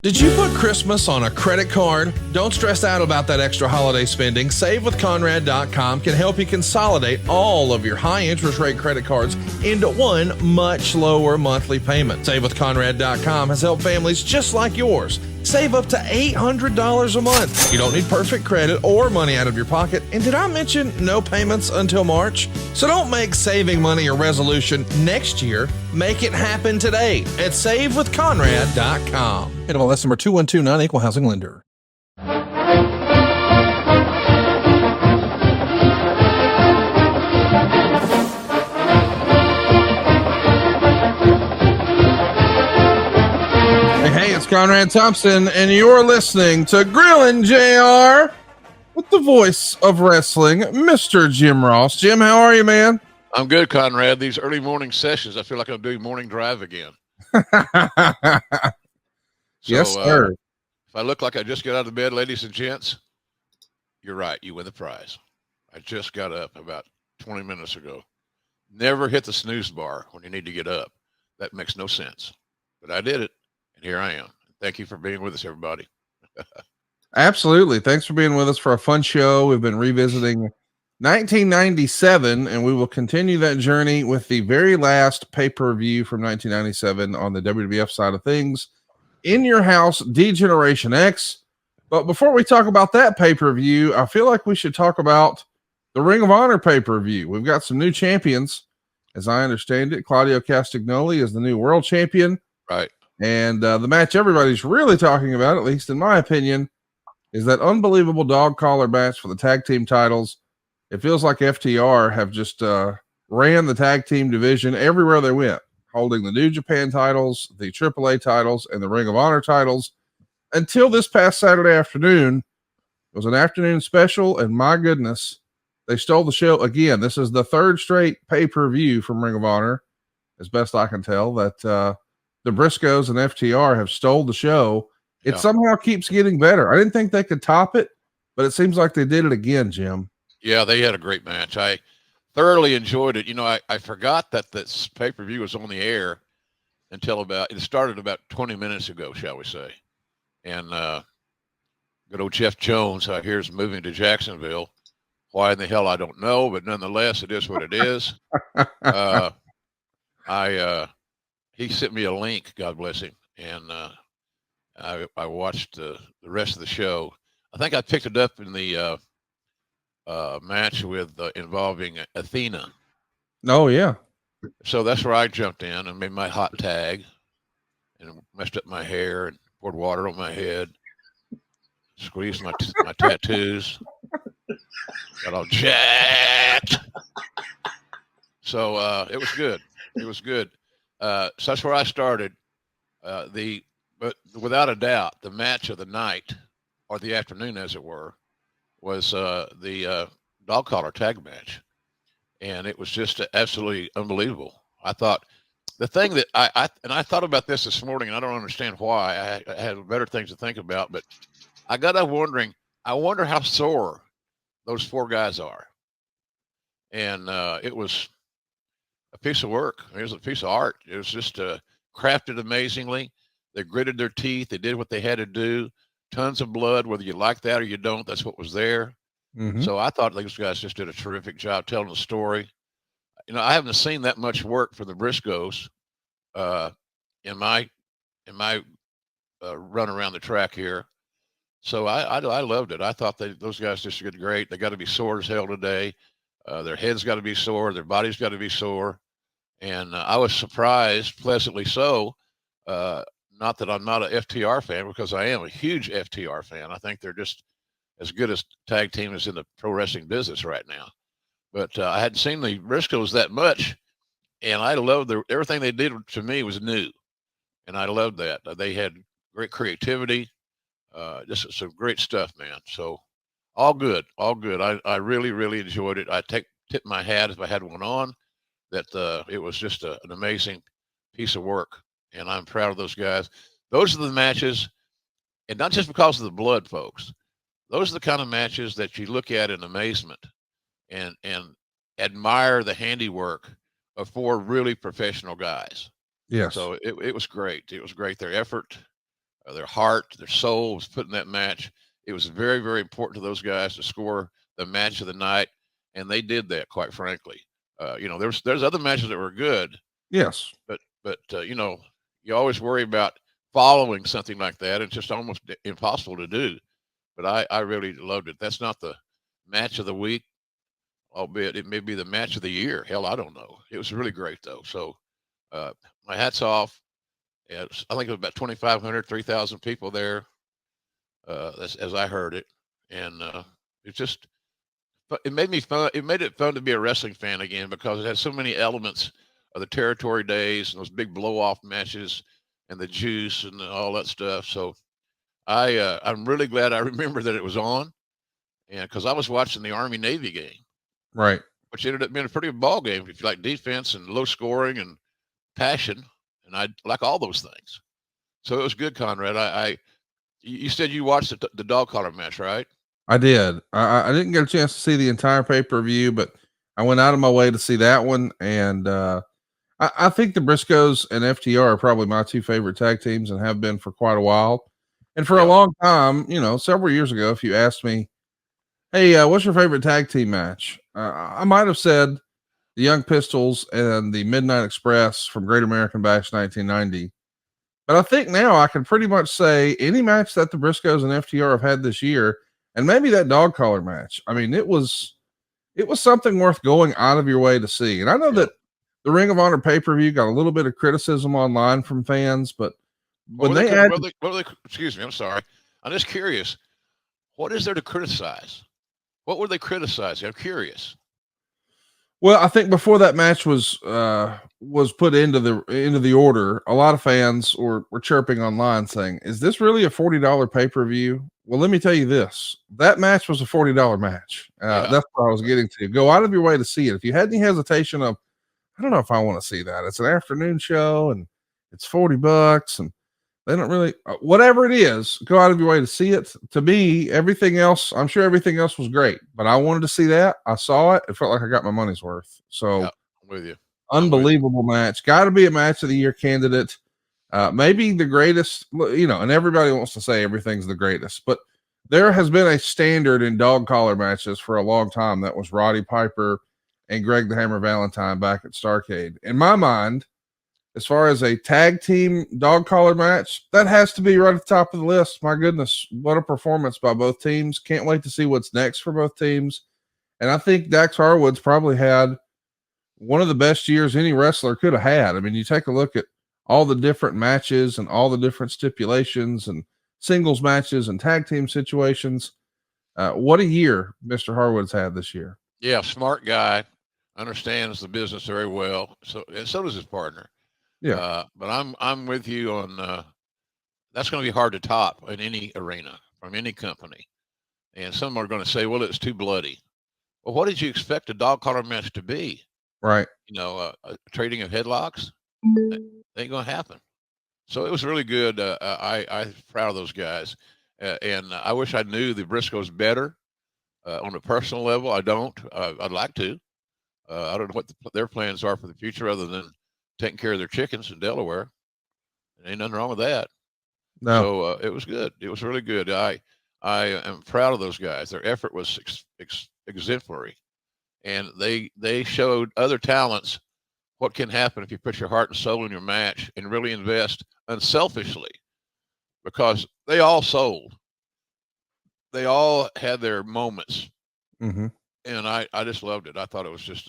Did you put Christmas on a credit card? Don't stress out about that extra holiday spending. SaveWithConrad.com can help you consolidate all of your high interest rate credit cards into one much lower monthly payment. SaveWithConrad.com has helped families just like yours save up to $800 a month. You don't need perfect credit or money out of your pocket. And did I mention no payments until March? So don't make saving money a resolution next year. Make it happen today at SaveWithConrad.com. NMLS number 2129, Equal Housing Lender. Hey, it's Conrad Thompson, and you're listening to Grillin' JR with the voice of wrestling, Mr. Jim Ross. Jim, how are you, man? I'm good, Conrad. These early morning sessions, I feel like I'm doing morning drive again. Yes, sir. If I look like I just got out of bed, ladies and gents, you're right. You win the prize. I just got up about 20 minutes ago. Never hit the snooze bar when you need to get up. That makes no sense. But I did it, and here I am. Thank you for being with us, everybody. Absolutely. Thanks for being with us for a fun show. We've been revisiting 1997, and we will continue that journey with the very last pay-per-view from 1997 on the WWF side of things. In Your House, D-Generation X. But before we talk about that pay-per-view, I feel like we should talk about the Ring of Honor pay-per-view. We've got some new champions. As I understand it, Claudio Castagnoli is the new world champion. Right. And the match everybody's really talking about, at least in my opinion, is that unbelievable dog collar match for the tag team titles. It feels like FTR have just ran the tag team division everywhere they went, holding the New Japan titles, the AAA titles, and the Ring of Honor titles until this past Saturday afternoon. It was an afternoon special, and my goodness, they stole the show again. This is the third straight pay-per-view from Ring of Honor, as best I can tell, that the Briscoes and FTR have stole the show. It somehow keeps getting better. I didn't think they could top it, but it seems like they did it again, Jim. Yeah, they had a great match. I thoroughly enjoyed it. You know, I forgot that this pay-per-view was on the air until it started about 20 minutes ago, shall we say. And good old Jeff Jones, I hear, is moving to Jacksonville. Why in the hell, I don't know, but nonetheless, it is what it is. He sent me a link, God bless him, and I watched the rest of the show. I think I picked it up in the match with involving Athena. Oh, yeah. So that's where I jumped in and made my hot tag and messed up my hair and poured water on my head, squeezed my tattoos, got all jacked. So it was good. It was good. So that's where I started. But without a doubt, the match of the night, or the afternoon, as it were, was the dog collar tag match, and it was just absolutely unbelievable. I thought the thing that I thought about this morning, and I don't understand why. I had better things to think about, but I got up wondering. I wonder how sore those four guys are, and it was a piece of work. It was a piece of art. It was just crafted amazingly. They gritted their teeth. They did what they had to do. Tons of blood, whether you like that or you don't. That's what was there. Mm-hmm. So I thought these guys just did a terrific job telling the story. You know, I haven't seen that much work for the Briscoes in my run around the track here. So I loved it. I thought those guys just did great. They got to be sore as hell today. Their heads got to be sore. Their bodies got to be sore. And I was surprised, pleasantly so. Not that I'm not an FTR fan, because I am a huge FTR fan. I think they're just as good as tag team as in the pro wrestling business right now. But I hadn't seen the Briscoes that much, and I loved everything they did. To me, was new, and I loved that. They had great creativity, just some great stuff, man. So all good, all good. I really, really enjoyed it. I tip my hat if I had one on. That it was just an amazing piece of work, and I'm proud of those guys. Those are the matches, and not just because of the blood, folks. Those are the kind of matches that you look at in amazement and admire the handiwork of four really professional guys. Yes. So it was great. It was great. Their effort, their heart, their soul was put in that match. It was very, very important to those guys to score the match of the night, and they did that. Quite frankly, there's other matches that were good, Yes. but you always worry about following something like that. It's just almost impossible to do. But I really loved it. That's not the match of the week, albeit it may be the match of the year. Hell, I don't know. It was really great though. So my hat's off. I think it was about 2,500, 3,000 people there, as I heard it, and it made me fun. It made it fun to be a wrestling fan again because it had so many elements of the territory days and those big blow off matches and the juice and all that stuff. So I'm really glad I remember that it was on, and because I was watching the Army Navy game, Right. which ended up being a pretty good ball game if you like defense and low scoring and passion, and I like all those things. So it was good, Conrad. You said you watched the dog collar match, right? I did. I didn't get a chance to see the entire pay-per-view, but I went out of my way to see that one. And I think the Briscoes and FTR are probably my two favorite tag teams and have been for quite a while. And for a long time, several years ago, if you asked me, hey, what's your favorite tag team match? I might have said the Young Pistols and the Midnight Express from Great American Bash 1990. But I think now I can pretty much say any match that the Briscoes and FTR have had this year, and maybe that dog collar match. I mean, it was something worth going out of your way to see. And I know that the Ring of Honor pay-per-view got a little bit of criticism excuse me, I'm sorry. I'm just curious. What is there to criticize? What were they criticizing? I'm curious. Well, I think before that match was put into the order, a lot of fans were chirping online saying, "Is this really a $40 pay-per-view?" Well, let me tell you this: that match was a $40 match. That's what I was getting to. Go out of your way to see it. If you had any hesitation of, I don't know if I want to see that. It's an afternoon show and it's $40, and they don't really whatever it is. Go out of your way to see it. To me, everything else, I'm sure everything else was great, but I wanted to see that. I saw it. It felt like I got my money's worth. So, I'm with you. Unbelievable match. Got to be a match of the year candidate. Maybe the greatest. And everybody wants to say everything's the greatest, but there has been a standard in dog collar matches for a long time. That was Roddy Piper and Greg the Hammer Valentine back at Starrcade. In my mind, as far as a tag team dog collar match, that has to be right at the top of the list. My goodness, what a performance by both teams. Can't wait to see what's next for both teams. And I think Dax Harwood's probably had one of the best years any wrestler could have had. I mean, you take a look at all the different matches and all the different stipulations and singles matches and tag team situations. What a year Mr. Harwood's had this year. Yeah, smart guy, understands the business very well. So does his partner. Yeah. But I'm with you on that's going to be hard to top in any arena from any company. And some are going to say, well, it's too bloody. Well, what did you expect a dog collar match to be? Right. A trading of headlocks? That ain't going to happen. So it was really good. I'm proud of those guys. And I wish I knew the Briscoes better on a personal level. I don't. I'd like to. I don't know what their plans are for the future other than taking care of their chickens in Delaware. There ain't nothing wrong with that. No. So it was good. It was really good. I am proud of those guys. Their effort was exemplary, and they showed other talents what can happen if you put your heart and soul in your match and really invest unselfishly, because they all sold. They all had their moments, Mm-hmm. and I just loved it. I thought it was just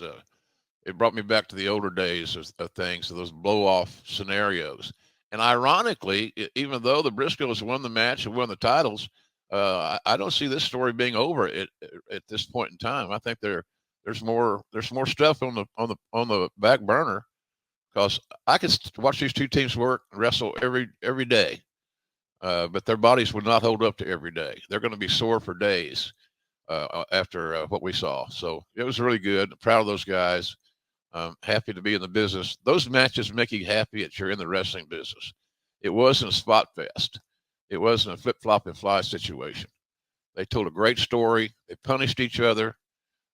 it brought me back to the older days of things, of those blow-off scenarios. And ironically, even though the Briscoes won the match and won the titles, I don't see this story being over at this point in time. I think there's more stuff on the back burner, because I could watch these two teams work and wrestle every day, but their bodies would not hold up to every day. They're going to be sore for days after what we saw. So it was really good. Proud of those guys. Happy to be in the business. Those matches make you happy that you're in the wrestling business. It wasn't a spot fest. It wasn't a flip flop and fly situation. They told a great story. They punished each other.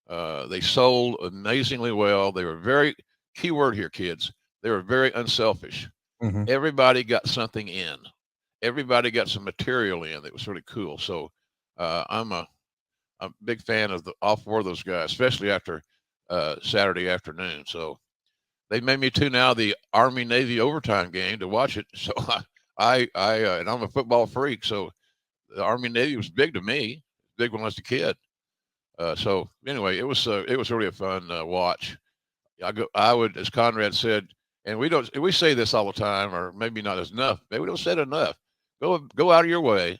They sold amazingly well. They were very, key word here, kids, they were very unselfish. Mm-hmm. Everybody got something in. everybody got some material in that was really cool. So I'm a big fan of all four of those guys, especially after Saturday afternoon. So they made me tune out the Army Navy overtime game to watch it. So and I'm a football freak, so the Army Navy was big to me, big when I was a kid. So anyway, it was really a fun watch. I would, as Conrad said, and we say this all the time, or maybe not as enough. Maybe we don't say it enough. Go out of your way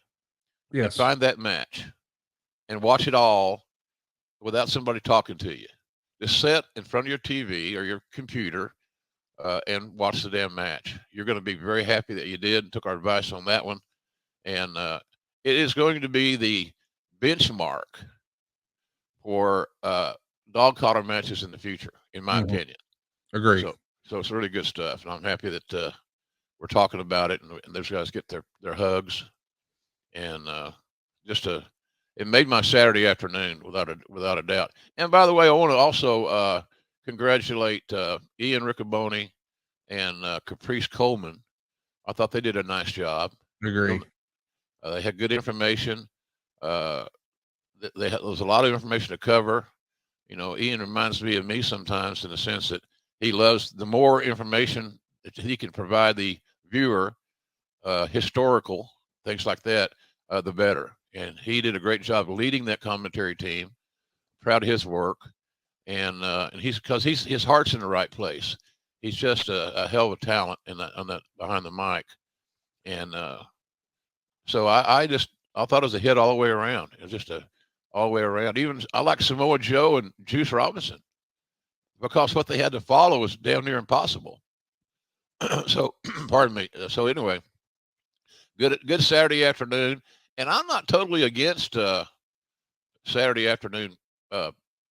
and Yes. find that match and watch it all without somebody talking to you. Just sit in front of your TV or your computer and watch the damn match. You're going to be very happy that you did and took our advice on that one. And it is going to be the benchmark for dog collar matches in the future, in my opinion. Agree. So it's really good stuff, and I'm happy that we're talking about it, and those guys get their hugs, and it made my Saturday afternoon without a doubt. And by the way, I want to also congratulate Ian Riccoboni and Caprice Coleman. I thought they did a nice job. Agree. They had good information. There was a lot of information to cover. You know, Ian reminds me of me sometimes in the sense that he loves the more information that he can provide the viewer, historical things like that, the better. And he did a great job leading that commentary team. Proud of his work, and his heart's in the right place. He's just a hell of a talent on that behind the mic, and so I thought it was a hit all the way around. It was just all the way around. Even I like Samoa Joe and Juice Robinson because what they had to follow was damn near impossible. So, pardon me. So anyway, good Saturday afternoon, and I'm not totally against Saturday afternoon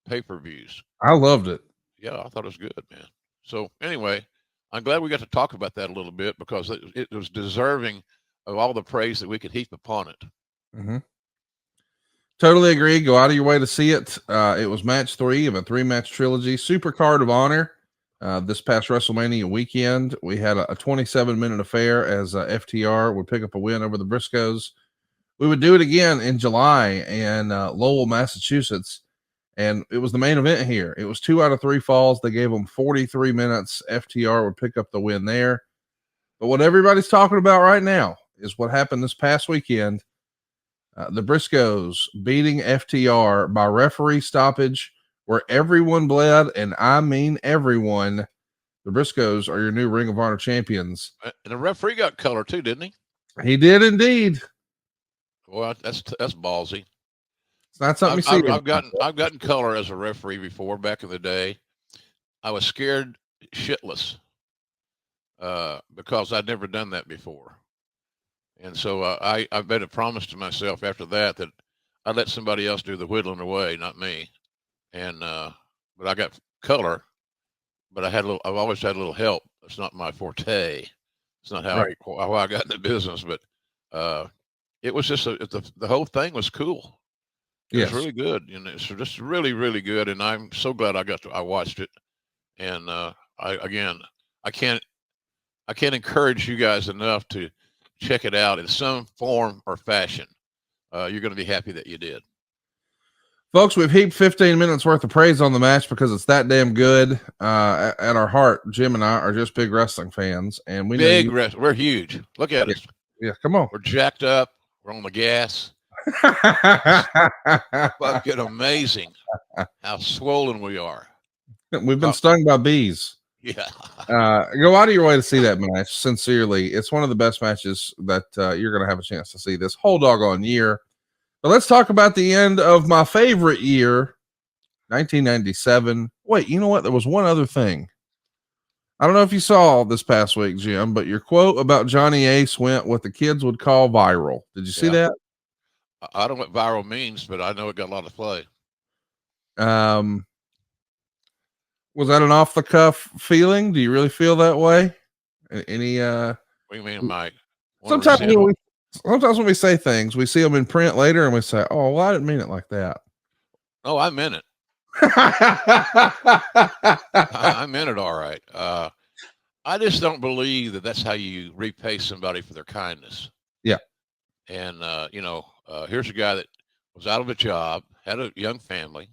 pay-per-views. I loved it. Yeah, I thought it was good, man. So anyway, I'm glad we got to talk about that a little bit because it was deserving of all the praise that we could heap upon it. Mm-hmm. Totally agree. Go out of your way to see it. It was match 3 of a 3-match trilogy, Super Card of Honor. This past WrestleMania weekend, we had a 27-minute affair as FTR would pick up a win over the Briscoes. We would do it again in July in Lowell, Massachusetts, and it was the main event here. It was 2 out of 3 falls. They gave them 43 minutes. FTR would pick up the win there. But what everybody's talking about right now is what happened this past weekend. The Briscoes beating FTR by referee stoppage where everyone bled, and I mean everyone. The Briscoes are your new Ring of Honor champions. And the referee got color too, didn't he? He did indeed. Well, that's ballsy. It's not something you see. I've gotten color as a referee before back in the day. I was scared shitless because I'd never done that before. And so I made a promise to myself after that I'd let somebody else do the whittling away, not me. And but I got color, but I've always had a little help. It's not my forte. It's not how I got in the business, but it was just the whole thing was cool. It was really good. You know, it's just really, really good. And I'm so glad I watched it. And I can't encourage you guys enough to check it out in some form or fashion. You're going to be happy that you did. Folks, we've heaped 15 minutes worth of praise on the match because it's that damn good. At our heart, Jim and I are just big wrestling fans, and we're huge. Look at us. Yeah, come on. We're jacked up. We're on the gas. Fucking amazing how swollen we are. We've been stung by bees. Yeah. Go out of your way to see that match. Sincerely, it's one of the best matches that you're going to have a chance to see this whole doggone year. But let's talk about the end of my favorite year, 1997. Wait, you know what? There was one other thing. I don't know if you saw this past week, Jim, but your quote about Johnny Ace went what the kids would call viral. Did you see that? I don't know what viral means, but I know it got a lot of play. Was that an off the cuff feeling? Do you really feel that way? Any what do you mean, Mike? Sometimes when we say things, we see them in print later and we say, oh, well, I didn't mean it like that. Oh, I meant it. I meant it all right. I just don't believe that that's how you repay somebody for their kindness. Yeah. And, here's a guy that was out of a job, had a young family.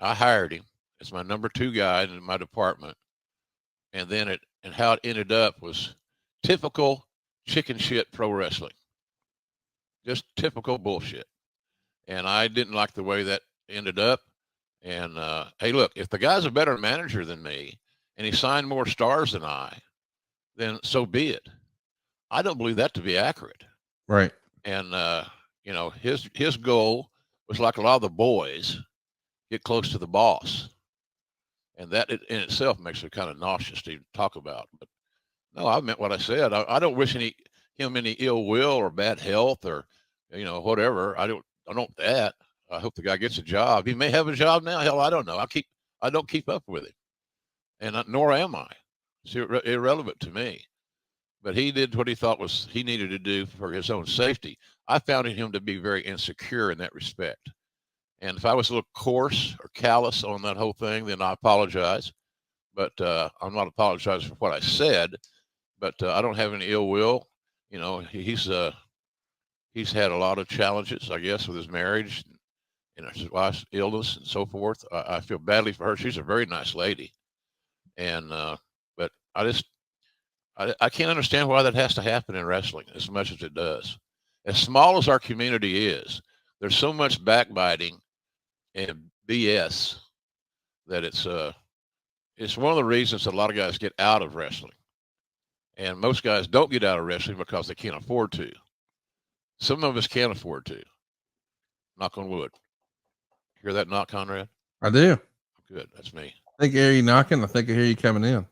I hired him as my number 2 guy in my department. And then and how it ended up was typical chicken shit pro wrestling, just typical bullshit. And I didn't like the way that ended up. And, hey, look, if the guy's a better manager than me and he signed more stars than I, then so be it. I don't believe that to be accurate. Right. And, his goal was like a lot of the boys, get close to the boss. And that in itself makes it kind of nauseous to even talk about. But no, I meant what I said. I don't wish him any ill will or bad health or, whatever. I don't that. I hope the guy gets a job. He may have a job now. Hell, I don't know. I don't keep up with him, and nor am I. It's irrelevant to me. But he did what he thought he needed to do for his own safety. I found him to be very insecure in that respect. And if I was a little coarse or callous on that whole thing, then I apologize. But I'm not apologizing for what I said. But I don't have any ill will. He's had a lot of challenges, I guess, with his marriage and his wife's illness and so forth. I feel badly for her. She's a very nice lady. And but I can't understand why that has to happen in wrestling as much as it does. As small as our community is, there's so much backbiting and BS that it's one of the reasons that a lot of guys get out of wrestling. And most guys don't get out of wrestling because they can't afford to. Some of us can't afford to. Knock on wood. Hear that knock, Conrad? I do. Good. That's me. I think I hear you knocking. I think I hear you coming in.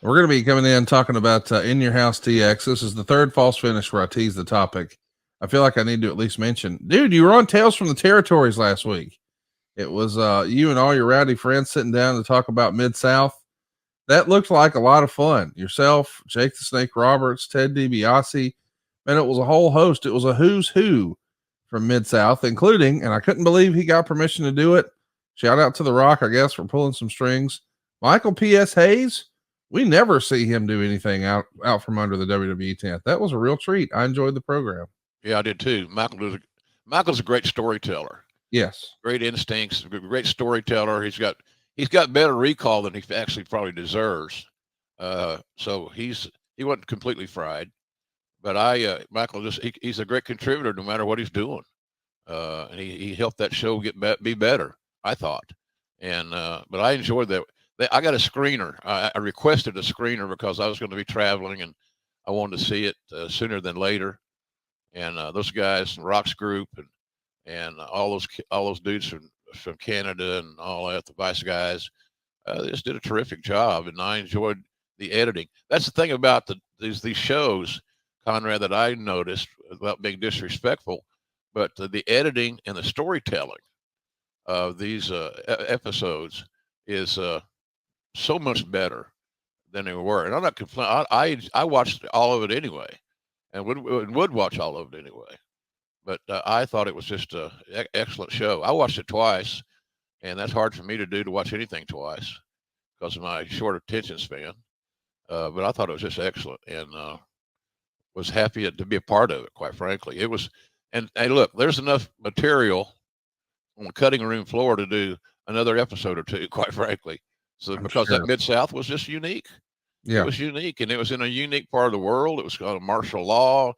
We're going to be coming in talking about In Your House TX. This is the third false finish where I tease the topic. I feel like I need to at least mention, dude, you were on Tales from the Territories last week. It was you and all your rowdy friends sitting down to talk about Mid-South. That looked like a lot of fun. Yourself, Jake the Snake Roberts, Ted DiBiase, and it was a whole host. It was a who's who from Mid-South, including, and I couldn't believe he got permission to do it. Shout out to The Rock, I guess, for pulling some strings. Michael P.S. Hayes, we never see him do anything out from under the WWE tent. That was a real treat. I enjoyed the program. Yeah, I did too. Michael's a great storyteller. Yes. Great instincts, great storyteller. He's got better recall than he actually probably deserves. So he wasn't completely fried. But Michael he's a great contributor no matter what he's doing. And he helped that show be better, I thought. And but I enjoyed that. I got a screener. I requested a screener because I was going to be traveling and I wanted to see it sooner than later. And those guys, Rock's group, and all those dudes from Canada and all that, the Vice guys, they just did a terrific job, and I enjoyed the editing. That's the thing about these shows, Conrad, that I noticed, without being disrespectful, but the editing and the storytelling of these episodes is so much better than they were. And I'm not complaining. I watched all of it anyway, and would watch all of it anyway. But I thought it was just an excellent show. I watched it twice, and that's hard for me to watch anything twice because of my short attention span. But I thought it was just excellent, and was happy to be a part of it, quite frankly. It was, and hey, look, there's enough material on the cutting room floor to do another episode or two, quite frankly. So because that Mid-South was just unique. Yeah. It was unique, and it was in a unique part of the world. It was called martial law,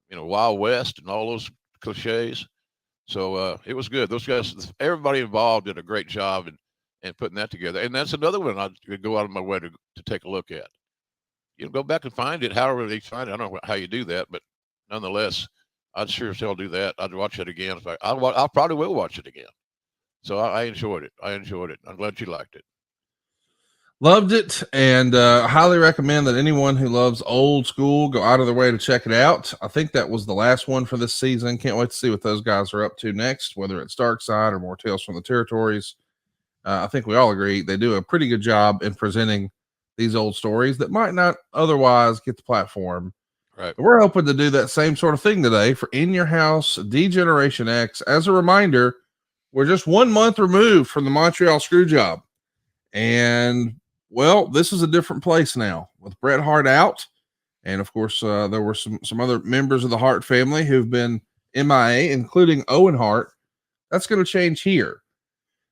Wild West and all those cliches. So it was good. Those guys, everybody involved did a great job in putting that together. And that's another one I'd go out of my way to take a look at. Go back and find it, however they find it. I don't know how you do that, but nonetheless, I'd sure as hell do that. I'd watch it again. I probably will watch it again. So I enjoyed it. I'm glad you liked it. Loved it, and highly recommend that anyone who loves old school go out of their way to check it out. I think that was the last one for this season. Can't wait to see what those guys are up to next, whether it's Dark Side or more Tales from the Territories. I think we all agree they do a pretty good job in presenting these old stories that might not otherwise get the platform. Right. We're hoping to do that same sort of thing today for In Your House D-Generation X. As a reminder, we're just 1 month removed from the Montreal Screwjob. And, well, this is a different place now with Bret Hart out And of course, there were some other members of the Hart family who've been MIA, including Owen Hart. That's going to change here.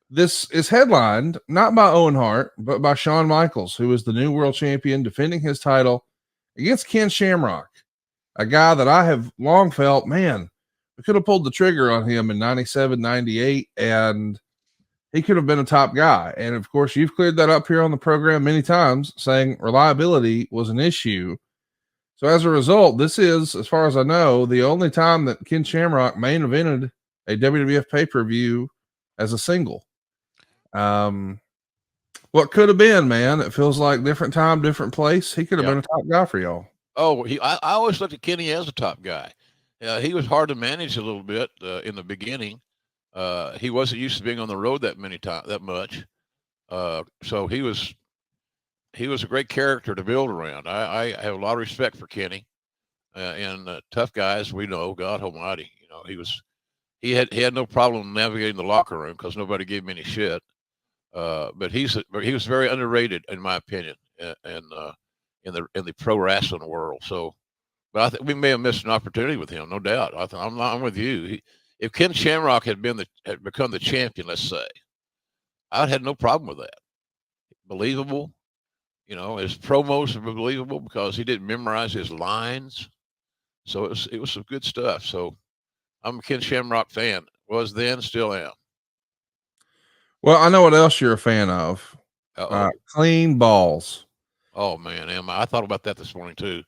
This is headlined not by Owen Hart, but by Shawn Michaels, who is the new world champion, defending his title against Ken Shamrock, a guy that I have long felt, man, we could have pulled the trigger on him in 97, 98, and he could have been a top guy. And of course, you've cleared that up here on the program many times, saying reliability was an issue. So as a result, this is, as far as I know, the only time that Ken Shamrock main evented a WWF pay-per-view as a single. What could have been, man? It feels like different time, different place. He could have been a top guy for y'all. Oh, I always looked at Kenny as a top guy. He was hard to manage a little bit in the beginning. He wasn't used to being on the road that much. So he was a great character to build around. I have a lot of respect for Kenny, and tough guys. We know, God Almighty, he had no problem navigating the locker room because nobody gave him any shit. But he was very underrated in my opinion, in the pro wrestling world. So, but I think we may have missed an opportunity with him, no doubt. I'm with you. If Ken Shamrock had become the champion, let's say, I'd had no problem with that. Believable, his promos were believable because he didn't memorize his lines. So it was some good stuff. So I'm a Ken Shamrock fan. Was then, still am. Well, I know what else you're a fan of. Clean balls. Oh man, am I? I thought about that this morning too.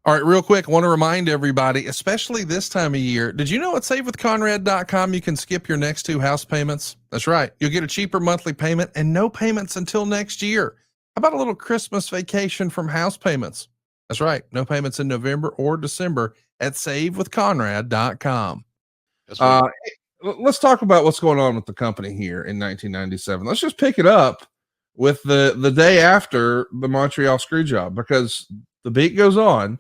All right, real quick, I want to remind everybody, especially this time of year, did you know at SaveWithConrad.com you can skip your next 2 house payments? That's right. You'll get a cheaper monthly payment and no payments until next year. How about a little Christmas vacation from house payments? That's right. No payments in November or December at SaveWithConrad.com. Let's talk about what's going on with the company here in 1997. Let's just pick it up with the day after the Montreal Screwjob, because the beat goes on.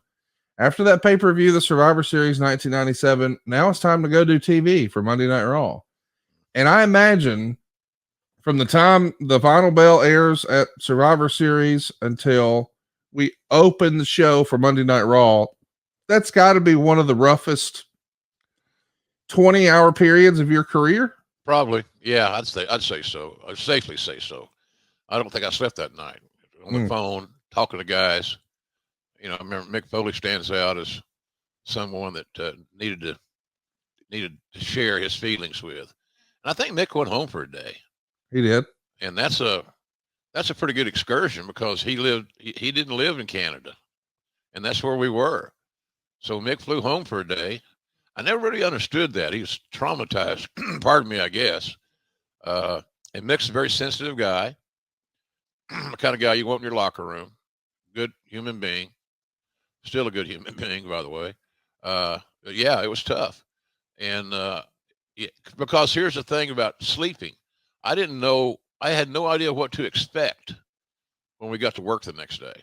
After that pay-per-view, the Survivor Series 1997, now it's time to go do TV for Monday Night Raw. And I imagine from the time the final bell airs at Survivor Series until we open the show for Monday Night Raw, that's got to be one of the roughest 20-hour periods of your career. Probably. Yeah, I'd say so. I'd safely say so. I don't think I slept that night. On the phone, talking to guys. I remember Mick Foley stands out as someone that needed to share his feelings with. And I think Mick went home for a day. He did. And that's a pretty good excursion because he didn't live in Canada. And that's where we were. So Mick flew home for a day. I never really understood that. He was traumatized. Pardon me, I guess. And Mick's a very sensitive guy. The kind of guy you want in your locker room. Good human being. Still a good human being, by the way. But yeah, it was tough. And because here's the thing about sleeping. I had no idea what to expect when we got to work the next day.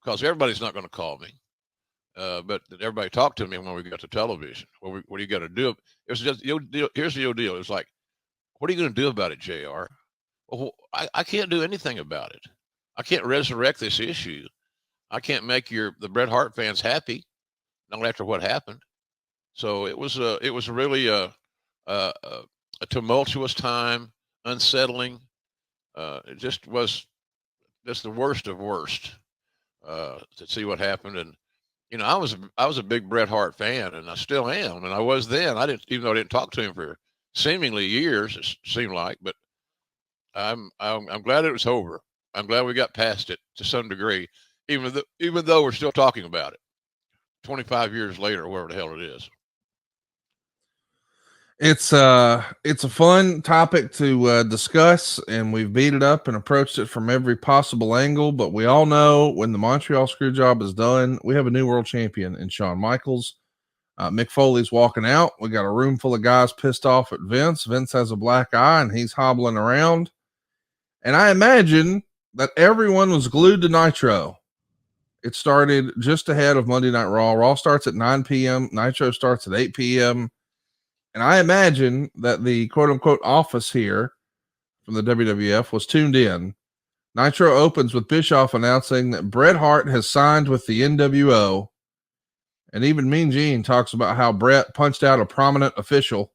Because everybody's not going to call me. But everybody talked to me when we got to television. What are you going to do? It was just, here's the deal. It was like, what are you going to do about it, JR? Well, I can't do anything about it. I can't resurrect this issue. I can't make the Bret Hart fans happy, not after what happened. So it was really a tumultuous time, unsettling. It just was just the worst of worst to see what happened. And I was a big Bret Hart fan, and I still am, and I was then. Even though I didn't talk to him for seemingly years, it seemed like, but I'm glad it was over. I'm glad we got past it to some degree, even though we're still talking about it 25 years later, wherever the hell it is. It's a fun topic to discuss, and we've beat it up and approached it from every possible angle. But we all know when the Montreal Screwjob is done, we have a new world champion in Shawn Michaels. Mick Foley's walking out. We got a room full of guys pissed off at Vince. Vince has a black eye, and he's hobbling around. And I imagine that everyone was glued to Nitro. It started just ahead of Monday Night Raw. Raw starts at 9 p.m. Nitro starts at 8 p.m. And I imagine that the quote unquote office here from the WWF was tuned in Nitro opens with Bischoff announcing that Bret Hart has signed with the NWO. And even Mean Gene talks about how Bret punched out a prominent official.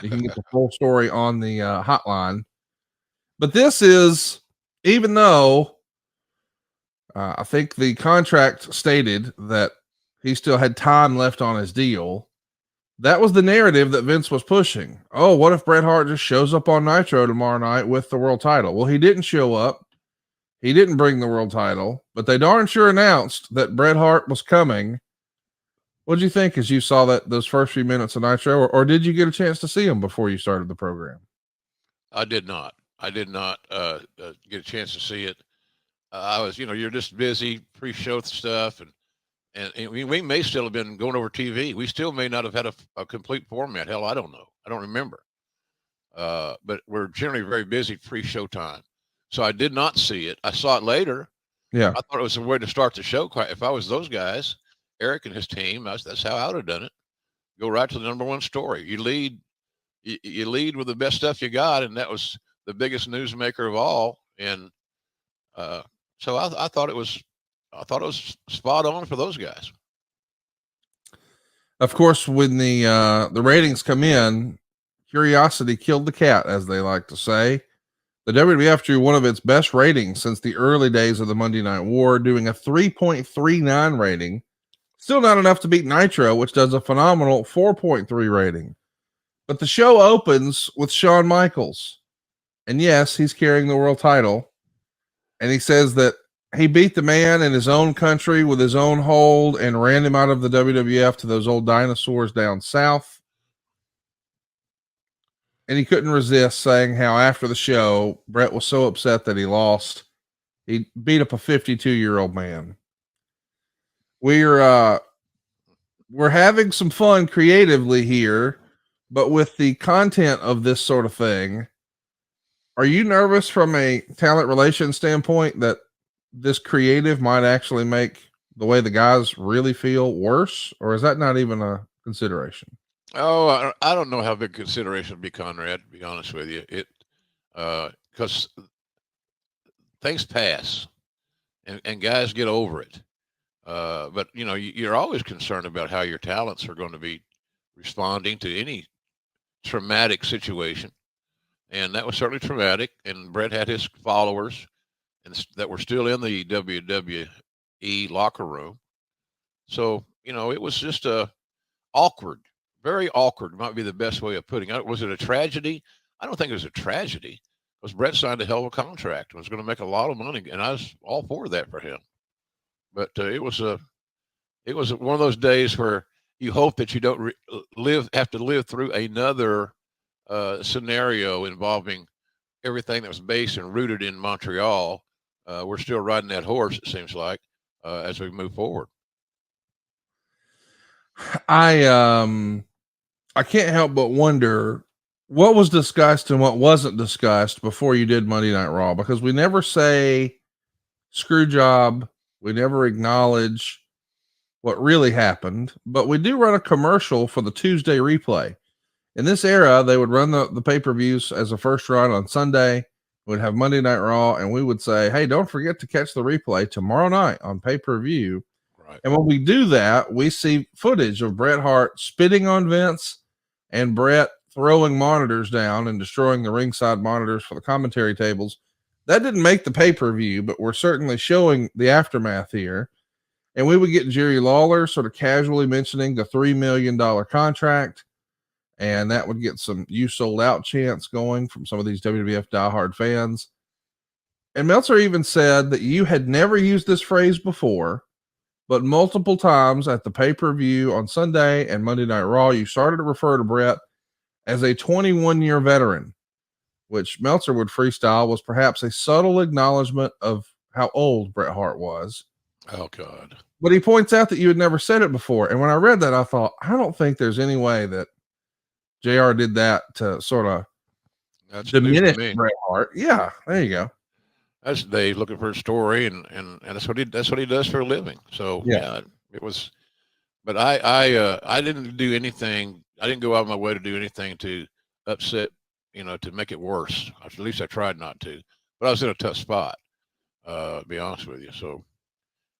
You can get the full story on the hotline. But this is, even though I think the contract stated that he still had time left on his deal, that was the narrative that Vince was pushing. Oh, what if Bret Hart just shows up on Nitro tomorrow night with the world title? Well, he didn't show up. He didn't bring the world title, but they darn sure announced that Bret Hart was coming. What did you think as you saw those first few minutes of Nitro, or did you get a chance to see him before you started the program? I did not. I did not get a chance to see it. I was, you're just busy pre-show stuff, and we may still have been going over TV. We still may not have had a complete format. Hell, I don't know. I don't remember. But we're generally very busy pre-show time. So I did not see it. I saw it later. Yeah. I thought it was a way to start the show. If I was those guys, Eric and his team, that's how I would have done it. Go right to the number one story. You lead with the best stuff you got, and that was the biggest newsmaker of all. And so I thought it was spot on for those guys. Of course, when the ratings come in, curiosity killed the cat, as they like to say. The WWF drew one of its best ratings since the early days of the Monday Night War, doing a 3.39 rating. Still not enough to beat Nitro, which does a phenomenal 4.3 rating. But the show opens with Shawn Michaels. And yes, he's carrying the world title. And he says that he beat the man in his own country with his own hold and ran him out of the WWF to those old dinosaurs down south. And he couldn't resist saying how after the show, Bret was so upset that he lost. He beat up a 52-year-old man. We're having some fun creatively here, but with the content of this sort of thing, are you nervous from a talent relations standpoint that this creative might actually make the way the guys really feel worse? Or is that not even a consideration? Oh, I don't know how big consideration would be, Conrad, to be honest with you. Because things pass and guys get over it. But you're always concerned about how your talents are going to be responding to any traumatic situation. And that was certainly traumatic. And Bret had his followers that were still in the WWE locker room. So, it was just awkward. Very awkward might be the best way of putting it. Was it a tragedy? I don't think it was a tragedy because Bret signed a hell of a contract and was going to make a lot of money, and I was all for that for him. But it was one of those days where you hope that you don't have to live through another scenario involving everything that was based and rooted in Montreal. We're still riding that horse, it seems like, as we move forward. I can't help but wonder what was discussed and what wasn't discussed before you did Monday Night Raw, because we never say screw job. We never acknowledge what really happened, but we do run a commercial for the Tuesday replay. In this era, they would run the pay-per-views as a first run on Sunday. We'd have Monday Night Raw, and we would say, hey, don't forget to catch the replay tomorrow night on pay-per-view. Right. And when we do that, we see footage of Bret Hart spitting on Vince and Bret throwing monitors down and destroying the ringside monitors for the commentary tables. That didn't make the pay-per-view, but we're certainly showing the aftermath here. And we would get Jerry Lawler sort of casually mentioning the $3 million contract. And that would get some "you sold out" chants going from some of these WWF diehard fans. And Meltzer even said that you had never used this phrase before, but multiple times at the pay-per-view on Sunday and Monday Night Raw, you started to refer to Bret as a 21-year veteran, which Meltzer would freestyle was perhaps a subtle acknowledgement of how old Bret Hart was. Oh, God. But he points out that you had never said it before. And when I read that, I thought, I don't think there's any way that JR did that to sort of diminish Bret Hart. Yeah, there you go. That's Dave looking for a story, and that's what he does for a living. So yeah it was. But I didn't do anything. I didn't go out of my way to do anything to upset, to make it worse. At least I tried not to. But I was in a tough spot. To be honest with you. So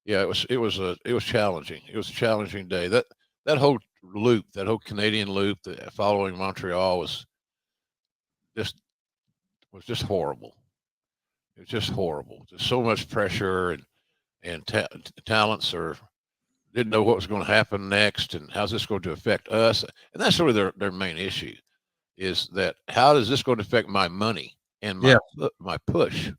yeah, it was challenging. It was a challenging day. That whole loop, that whole Canadian loop, following Montreal just was just horrible. It was just horrible. There's so much pressure, and talents didn't know what was going to happen next, and how's this going to affect us. And that's sort of their main issue, is that how is this going to affect my money and my push.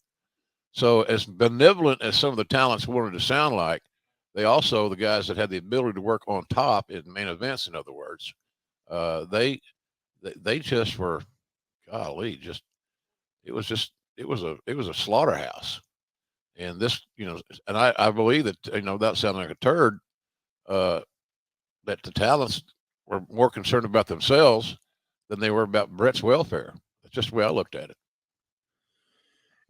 So as benevolent as some of the talents wanted to sound like, they also, the guys that had the ability to work on top in main events, in other words, they just were, golly, just it was a slaughterhouse. And this, and I believe that, without sounding like a turd, that the talents were more concerned about themselves than they were about Brett's welfare. That's just the way I looked at it.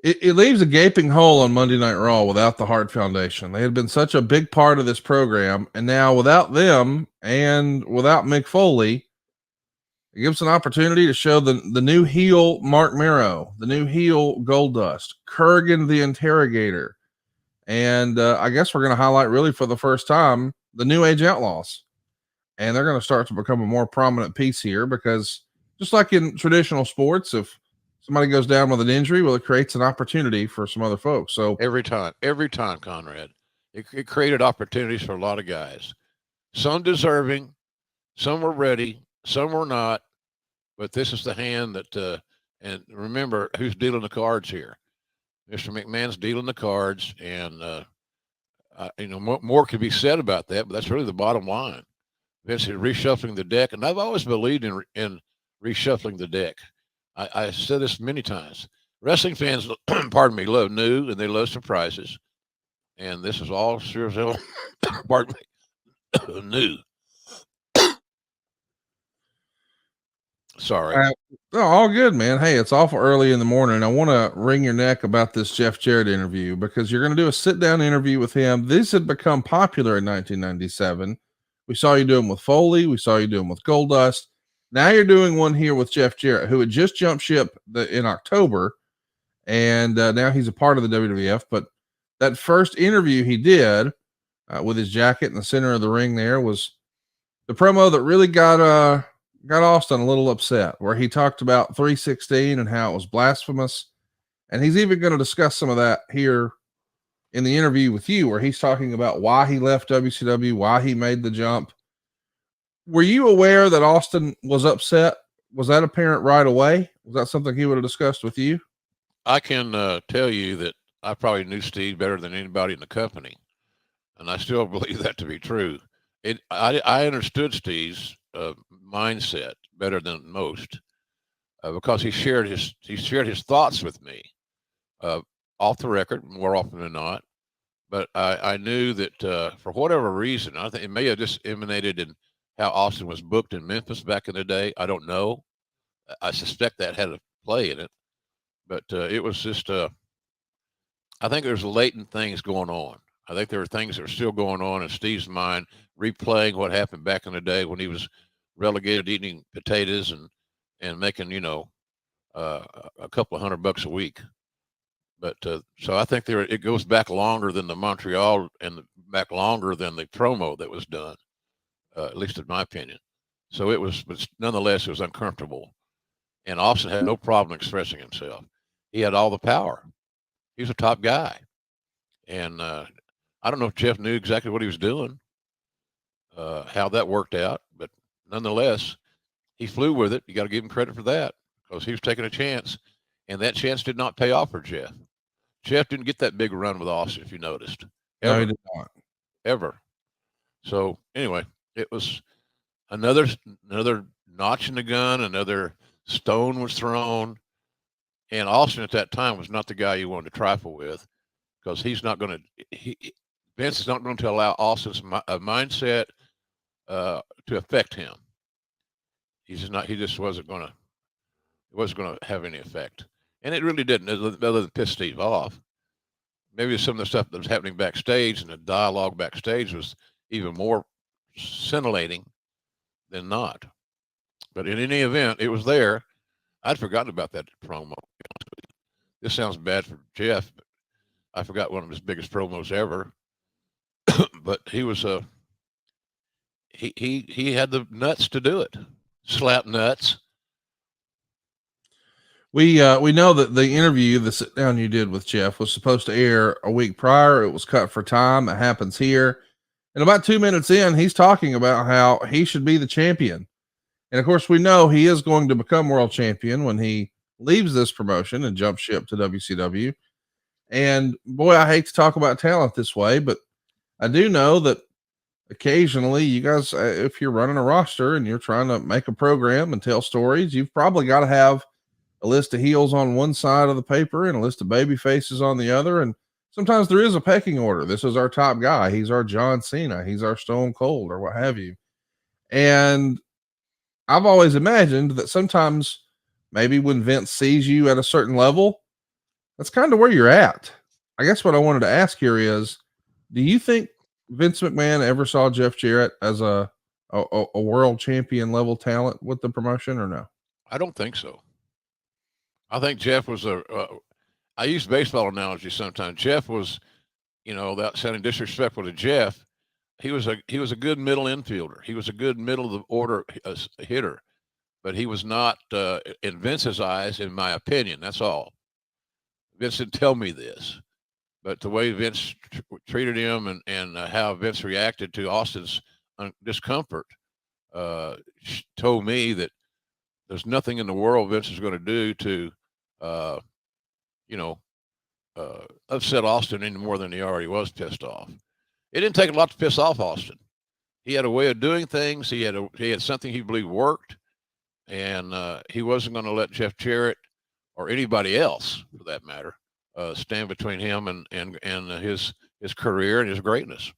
It leaves a gaping hole on Monday Night Raw without the Hart Foundation. They had been such a big part of this program, and now without them and without Mick Foley, it gives an opportunity to show the new heel Marc Mero, the new heel Goldust, Kurgan the Interrogator, and I guess we're going to highlight really for the first time the new Age Outlaws, and they're going to start to become a more prominent piece here, because just like in traditional sports, if somebody goes down with an injury, well, it creates an opportunity for some other folks. So every time, Conrad, it created opportunities for a lot of guys. Some deserving, some were ready, some were not. But this is the hand that, and remember who's dealing the cards here. Mr. McMahon's dealing the cards, and more could be said about that, but that's really the bottom line. Vince is reshuffling the deck, and I've always believed in reshuffling the deck. I said this many times. Wrestling fans, pardon me, love new, and they love surprises. And this is all sure, pardon me, new. Sorry. All good, man. Hey, it's awful early in the morning. I want to wring your neck about this Jeff Jarrett interview, because you're going to do a sit-down interview with him. This had become popular in 1997. We saw you do them with Foley. We saw you do them with Goldust. Now you're doing one here with Jeff Jarrett, who had just jumped ship in October, and now he's a part of the WWF. But that first interview he did with his jacket in the center of the ring there was the promo that really got Austin a little upset, where he talked about 316 and how it was blasphemous. And he's even going to discuss some of that here in the interview with you, where he's talking about why he left WCW, why he made the jump. Were you aware that Austin was upset? Was that apparent right away? Was that something he would have discussed with you? I can tell you that I probably knew Steve better than anybody in the company, and I still believe that to be true. I understood Steve's mindset better than most, because he shared his thoughts with me off the record more often than not. But I knew that for whatever reason, I think it may have just emanated in how Austin was booked in Memphis back in the day. I don't know. I suspect that had a play in it, but it was just I think there's latent things going on. I think there are things that are still going on in Steve's mind, replaying what happened back in the day when he was relegated to eating potatoes and making, a couple of $100 a week. But so I think it goes back longer than the Montreal, and back longer than the promo that was done, at least in my opinion. So but nonetheless, it was uncomfortable. And Austin had no problem expressing himself. He had all the power. He was a top guy. And I don't know if Jeff knew exactly what he was doing, how that worked out, but nonetheless, he flew with it. You got to give him credit for that, because he was taking a chance, and that chance did not pay off for Jeff. Jeff didn't get that big run with Austin, if you noticed. Ever. No, he did not. Ever. So anyway, it was another notch in the gun, another stone was thrown, and Austin at that time was not the guy you wanted to trifle with, because he's not going to. Vince is not going to allow Austin's mindset to affect him. He just wasn't going to. It wasn't going to have any effect, and it really didn't, other than piss Steve off. Maybe some of the stuff that was happening backstage and the dialogue backstage was even more scintillating than not. But in any event, it was there. I'd forgotten about that promo. This sounds bad for Jeff, but I forgot one of his biggest promos ever, but he was he had the nuts to do it. Slap nuts. We know that the interview, the sit down you did with Jeff, was supposed to air a week prior. It was cut for time. It happens here. And about 2 minutes in, he's talking about how he should be the champion. And of course, we know he is going to become world champion when he leaves this promotion and jumps ship to WCW. And boy, I hate to talk about talent this way, but I do know that occasionally you guys, if you're running a roster and you're trying to make a program and tell stories, you've probably got to have a list of heels on one side of the paper and a list of baby faces on the other. And sometimes there is a pecking order. This is our top guy. He's our John Cena. He's our Stone Cold or what have you. And I've always imagined that sometimes maybe when Vince sees you at a certain level, that's kind of where you're at. I guess what I wanted to ask here is, do you think Vince McMahon ever saw Jeff Jarrett as a world champion level talent with the promotion or no? I don't think so. I think Jeff was I use baseball analogy sometimes. Jeff was, without sounding disrespectful to Jeff, he was a good middle infielder. He was a good middle of the order hitter, but he was not in Vince's eyes, in my opinion. That's all. Vince didn't tell me this, but the way Vince treated him and how Vince reacted to Austin's discomfort told me that there's nothing in the world Vince is going to do to, upset Austin any more than he already was pissed off. It didn't take a lot to piss off Austin. He had a way of doing things. He had something he believed worked, and he wasn't going to let Jeff Jarrett or anybody else, for that matter, stand between him and his career and his greatness.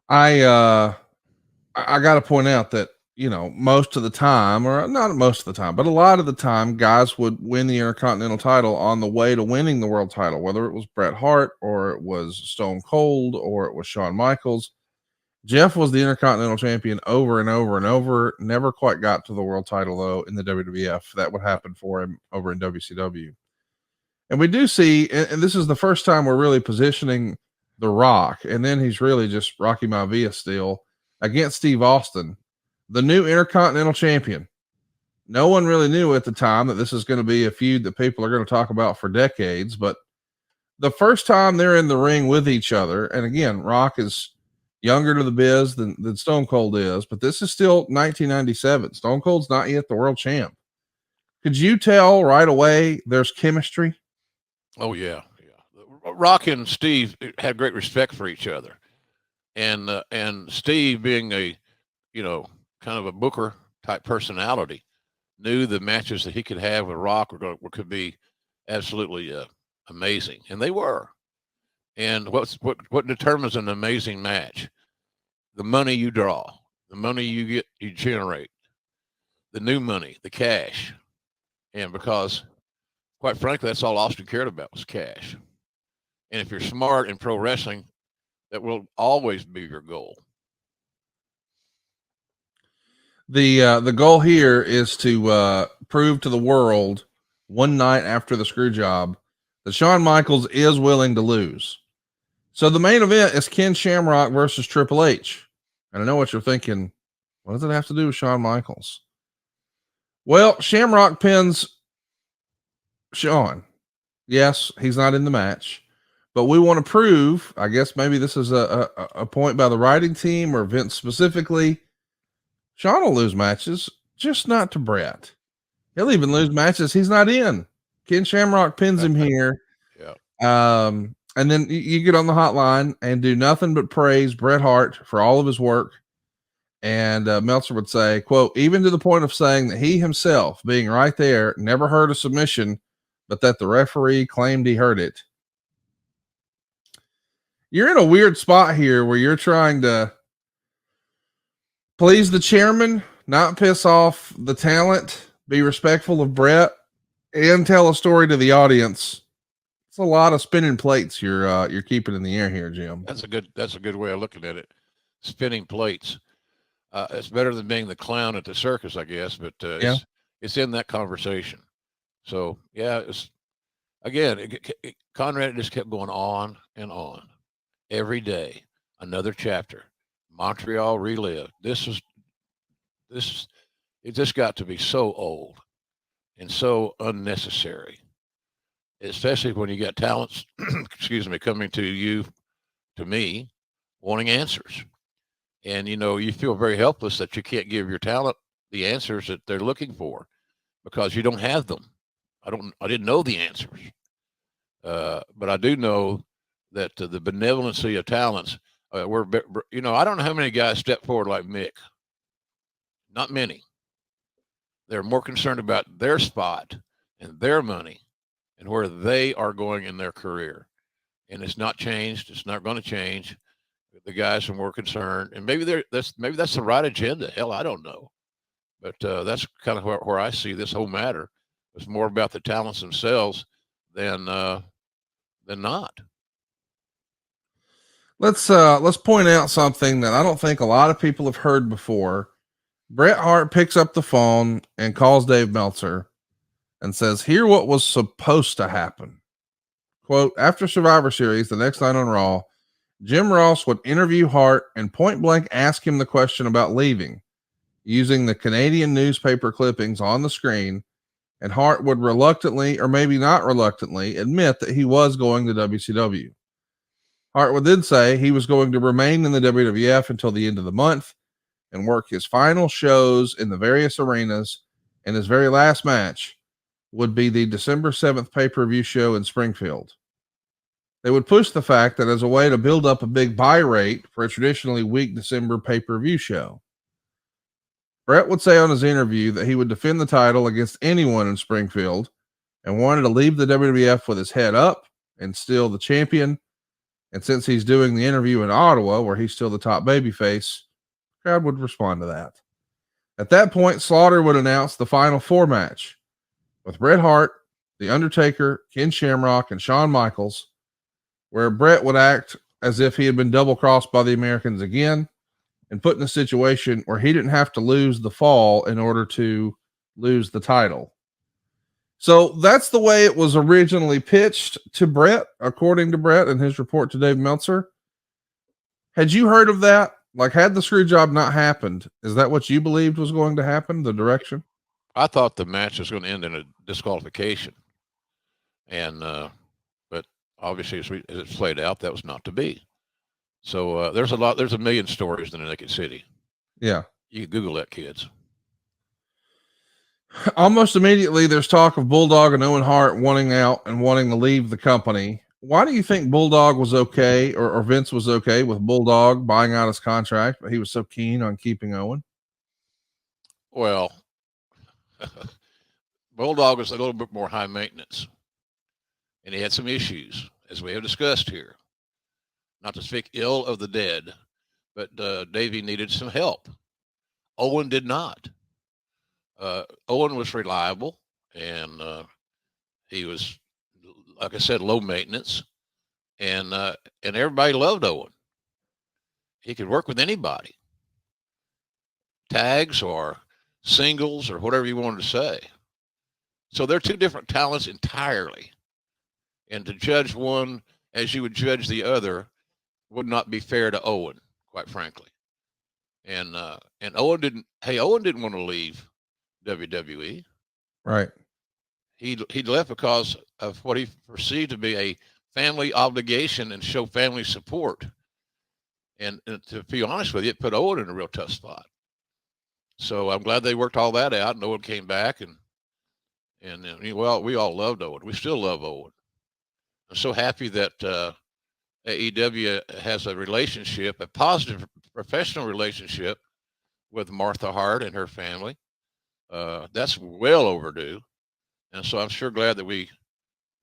I got to point out that, most of the time, or not most of the time, but a lot of the time, guys would win the Intercontinental title on the way to winning the world title, whether it was Bret Hart or it was Stone Cold or it was Shawn Michaels. Jeff was the Intercontinental champion over and over and over, never quite got to the world title, though, in the WWF. That would happen for him over in WCW. And we do see, and this is the first time we're really positioning The Rock, and then he's really just Rocky Maivia still, against Steve Austin, the new Intercontinental champion. No one really knew at the time that this is going to be a feud that people are going to talk about for decades, but the first time they're in the ring with each other, and again, Rock is younger to the biz than Stone Cold is, but this is still 1997. Stone Cold's not yet the world champ. Could you tell right away there's chemistry? Oh, yeah. Rock and Steve had great respect for each other. And Steve, being a, kind of a Booker type personality, knew the matches that he could have with Rock could be absolutely amazing. And they were. And what determines an amazing match? The money you draw, the money you generate, the new money, the cash. And because, quite frankly, that's all Austin cared about was cash. And if you're smart in pro wrestling, that will always be your goal. The goal here is to prove to the world one night after the screw job that Shawn Michaels is willing to lose. So the main event is Ken Shamrock versus Triple H. And I know what you're thinking. What does it have to do with Shawn Michaels? Well, Shamrock pins Shawn. Yes, he's not in the match, but we want to prove, I guess maybe this is a point by the writing team or Vince specifically, Shawn will lose matches, just not to Bret. He'll even lose matches he's not in. Ken Shamrock pins him here. Yeah. And then you get on the hotline and do nothing but praise Bret Hart for all of his work. And Meltzer would say, quote, even to the point of saying that he himself, being right there, never heard a submission, but that the referee claimed he heard it. You're in a weird spot here where you're trying to please the chairman, not piss off the talent, be respectful of Bret, and tell a story to the audience. It's a lot of spinning plates you're keeping in the air here, Jim. That's a good way of looking at it. Spinning plates. It's better than being the clown at the circus, I guess, but it's in that conversation. So yeah, again, Conrad just kept going on and on. Every day, another chapter. Montreal relived. It just got to be so old and so unnecessary, especially when you got talents, excuse me, coming to you, to me, wanting answers. And, you feel very helpless that you can't give your talent the answers that they're looking for because you don't have them. I didn't know the answers. But I do know that the benevolency of talents, I don't know how many guys step forward like Mick. Not many. They're more concerned about their spot and their money and where they are going in their career. And it's not changed. It's not going to change. The guys are more concerned, and maybe that's the right agenda. Hell, I don't know, but that's kind of where I see this whole matter. It's more about the talents themselves than not. Let's point out something that I don't think a lot of people have heard before. Bret Hart picks up the phone and calls Dave Meltzer and says, "Hear what was supposed to happen." Quote, after Survivor Series, the next night on Raw, Jim Ross would interview Hart and point blank ask him the question about leaving, using the Canadian newspaper clippings on the screen, and Hart would reluctantly, or maybe not reluctantly, admit that he was going to WCW. Hart would then say he was going to remain in the WWF until the end of the month and work his final shows in the various arenas, and his very last match would be the December 7th pay-per-view show in Springfield. They would push the fact that as a way to build up a big buy rate for a traditionally weak December pay-per-view show. Bret would say on his interview that he would defend the title against anyone in Springfield and wanted to leave the WWF with his head up and still the champion. And since he's doing the interview in Ottawa, where he's still the top babyface, the crowd would respond to that. At that point, Slaughter would announce the Final Four match with Bret Hart, The Undertaker, Ken Shamrock, and Shawn Michaels, where Bret would act as if he had been double-crossed by the Americans again and put in a situation where he didn't have to lose the fall in order to lose the title. So that's the way it was originally pitched to Bret, according to Bret and his report to Dave Meltzer. Had you heard of that? Like, had the screw job not happened, is that what you believed was going to happen, the direction? I thought the match was going to end in a disqualification. And, but obviously as it's played out, that was not to be. So there's a million stories in the Naked City. Yeah. You can Google that, kids. Almost immediately, there's talk of Bulldog and Owen Hart wanting out and wanting to leave the company. Why do you think Bulldog was okay, or Vince was okay with Bulldog buying out his contract, but he was so keen on keeping Owen? Well, Bulldog was a little bit more high maintenance, and he had some issues, as we have discussed here. Not to speak ill of the dead, but Davey needed some help. Owen did not. Owen was reliable, and he was, like I said, low maintenance, and everybody loved Owen. He could work with anybody, tags or singles or whatever you wanted to say. So they're two different talents entirely, and to judge one as you would judge the other would not be fair to Owen, quite frankly. And Owen didn't want to leave WWE. Right. He left because of what he perceived to be a family obligation and show family support. And to be honest with you, it put Owen in a real tough spot. So I'm glad they worked all that out, and Owen came back, and well, we all loved Owen. We still love Owen. I'm so happy that AEW has a relationship, a positive professional relationship with Martha Hart and her family. That's well overdue. And so I'm sure glad that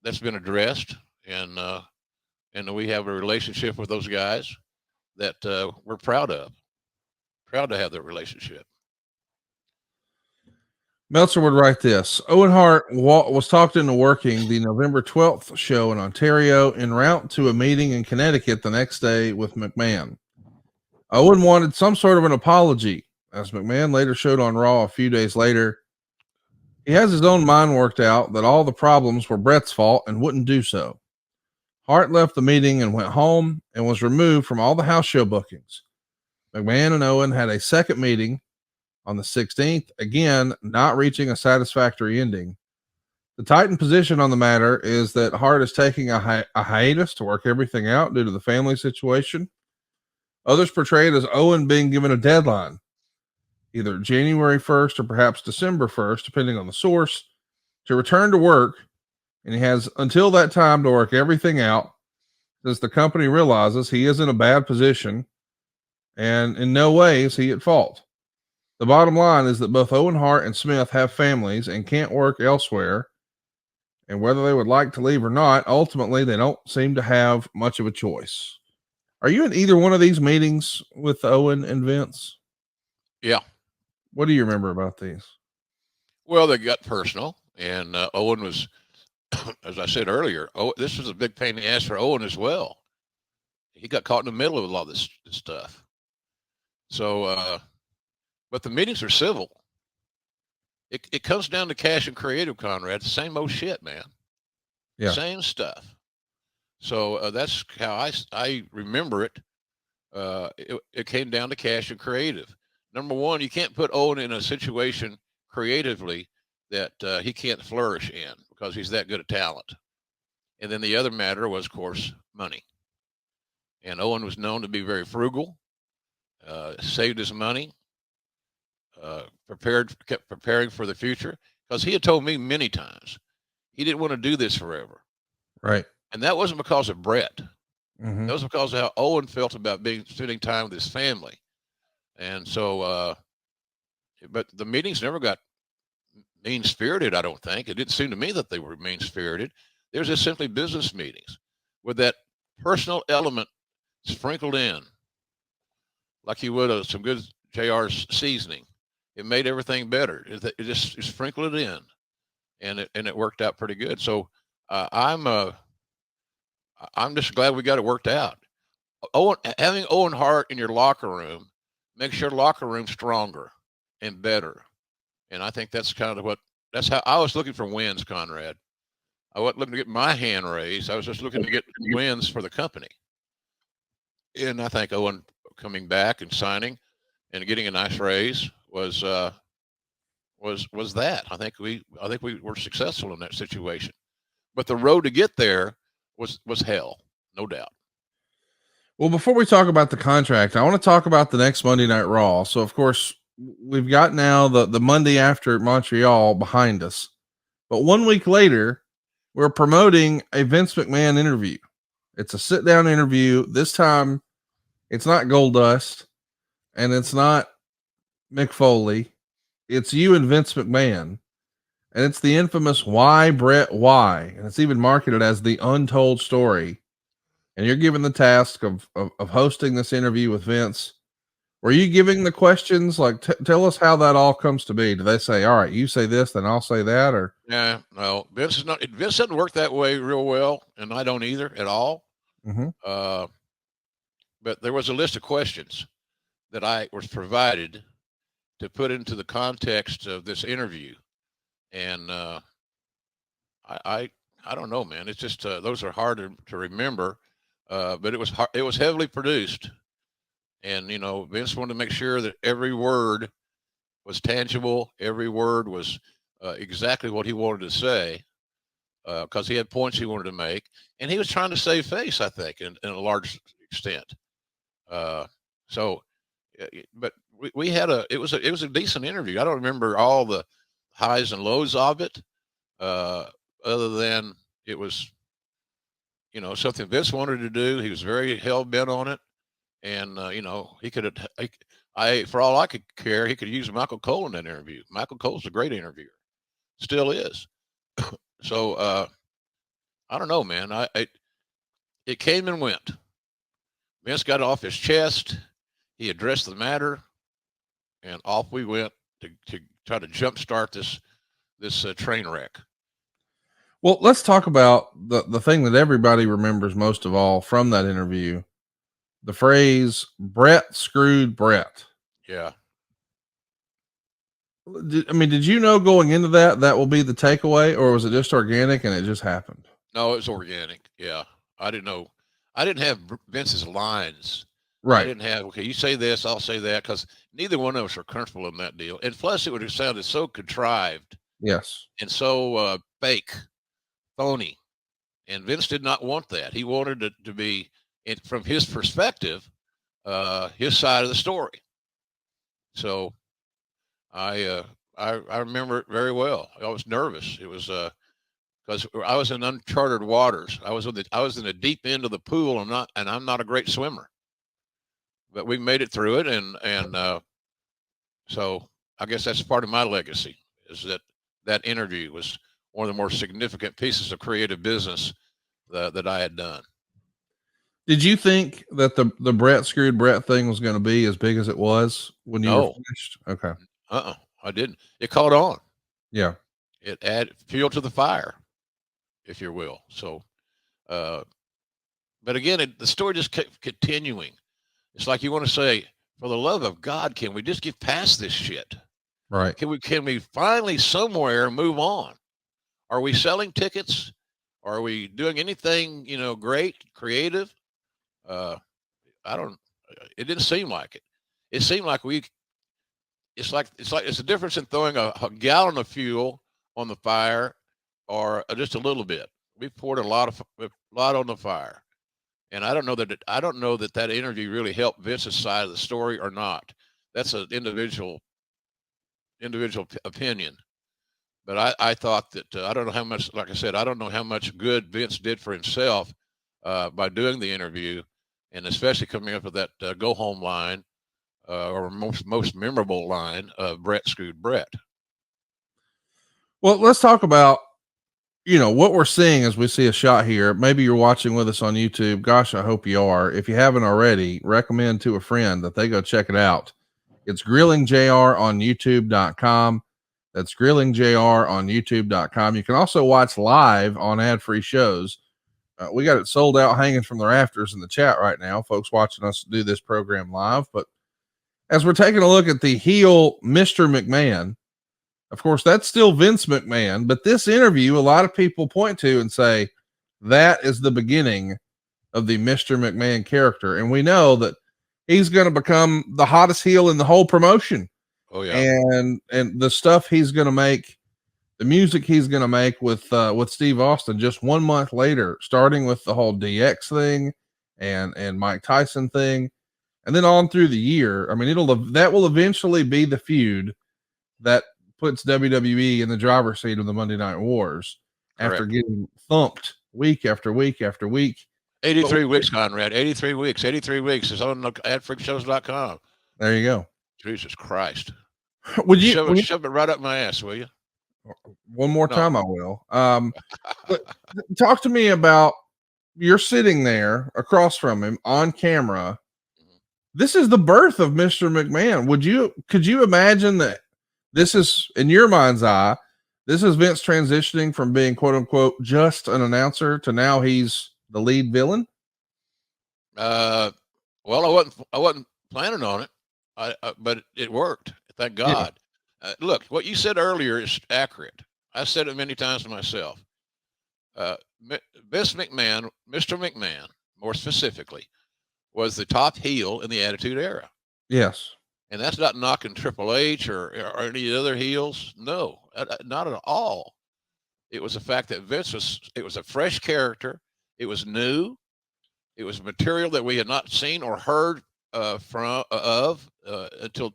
that's been addressed, and that we have a relationship with those guys that we're proud of. Proud to have that relationship. Meltzer would write this. Owen Hart was talked into working the November 12th show in Ontario en route to a meeting in Connecticut the next day with McMahon. Owen wanted some sort of an apology, as McMahon later showed on Raw a few days later. He has his own mind worked out that all the problems were Bret's fault and wouldn't do so. Hart left the meeting and went home and was removed from all the house show bookings. McMahon and Owen had a second meeting on the 16th, again, not reaching a satisfactory ending. The Titan position on the matter is that Hart is taking a hiatus to work everything out due to the family situation. Others portray it as Owen being given a deadline, either January 1st or perhaps December 1st, depending on the source, to return to work, and he has until that time to work everything out, since the company realizes he is in a bad position and in no way is he at fault. The bottom line is that both Owen Hart and Smith have families and can't work elsewhere, and whether they would like to leave or not, ultimately they don't seem to have much of a choice. Are you in either one of these meetings with Owen and Vince? Yeah. What do you remember about these? Well, they got personal, and Owen was, as I said earlier, this was a big pain in the ass for Owen as well. He got caught in the middle of a lot of this stuff. So, but the meetings are civil. It comes down to cash and creative, Conrad. Same old shit, man. Yeah. Same stuff. So that's how I remember it. It came down to cash and creative. Number one, you can't put Owen in a situation creatively that he can't flourish in because he's that good a talent. And then the other matter was, of course, money. And Owen was known to be very frugal, saved his money, kept preparing for the future, because he had told me many times he didn't want to do this forever. Right. And that wasn't because of Bret. Mm-hmm. That was because of how Owen felt about spending time with his family. And so, but the meetings never got mean-spirited, I don't think. It didn't seem to me that they were mean-spirited. They were just simply business meetings with that personal element sprinkled in, like you would some good JR's seasoning. It made everything better. It just sprinkled it in, and it worked out pretty good. So I'm just glad we got it worked out. Having Owen Hart in your locker room makes your locker room stronger and better. And I think that's kind of that's how I was looking for wins, Conrad. I wasn't looking to get my hand raised. I was just looking to get wins for the company. And I think Owen coming back and signing and getting a nice raise was that. I think we were successful in that situation. But the road to get there was hell, no doubt. Well, before we talk about the contract, I want to talk about the next Monday Night Raw. So, of course, we've got now the Monday after Montreal behind us. But 1 week later, we're promoting a Vince McMahon interview. It's a sit-down interview. This time, it's not Goldust, and it's not Mick Foley. It's you and Vince McMahon. And it's the infamous Why Bret Why. And it's even marketed as the untold story. And you're given the task of hosting this interview with Vince. Were you giving the questions? Like, tell us how that all comes to be. Do they say, all right, you say this, then I'll say that? Or yeah, no, Vince doesn't work that way real well, and I don't either at all. Mm-hmm. But there was a list of questions that I was provided to put into the context of this interview, and I don't know, man. It's just those are hard to remember. But it was heavily produced, and Vince wanted to make sure that every word was tangible, every word was exactly what he wanted to say, because he had points he wanted to make, and he was trying to save face, I think, in a large extent. But we had it was a decent interview. I don't remember all the highs and lows of it, other than it was something Vince wanted to do. He was very hell bent on it, and he could for all I could care, he could use Michael Cole in that interview. Michael Cole's a great interviewer, still is. So I don't know, man. It came and went. Vince got it off his chest. He addressed the matter, and off we went to try to jumpstart this train wreck. Well, let's talk about the thing that everybody remembers most of all from that interview. The phrase, Bret screwed Bret. Yeah. Did you know going into that will be the takeaway, or was it just organic and it just happened? No, it was organic. Yeah. I didn't know. I didn't have Vince's lines. I Right. didn't have, okay, you say this, I'll say that, because neither one of us are comfortable in that deal. And plus, it would have sounded so contrived Yes. and so fake, phony. And Vince did not want that. He wanted it to be, from his perspective, his side of the story. So I remember it very well. I was nervous. It was because I was in uncharted waters. I was in the deep end of the pool. I'm not a great swimmer, but we made it through it, and so I guess that's part of my legacy, is that interview was one of the more significant pieces of creative business that I had done. Did you think that the Brett screwed Brett thing was going to be as big as it was when you were No. finished? Okay. I didn't. It caught on. Yeah. It added fuel to the fire, if you will. So, but again, the story just kept continuing. It's like you want to say, for the love of God, can we just get past this shit? Right. Can we finally somewhere move on? Are we selling tickets? Are we doing anything, great, creative? I don't, it didn't seem like it. It seemed like it's the difference in throwing a gallon of fuel on the fire or just a little bit. We poured a lot on the fire. And I don't know that interview really helped Vince's side of the story or not. That's an individual opinion. But I thought that I don't know how much. Like I said, I don't know how much good Vince did for himself by doing the interview, and especially coming up with that "go home" line, or most memorable line of "Brett screwed Brett." Well, let's talk about what we're seeing as we see a shot here. Maybe you're watching with us on YouTube. Gosh, I hope you are. If you haven't already, recommend to a friend that they go check it out. It's Grilling JR on YouTube.com. That's Grilling JR on YouTube.com. You can also watch live on ad-free shows. We got it sold out, hanging from the rafters in the chat right now, folks watching us do this program live. But as we're taking a look at the heel Mr. McMahon, of course, that's still Vince McMahon, but this interview, a lot of people point to and say that is the beginning of the Mr. McMahon character. And we know that he's going to become the hottest heel in the whole promotion. Oh yeah. And the stuff he's going to make, the music he's going to make with Steve Austin just 1 month later, starting with the whole DX thing and Mike Tyson thing, and then on through the year. I mean, that will eventually be the feud that puts WWE in the driver's seat of the Monday Night Wars. Correct. After getting thumped week after week after week. 83 weeks, Conrad. 83 weeks. 83 weeks. It's on adfreakshows.com. There you go. Jesus Christ. Would you shove it right up my ass, will you? One more time, I will. But talk to me about, you're sitting there across from him on camera. This is the birth of Mr. McMahon. Could you imagine that this is, in your mind's eye, this is Vince transitioning from being quote unquote just an announcer to now he's the lead villain? Well, I wasn't planning on it, but it worked. Thank God. Yeah. Look, what you said earlier is accurate. I said it many times to myself. Vince McMahon, Mr. McMahon, more specifically, was the top heel in the Attitude Era. Yes. And that's not knocking Triple H or any other heels. No, not at all. It was the fact that it was a fresh character. It was new. It was material that we had not seen or heard until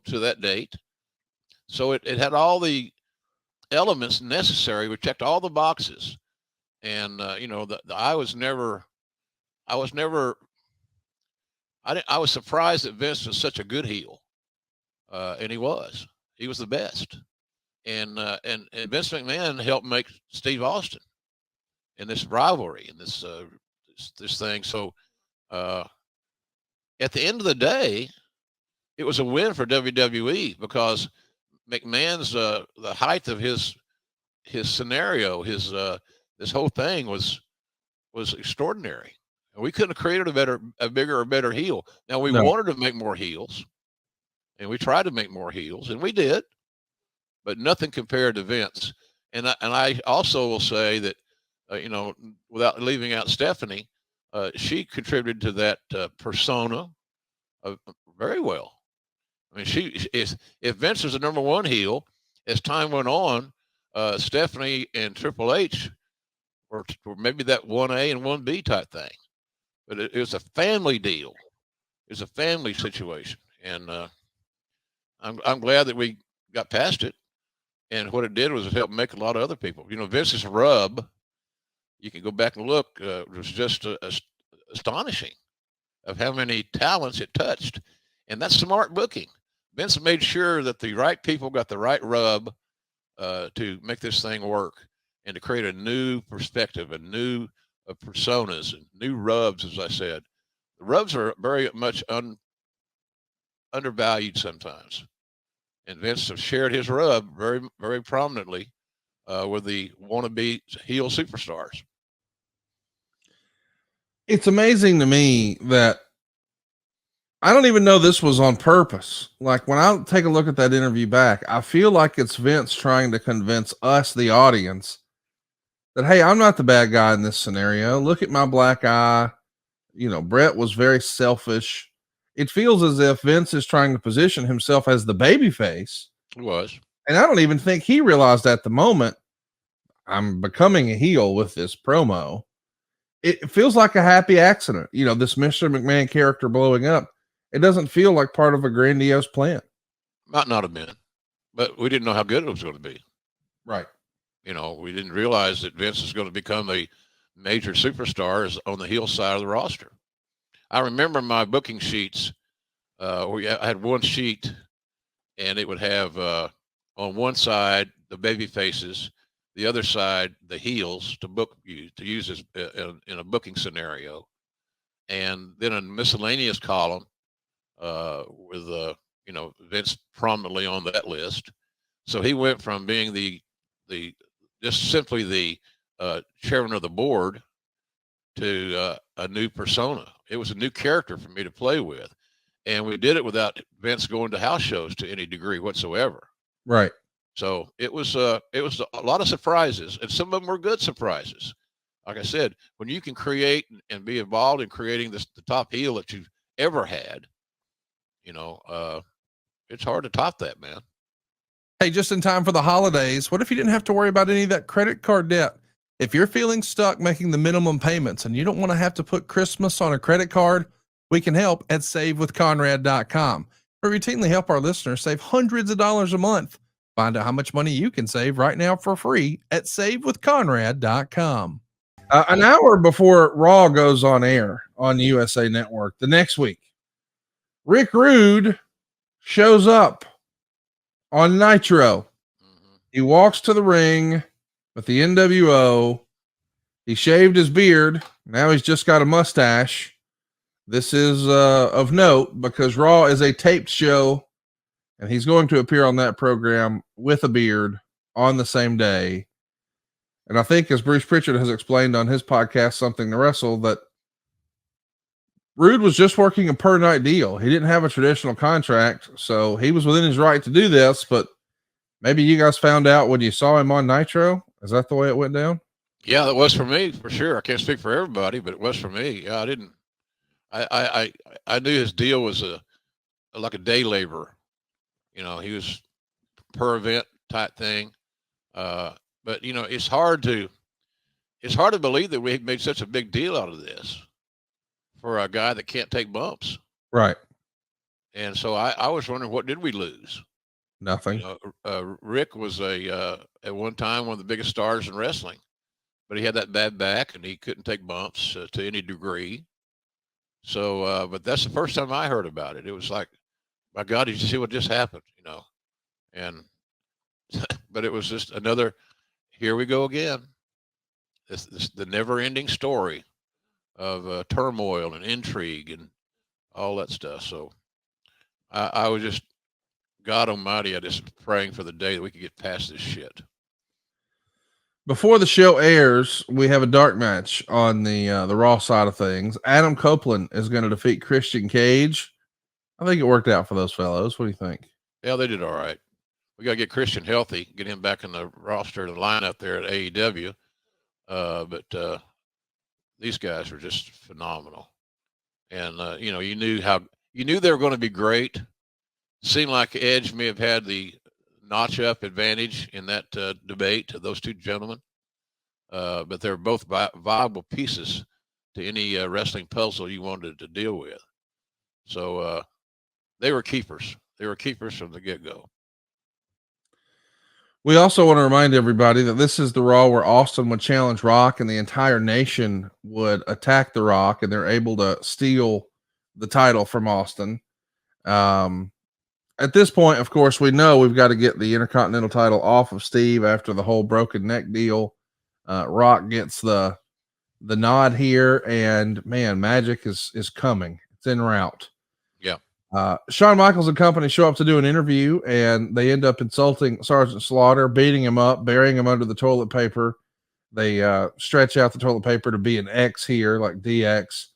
to that date. So it had all the elements necessary. We checked all the boxes. And, I was surprised that Vince was such a good heel. And he was the best. And Vince McMahon helped make Steve Austin in this rivalry and this thing. So, at the end of the day, it was a win for WWE because McMahon's, the height of his scenario, this whole thing was extraordinary. And we couldn't have created a bigger or better heel. Now we wanted to make more heels. And we tried to make more heels, and we did. but nothing compared to Vince. And I also will say that, without leaving out Stephanie, she contributed to that persona very well. I mean, she is, if Vince was the number one heel, as time went on, Stephanie and Triple H were maybe that 1A and 1B type thing. But it was a family deal. It was a family situation. And I'm glad that we got past it. And what it did was it helped make a lot of other people. Vince's rub, you can go back and look, was just astonishing of how many talents it touched. And that's smart booking. Vince made sure that the right people got the right rub to make this thing work and to create a new perspective, a new personas, and new rubs, as I said. The rubs are very much undervalued sometimes. And Vince shared his rub very, very prominently with the wannabe heel superstars. It's amazing to me that I don't even know this was on purpose. Like when I take a look at that interview back, I feel like it's Vince trying to convince us, the audience, that, hey, I'm not the bad guy in this scenario. Look at my black eye. Brett was very selfish. It feels as if Vince is trying to position himself as the babyface. It was. And I don't even think he realized at the moment, I'm becoming a heel with this promo. It feels like a happy accident. This Mr. McMahon character blowing up. It doesn't feel like part of a grandiose plan. Might not have been, but we didn't know how good it was going to be. Right. We didn't realize that Vince is going to become a major superstar on the heel side of the roster. I remember my booking sheets. I had one sheet, and it would have on one side the baby faces, the other side the heels to use as in a booking scenario, and then a miscellaneous column with Vince prominently on that list. So he went from being the just simply the chairman of the board to a new persona. It was a new character for me to play with, and we did it without Vince going to house shows to any degree whatsoever. Right. So it was a lot of surprises, and some of them were good surprises. Like I said, when you can create and be involved in creating the top heel that you've ever had, it's hard to top that, man. Hey, just in time for the holidays, what if you didn't have to worry about any of that credit card debt? If you're feeling stuck making the minimum payments and you don't want to have to put Christmas on a credit card, we can help at savewithconrad.com. We routinely help our listeners save hundreds of dollars a month. Find out how much money you can save right now for free at savewithconrad.com. An hour before Raw goes on air on USA Network the next week, Rick Rude shows up on Nitro. He walks to the ring with the NWO. He shaved his beard. Now he's just got a mustache. This is of note because Raw is a taped show, and he's going to appear on that program with a beard on the same day. And I think, as Bruce Pritchard has explained on his podcast, Something to Wrestle, that Rude was just working a per night deal. He didn't have a traditional contract, so he was within his right to do this, but maybe you guys found out when you saw him on Nitro. Is that the way it went down? Yeah, that was for me, for sure. I can't speak for everybody, but it was for me. Yeah, I knew his deal was like a day laborer. He was per event type thing. But it's hard to believe that we made such a big deal out of this for a guy that can't take bumps. Right. And so I was wondering, what did we lose? Nothing. Rick was at one time one of the biggest stars in wrestling, but he had that bad back and he couldn't take bumps to any degree. So, but that's the first time I heard about it. It was like, my God, did you see what just happened? And, but it was just another, here we go again. This the never ending story of turmoil and intrigue and all that stuff. So I was just, God almighty, I just praying for the day that we could get past this shit. Before the show airs, we have a dark match on the Raw side of things. Adam Copeland is going to defeat Christian Cage. I think it worked out for those fellows. What do you think? Yeah, they did all right. we got to get Christian healthy, get him back in the roster, the lineup there at AEW. But these guys are just phenomenal. And, you knew they were going to be great. Seemed like Edge may have had the notch up advantage in that debate, those two gentlemen. But they're both viable pieces to any wrestling puzzle you wanted to deal with. So they were keepers. They were keepers from the get-go. We also want to remind everybody that this is the Raw where Austin would challenge Rock and the entire nation would attack the Rock, and they're able to steal the title from Austin. At this point, of course, we know we've got to get the Intercontinental title off of Steve after the whole broken neck deal. Rock gets the nod here, and man, magic is coming. It's en route. Yeah. Shawn Michaels and company show up to do an interview, and they end up insulting Sergeant Slaughter, beating him up, burying him under the toilet paper. They stretch out the toilet paper to be an X here, like DX.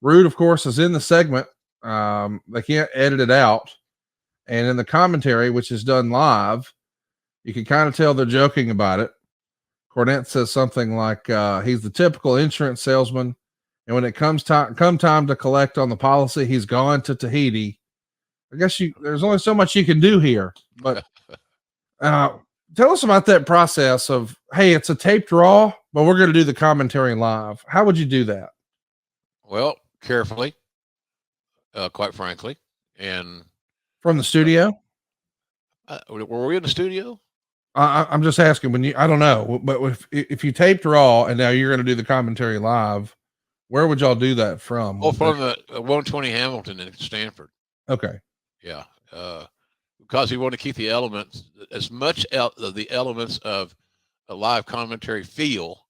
Rude, of course, is in the segment. They can't edit it out. And in the commentary, which is done live, you can kind of tell they're joking about it. Cornette says something like, he's the typical insurance salesman. And when it comes time to collect on the policy, he's gone to Tahiti. I guess there's only so much you can do here, but tell us about that process of, hey, it's a taped Raw, but we're going to do the commentary live. How would you do that? Well, carefully, quite frankly. And from the studio? Were we in the studio? I'm just asking I don't know, but if you taped Raw and now you're going to do the commentary live, where would y'all do that from? Oh, from the 120 Hamilton in Stanford. Okay. Yeah. Because we want to keep the elements, as much the elements of a live commentary feel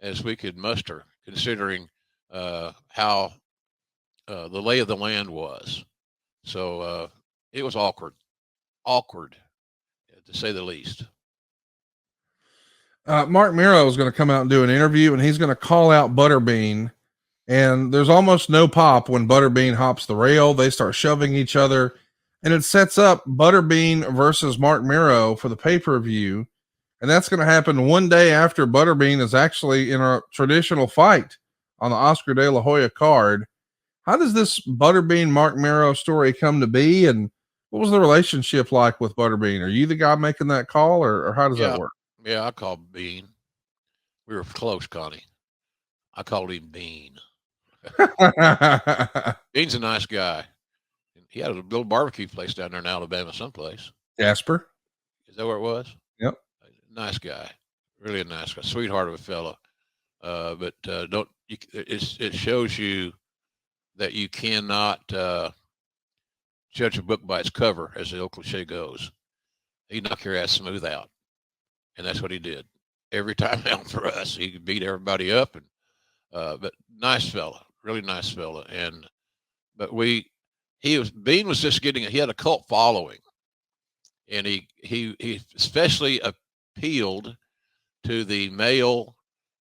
as we could muster, considering how the lay of the land was. So it was awkward to say the least. Marc Mero is going to come out and do an interview, and he's going to call out Butterbean. And there's almost no pop when Butterbean hops the rail. They start shoving each other, and it sets up Butterbean versus Marc Mero for the pay-per-view. And that's going to happen one day after Butterbean is actually in a traditional fight on the Oscar De La Hoya card. How does this Butterbean Marc Mero story come to be? And what was the relationship like with Butterbean? Are you the guy making that call, or how does that work? Yeah, I called Bean. We were close, Connie. I called him Bean. Bean's a nice guy. He had a little barbecue place down there in Alabama someplace. Jasper. Is that where it was? Yep. Nice guy. Really a nice guy. Sweetheart of a fellow. But it shows you that you cannot judge a book by its cover, as the old cliche goes. He'd knock your ass smooth out. And that's what he did. Every time down for us. He could beat everybody up. And but nice fella. Really nice fella. But Bean was just he had a cult following. And he especially appealed to the male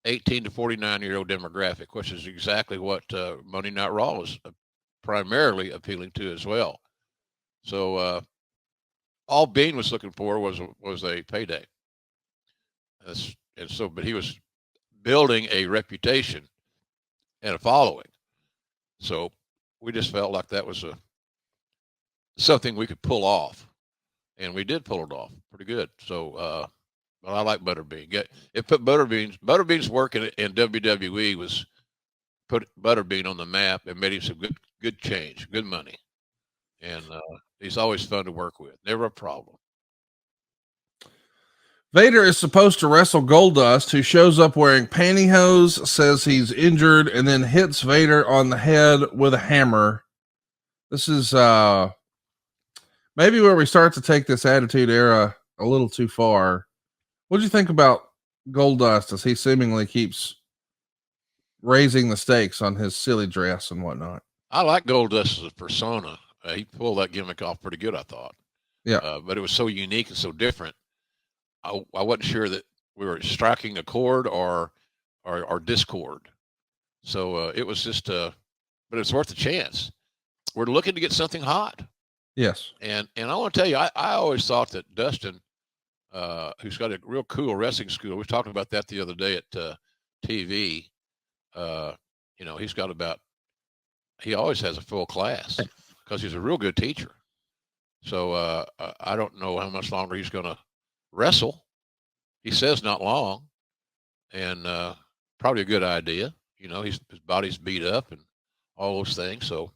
18 to 49-year-old demographic, which is exactly what Monday Night Raw was primarily appealing to as well. So all Bean was looking for was a payday. But he was building a reputation and a following. So we just felt like that was something we could pull off, and we did pull it off pretty good. So, but I like Butterbean. It put Butterbean's work in WWE was put Butterbean on the map and made him some good change, good money, and he's always fun to work with. Never a problem. Vader is supposed to wrestle Goldust, who shows up wearing pantyhose, says he's injured, and then hits Vader on the head with a hammer. This is maybe where we start to take this Attitude Era a little too far. What do you think about Goldust as he seemingly keeps raising the stakes on his silly dress and whatnot? I like Goldust as a persona. He pulled that gimmick off pretty good, I thought. Yeah. But it was so unique and so different. I wasn't sure that we were striking a chord or discord. So it was just, but it's worth a chance. We're looking to get something hot. Yes. And I want to tell you, I always thought that Dustin, who's got a real cool wrestling school, we were talking about that the other day at TV. He's got he always has a full class because he's a real good teacher. So I don't know how much longer he's going to wrestle. He says not long, and probably a good idea. His body's beat up and all those things. So,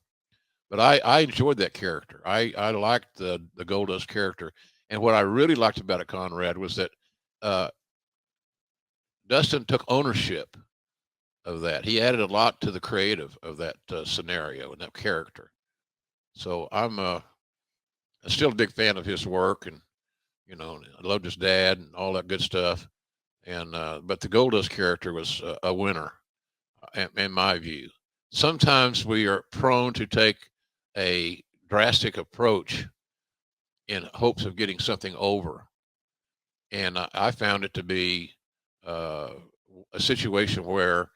but I enjoyed that character. I liked the Goldust character, and what I really liked about it, Conrad, was that Dustin took ownership of that. He added a lot to the creative of that scenario and that character. So I'm still a big fan of his work, and I loved his dad and all that good stuff. And but the Goldust character was a winner, in my view. Sometimes we are prone to take a drastic approach in hopes of getting something over, and I found it to be a situation where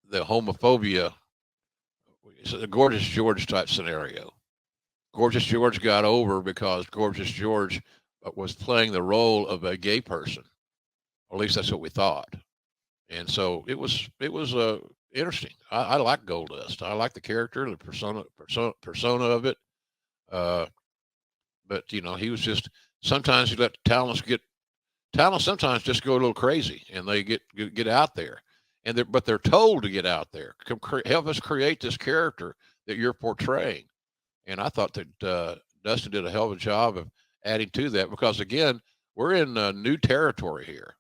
the homophobia, it's a Gorgeous George type scenario. Gorgeous George got over because Gorgeous George was playing the role of a gay person, or at least that's what we thought. And so it was interesting. I like Goldust. I like the character, the persona of it. But he was just, sometimes you let talents sometimes just go a little crazy, and they get out there, but they're told to get out there. Help us create this character that you're portraying. And I thought that Dustin did a hell of a job of adding to that, because again, we're in new territory here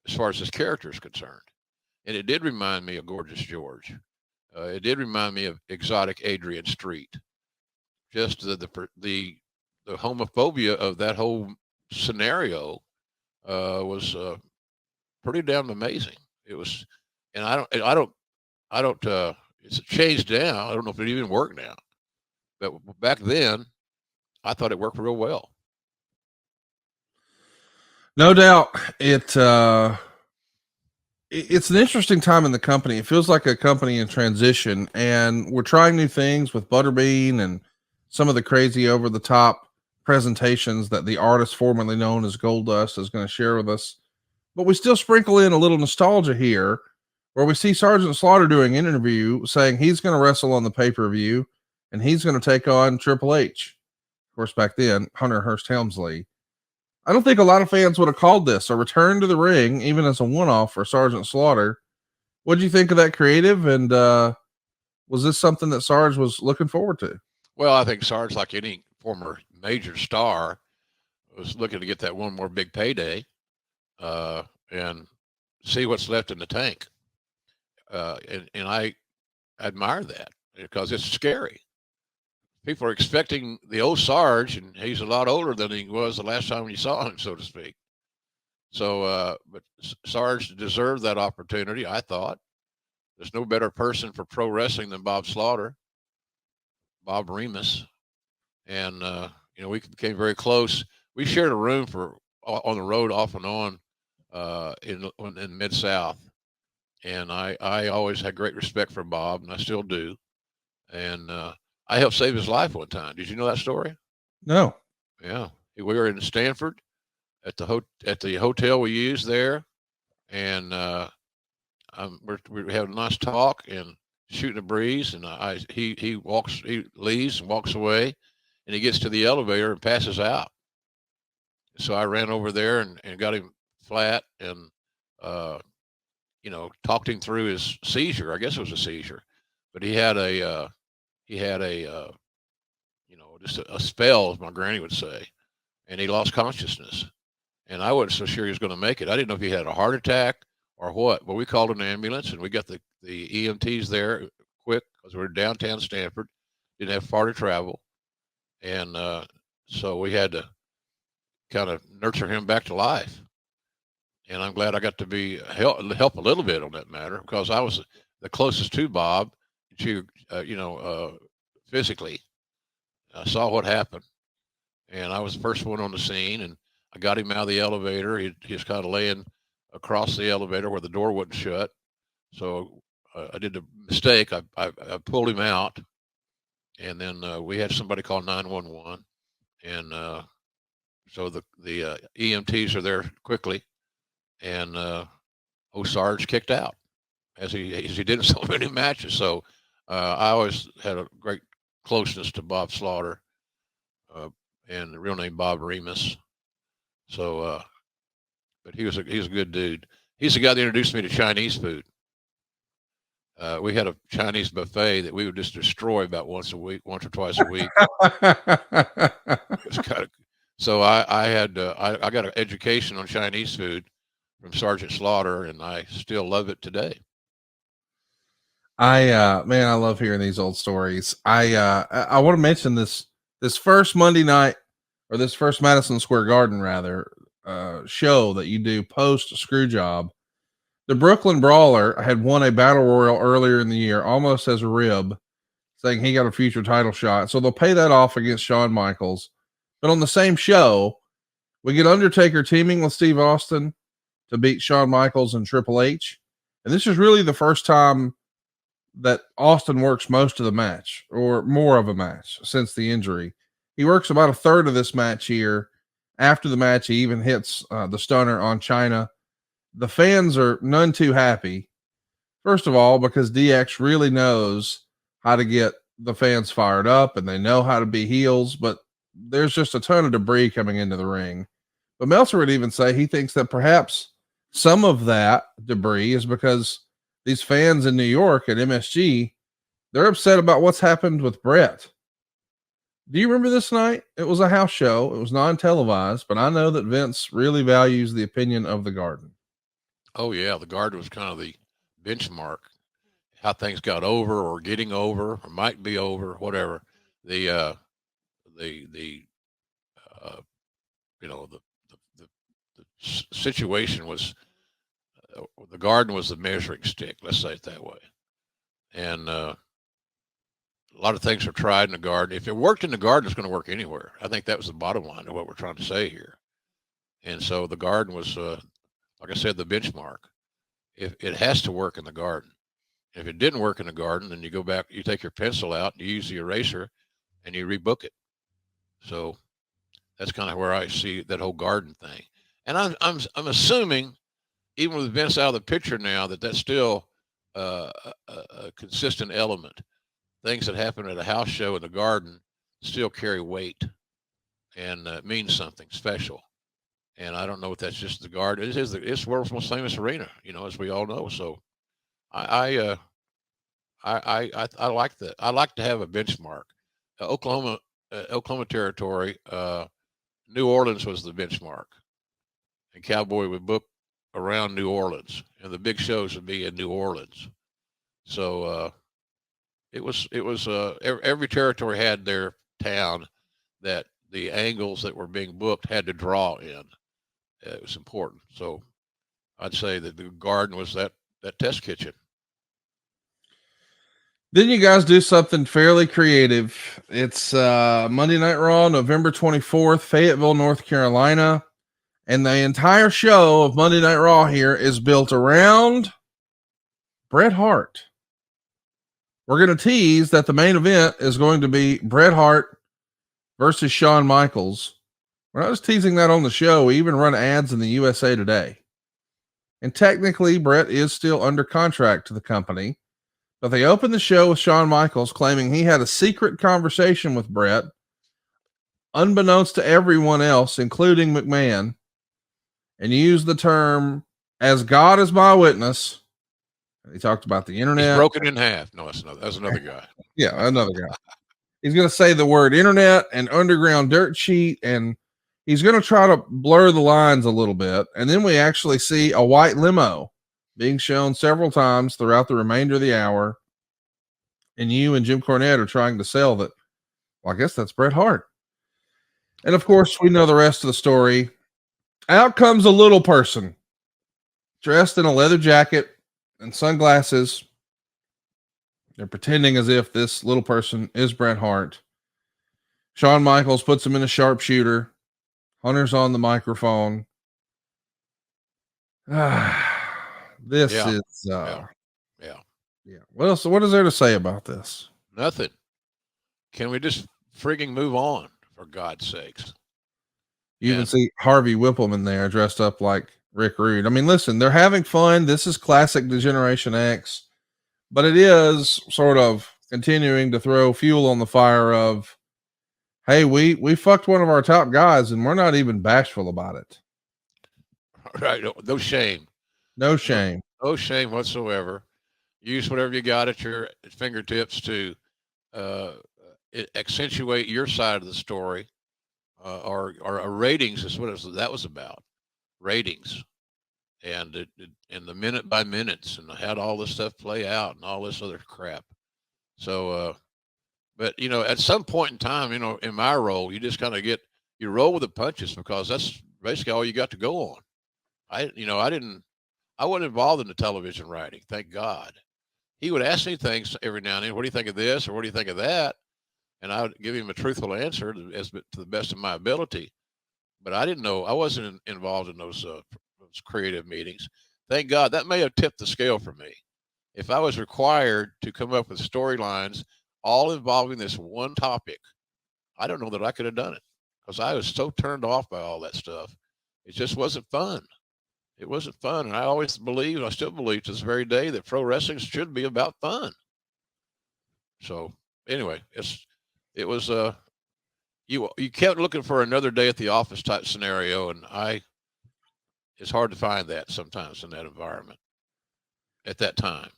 as far as this character is concerned. And it did remind me of Gorgeous George. It did remind me of exotic Adrian Street. Just the homophobia of that whole scenario was pretty damn amazing. It was, and I don't. It's changed now. I don't know if it even worked now, but back then, I thought it worked real well. No doubt, it's an interesting time in the company. It feels like a company in transition, and we're trying new things with Butterbean and some of the crazy over the top presentations that the artist formerly known as Goldust is going to share with us. But we still sprinkle in a little nostalgia here, where we see Sergeant Slaughter doing an interview saying he's going to wrestle on the pay-per-view and he's going to take on Triple H. Of course, back then, Hunter Hearst Helmsley. I don't think a lot of fans would have called this a return to the ring, even as a one-off for Sergeant Slaughter. What did you think of that creative? And was this something that Sarge was looking forward to? Well, I think Sarge, like any former major star, was looking to get that one more big payday and see what's left in the tank. And I admire that, because it's scary. People are expecting the old Sarge, and he's a lot older than he was the last time you saw him, so to speak. So, but Sarge deserved that opportunity, I thought. There's no better person for pro wrestling than Bob Slaughter, Bob Remus. And, we became very close. We shared a room on the road off and on in Mid-South. And I always had great respect for Bob, and I still do. And I helped save his life one time. Did you know that story? No. Yeah. We were in Stanford at the hotel we used there, and we had a nice talk and shooting a breeze. And he leaves and walks away, and he gets to the elevator and passes out. So I ran over there and got him flat and talked him through his seizure. I guess it was a seizure, but he had just a spell, as my granny would say, and he lost consciousness. And I wasn't so sure he was going to make it. I didn't know if he had a heart attack or what, but we called an ambulance, and we got the EMTs there quick, because we were downtown Stanford, didn't have far to travel. And so we had to kind of nurture him back to life. And I'm glad I got to help a little bit on that matter, because I was the closest to Bob, physically. I saw what happened, and I was the first one on the scene, and I got him out of the elevator. He was kind of laying across the elevator where the door wouldn't shut. So I did the mistake. I pulled him out, and then we had somebody call 911, and so the EMTs are there quickly, and Sarge kicked out as he did in so many matches. So I always had a great closeness to Bob Slaughter, and the real name Bob Remus. So, but he was a good dude. He's the guy that introduced me to Chinese food. We had a Chinese buffet that we would just destroy about once or twice a week. It's kind of, so I got an education on Chinese food from Sergeant Slaughter, and I still love it today. Man, I love hearing these old stories. I want to mention this first Monday night, or this first Madison Square Garden rather, show that you do post screw job. The Brooklyn Brawler had won a battle royal earlier in the year, almost as a rib, saying he got a future title shot. So they'll pay that off against Shawn Michaels. But on the same show, we get Undertaker teaming with Steve Austin to beat Shawn Michaels and Triple H. And this is really the first time that Austin works most of the match, or more of a match, since the injury. He works about a third of this match here. After the match, he even hits the stunner on China. The fans are none too happy. First of all, because DX really knows how to get the fans fired up, and they know how to be heels, but there's just a ton of debris coming into the ring. But Meltzer would even say he thinks that perhaps some of that debris is because these fans in New York at MSG, they're upset about what's happened with Brett. Do you remember this night? It was a house show. It was non-televised, but I know that Vince really values the opinion of the Garden. Oh yeah, the Garden was kind of the benchmark, how things got over or getting over or might be over, whatever. The you know, the situation was, the Garden was the measuring stick. Let's say it that way. And a lot of things are tried in the Garden. If it worked in the Garden, it's going to work anywhere. I think that was the bottom line of what we're trying to say here. And so the Garden was, like I said, the benchmark. If it has to work in the Garden. If it didn't work in the Garden, then you go back, you take your pencil out, you use the eraser, and you rebook it. So that's kind of where I see that whole Garden thing. And I'm assuming, even with Vince out of the picture now, that's still a consistent element. Things that happen at a house show in the Garden still carry weight and mean something special. And I don't know if that's just the Garden. It's the world's most famous arena, as we all know. So I like that. I like to have a benchmark. Oklahoma territory. New Orleans was the benchmark, and Cowboy would book around New Orleans, and the big shows would be in New Orleans. So it was every territory had their town that the angles that were being booked had to draw in. It was important. So I'd say that the Garden was that test kitchen. Then you guys do something fairly creative. It's Monday Night Raw, November 24th, Fayetteville, North Carolina. And the entire show of Monday Night Raw here is built around Bret Hart. We're going to tease that the main event is going to be Bret Hart versus Shawn Michaels. We're not just teasing that on the show. We even run ads in the USA Today. And technically, Bret is still under contract to the company. But they opened the show with Shawn Michaels claiming he had a secret conversation with Bret, unbeknownst to everyone else, including McMahon, and used the term, "as God is my witness." He talked about the internet. He's broken in half. No, that's another guy. Yeah, another guy. He's going to say the word internet and underground dirt sheet, and he's going to try to blur the lines a little bit. And then we actually see a white limo being shown several times throughout the remainder of the hour. And you and Jim Cornette are trying to sell that. Well, I guess that's Bret Hart. And of course, we know the rest of the story. Out comes a little person dressed in a leather jacket and sunglasses. They're pretending as if this little person is Bret Hart. Shawn Michaels puts him in a sharpshooter. Hunter's on the microphone. This is yeah. What else? What is there to say about this? Nothing. can we just frigging move on, for God's sakes? You even see Harvey Whippleman there dressed up like Rick Rude. I mean, listen, they're having fun. This is classic Degeneration X, but it is sort of continuing to throw fuel on the fire of, hey, we fucked one of our top guys and we're not even bashful about it. Right. No shame. No shame. No shame whatsoever. Use whatever you got at your fingertips to accentuate your side of the story. Or ratings is what that was about. Ratings. And and the minute by minutes, and had all this stuff play out and all this other crap. So, but at some point in time, in my role, you just kind of you roll with the punches, because that's basically all you got to go on. I wasn't involved in the television writing, thank God. He would ask me things every now and then. What do you think of this, or what do you think of that? And I would give him a truthful answer to the best of my ability. But I didn't know. I wasn't involved in those creative meetings. Thank God. That may have tipped the scale for me. If I was required to come up with storylines all involving this one topic, I don't know that I could have done it, because I was so turned off by all that stuff. It just wasn't fun. It wasn't fun. And I always believed, I still believe to this very day, that pro wrestling should be about fun. So anyway, it was you kept looking for another day at the office type scenario, and it's hard to find that sometimes in that environment at that time.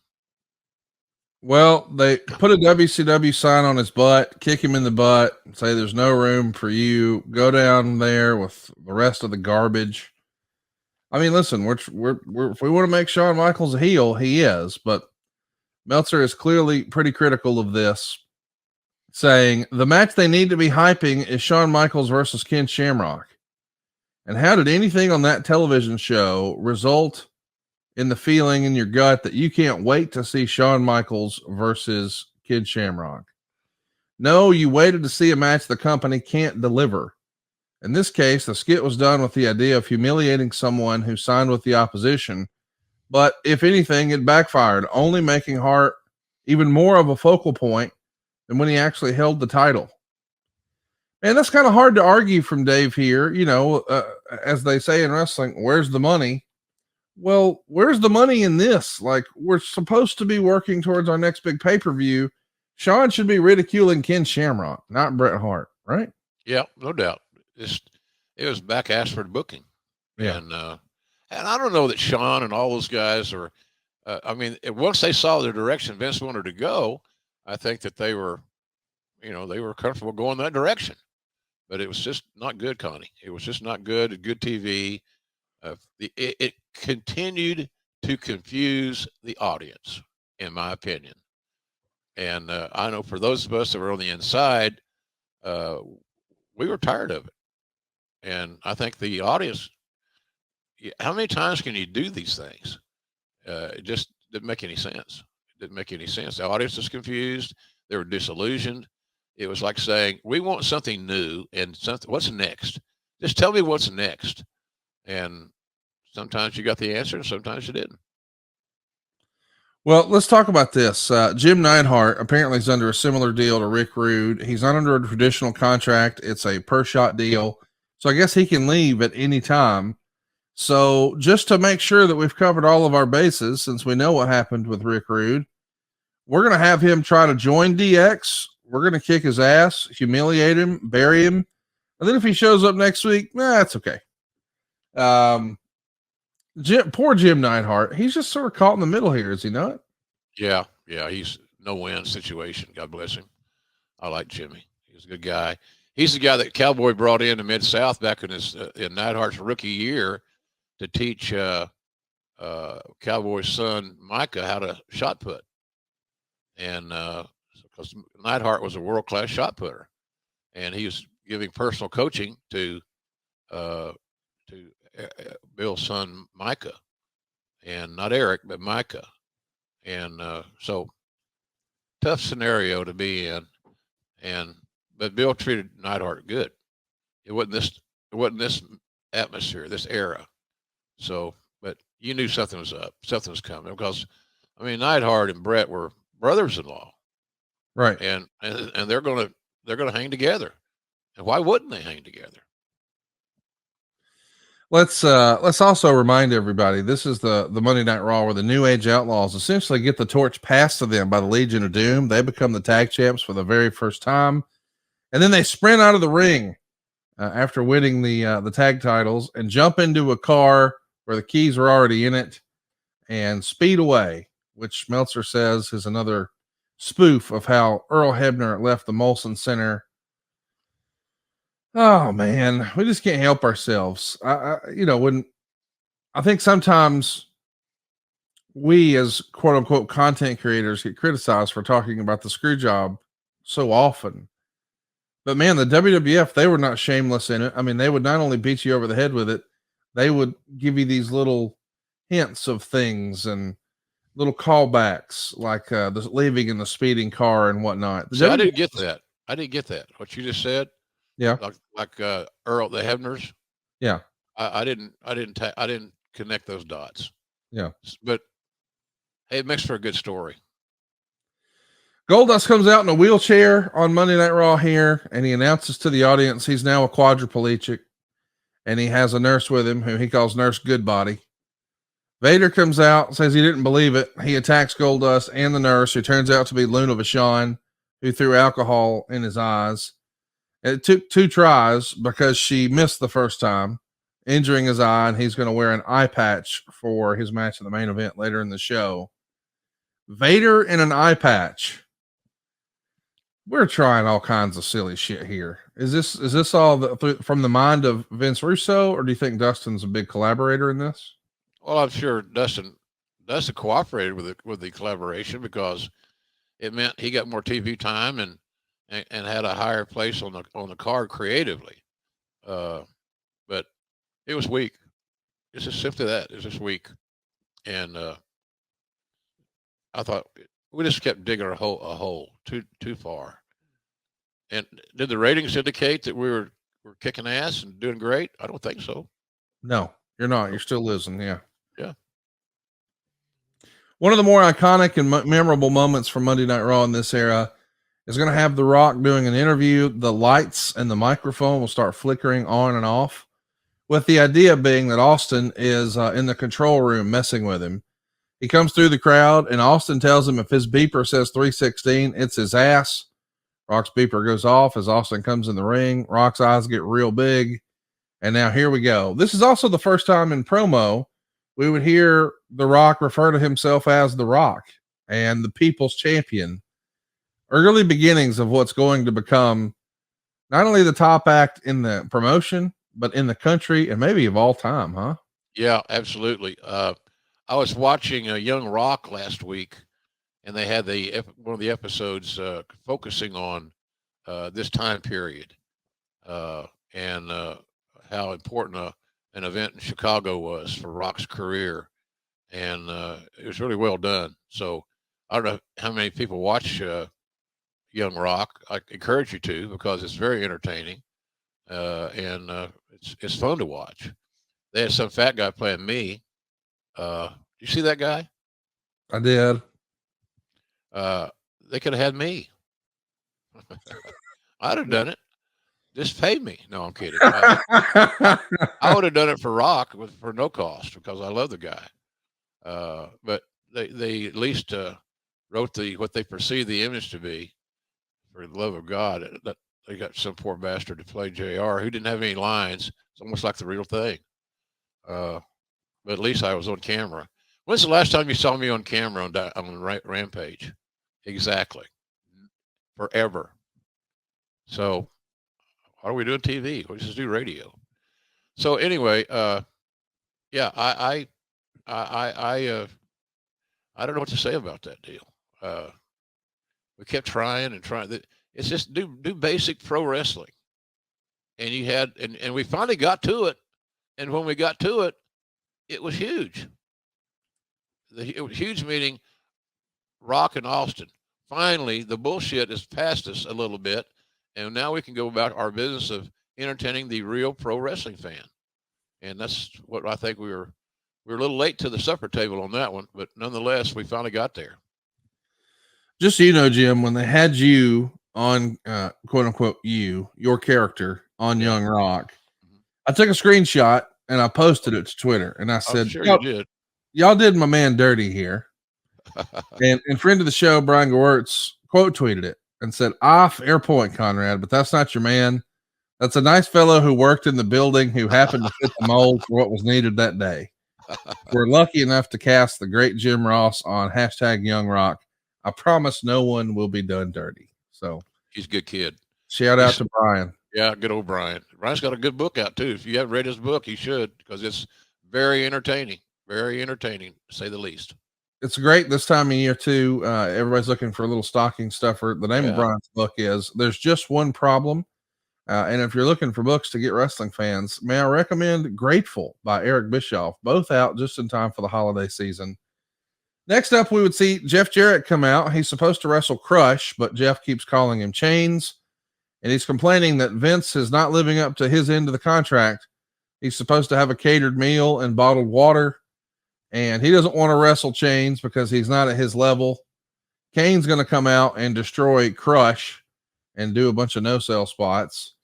Well, they put a WCW sign on his butt, kick him in the butt, say there's no room for you. Go down there with the rest of the garbage. I mean, listen, we're if we want to make Shawn Michaels a heel, he is, but Meltzer is clearly pretty critical of this, saying the match they need to be hyping is Shawn Michaels versus Ken Shamrock. And how did anything on that television show result in the feeling in your gut that you can't wait to see Shawn Michaels versus Ken Shamrock? No, you waited to see a match the company can't deliver. In this case, the skit was done with the idea of humiliating someone who signed with the opposition. But if anything, it backfired, only making Hart even more of a focal point than when he actually held the title. And that's kind of hard to argue from Dave here. As they say in wrestling, where's the money? Well, where's the money in this? Like, we're supposed to be working towards our next big pay-per-view. Shawn should be ridiculing Ken Shamrock, not Bret Hart, right? Yeah, no doubt. It was back Ashford booking. Yeah. And I don't know that Shawn and all those guys are, once they saw the direction Vince wanted to go, I think that they were comfortable going that direction. But it was just not good, Connie. It was just not good. Good TV. It continued to confuse the audience, in my opinion. And I know for those of us that were on the inside, we were tired of it. And I think the audience, how many times can you do these things? It just didn't make any sense. It didn't make any sense. The audience was confused. They were disillusioned. It was like saying, we want something new and something. What's next? Just tell me what's next. And sometimes you got the answer and sometimes you didn't. Well, let's talk about this. Jim Neidhart apparently is under a similar deal to Rick Rude. He's not under a traditional contract. It's a per shot deal. So I guess he can leave at any time. So just to make sure that we've covered all of our bases, since we know what happened with Rick Rude, we're going to have him try to join DX. We're going to kick his ass, humiliate him, bury him. And then if he shows up next week, that's okay. Poor Jim Neidhart. He's just sort of caught in the middle here, is he not? Yeah. He's no-win situation. God bless him. I like Jimmy. He's a good guy. He's the guy that Cowboy brought in to Mid-South back in Neidhart's rookie year to teach Cowboy's son Micah how to shot put. And because Neidhart was a world-class shot putter, and he was giving personal coaching to Bill's son Micah, and not Eric, but Micah. And so tough scenario to be in. But Bill treated Neidhart good. It wasn't this atmosphere, this era. So, but you knew something was up, something was coming, because Neidhart and Bret were brothers-in-law, right? And they're going to they're going to hang together. And why wouldn't they hang together? Let's also remind everybody, this is the Monday Night Raw where the New Age Outlaws essentially get the torch passed to them by the Legion of Doom. They become the tag champs for the very first time, and then they sprint out of the ring after winning the tag titles and jump into a car where the keys were already in it and speed away, which Meltzer says is another spoof of how Earl Hebner left the Molson Center. Oh man, we just can't help ourselves. When I think sometimes we as quote unquote content creators get criticized for talking about the screw job so often. But man, the WWF, they were not shameless in it. I mean, they would not only beat you over the head with it, they would give you these little hints of things and little callbacks, like the leaving in the speeding car and whatnot. See, I didn't get that. I didn't get that. What you just said. Yeah. Like Earl, the Hebners. Yeah. I didn't connect those dots. Yeah. But hey, it makes for a good story. Goldust comes out in a wheelchair on Monday Night Raw here, and he announces to the audience he's now a quadriplegic, and he has a nurse with him who he calls Nurse Goodbody. Vader comes out, says he didn't believe it. He attacks Goldust and the nurse, who turns out to be Luna Vachon, who threw alcohol in his eyes. It took 2 tries because she missed the first time, injuring his eye, and he's going to wear an eye patch for his match in the main event later in the show. Vader in an eye patch. We're trying all kinds of silly shit here. Is this all from the mind of Vince Russo, or do you think Dustin's a big collaborator in this? Well, I'm sure Dustin cooperated with the collaboration because it meant he got more TV time and had a higher place on the card creatively. But it was weak. It's just simply that. It's just weak. And I thought we just kept digging a hole too far. And did the ratings indicate that we were kicking ass and doing great? I don't think so. No, you're not. You're still losing. Yeah. Yeah. One of the more iconic and memorable moments from Monday Night Raw in this era is going to have The Rock doing an interview. The lights and the microphone will start flickering on and off, with the idea being that Austin is in the control room messing with him. He comes through the crowd, and Austin tells him if his beeper says 316, it's his ass. Rock's beeper goes off as Austin comes in the ring. Rock's eyes get real big. And now here we go. This is also the first time in promo we would hear The Rock refer to himself as The Rock and the People's Champion. Early beginnings of what's going to become not only the top act in the promotion, but in the country and maybe of all time, huh? Yeah, absolutely. I was watching Young Rock last week, and they had one of the episodes focusing on this time period and how important an event in Chicago was for Rock's career, and it was really well done. So I don't know how many people watch Young Rock. I encourage you to, because it's very entertaining and it's fun to watch. They had some fat guy playing me. You see that guy? I did. They could have had me. I'd have done it. Just pay me. No, I'm kidding. I would have done it for Rock for no cost because I love the guy. But they at least wrote what they perceive the image to be. For the love of God, that they got some poor bastard to play JR who didn't have any lines. It's almost like the real thing. But at least I was on camera. When's the last time you saw me on camera on Rampage? Exactly. Forever. So why are we doing TV? We just do radio. So anyway, yeah, I don't know what to say about that deal. We kept trying and trying. It's just do basic pro wrestling. And you had, and we finally got to it. And when we got to it, it was huge. It was huge, meaning Rock and Austin. Finally, the bullshit is past us a little bit. And now we can go about our business of entertaining the real pro wrestling fan. And that's what I think we were a little late to the supper table on that one, but nonetheless, we finally got there. Just so you know, Jim, when they had you on quote unquote your character on Yeah. Young Rock, I took a screenshot and I posted it to Twitter, and I I'm said, sure you did. y'all did my man dirty here. And friend of the show, Brian Gewirtz, quote tweeted it and said, fair point, Conrad, but that's not your man. That's a nice fellow who worked in the building who happened to fit the mold for what was needed that day. We're lucky enough to cast the great Jim Ross on hashtag Young Rock. I promise no one will be done dirty. So He's a good kid. shout out to Brian. Yeah, good old Brian. Brian's got a good book out too. If you haven't read his book, you should, because it's very entertaining. Very entertaining, to say the least. It's great this time of year too. Everybody's looking for a little stocking stuffer. The name of Brian's book is There's Just One Problem. And if you're looking for books to get wrestling fans, may I recommend Grateful by Eric Bischoff, both out just in time for the holiday season. Next up, we would see Jeff Jarrett come out. He's supposed to wrestle Crush, but Jeff keeps calling him Chains. And he's complaining that Vince is not living up to his end of the contract. He's supposed to have a catered meal and bottled water. And he doesn't want to wrestle Chains because he's not at his level. Kane's going to come out and destroy Crush and do a bunch of no-sell spots.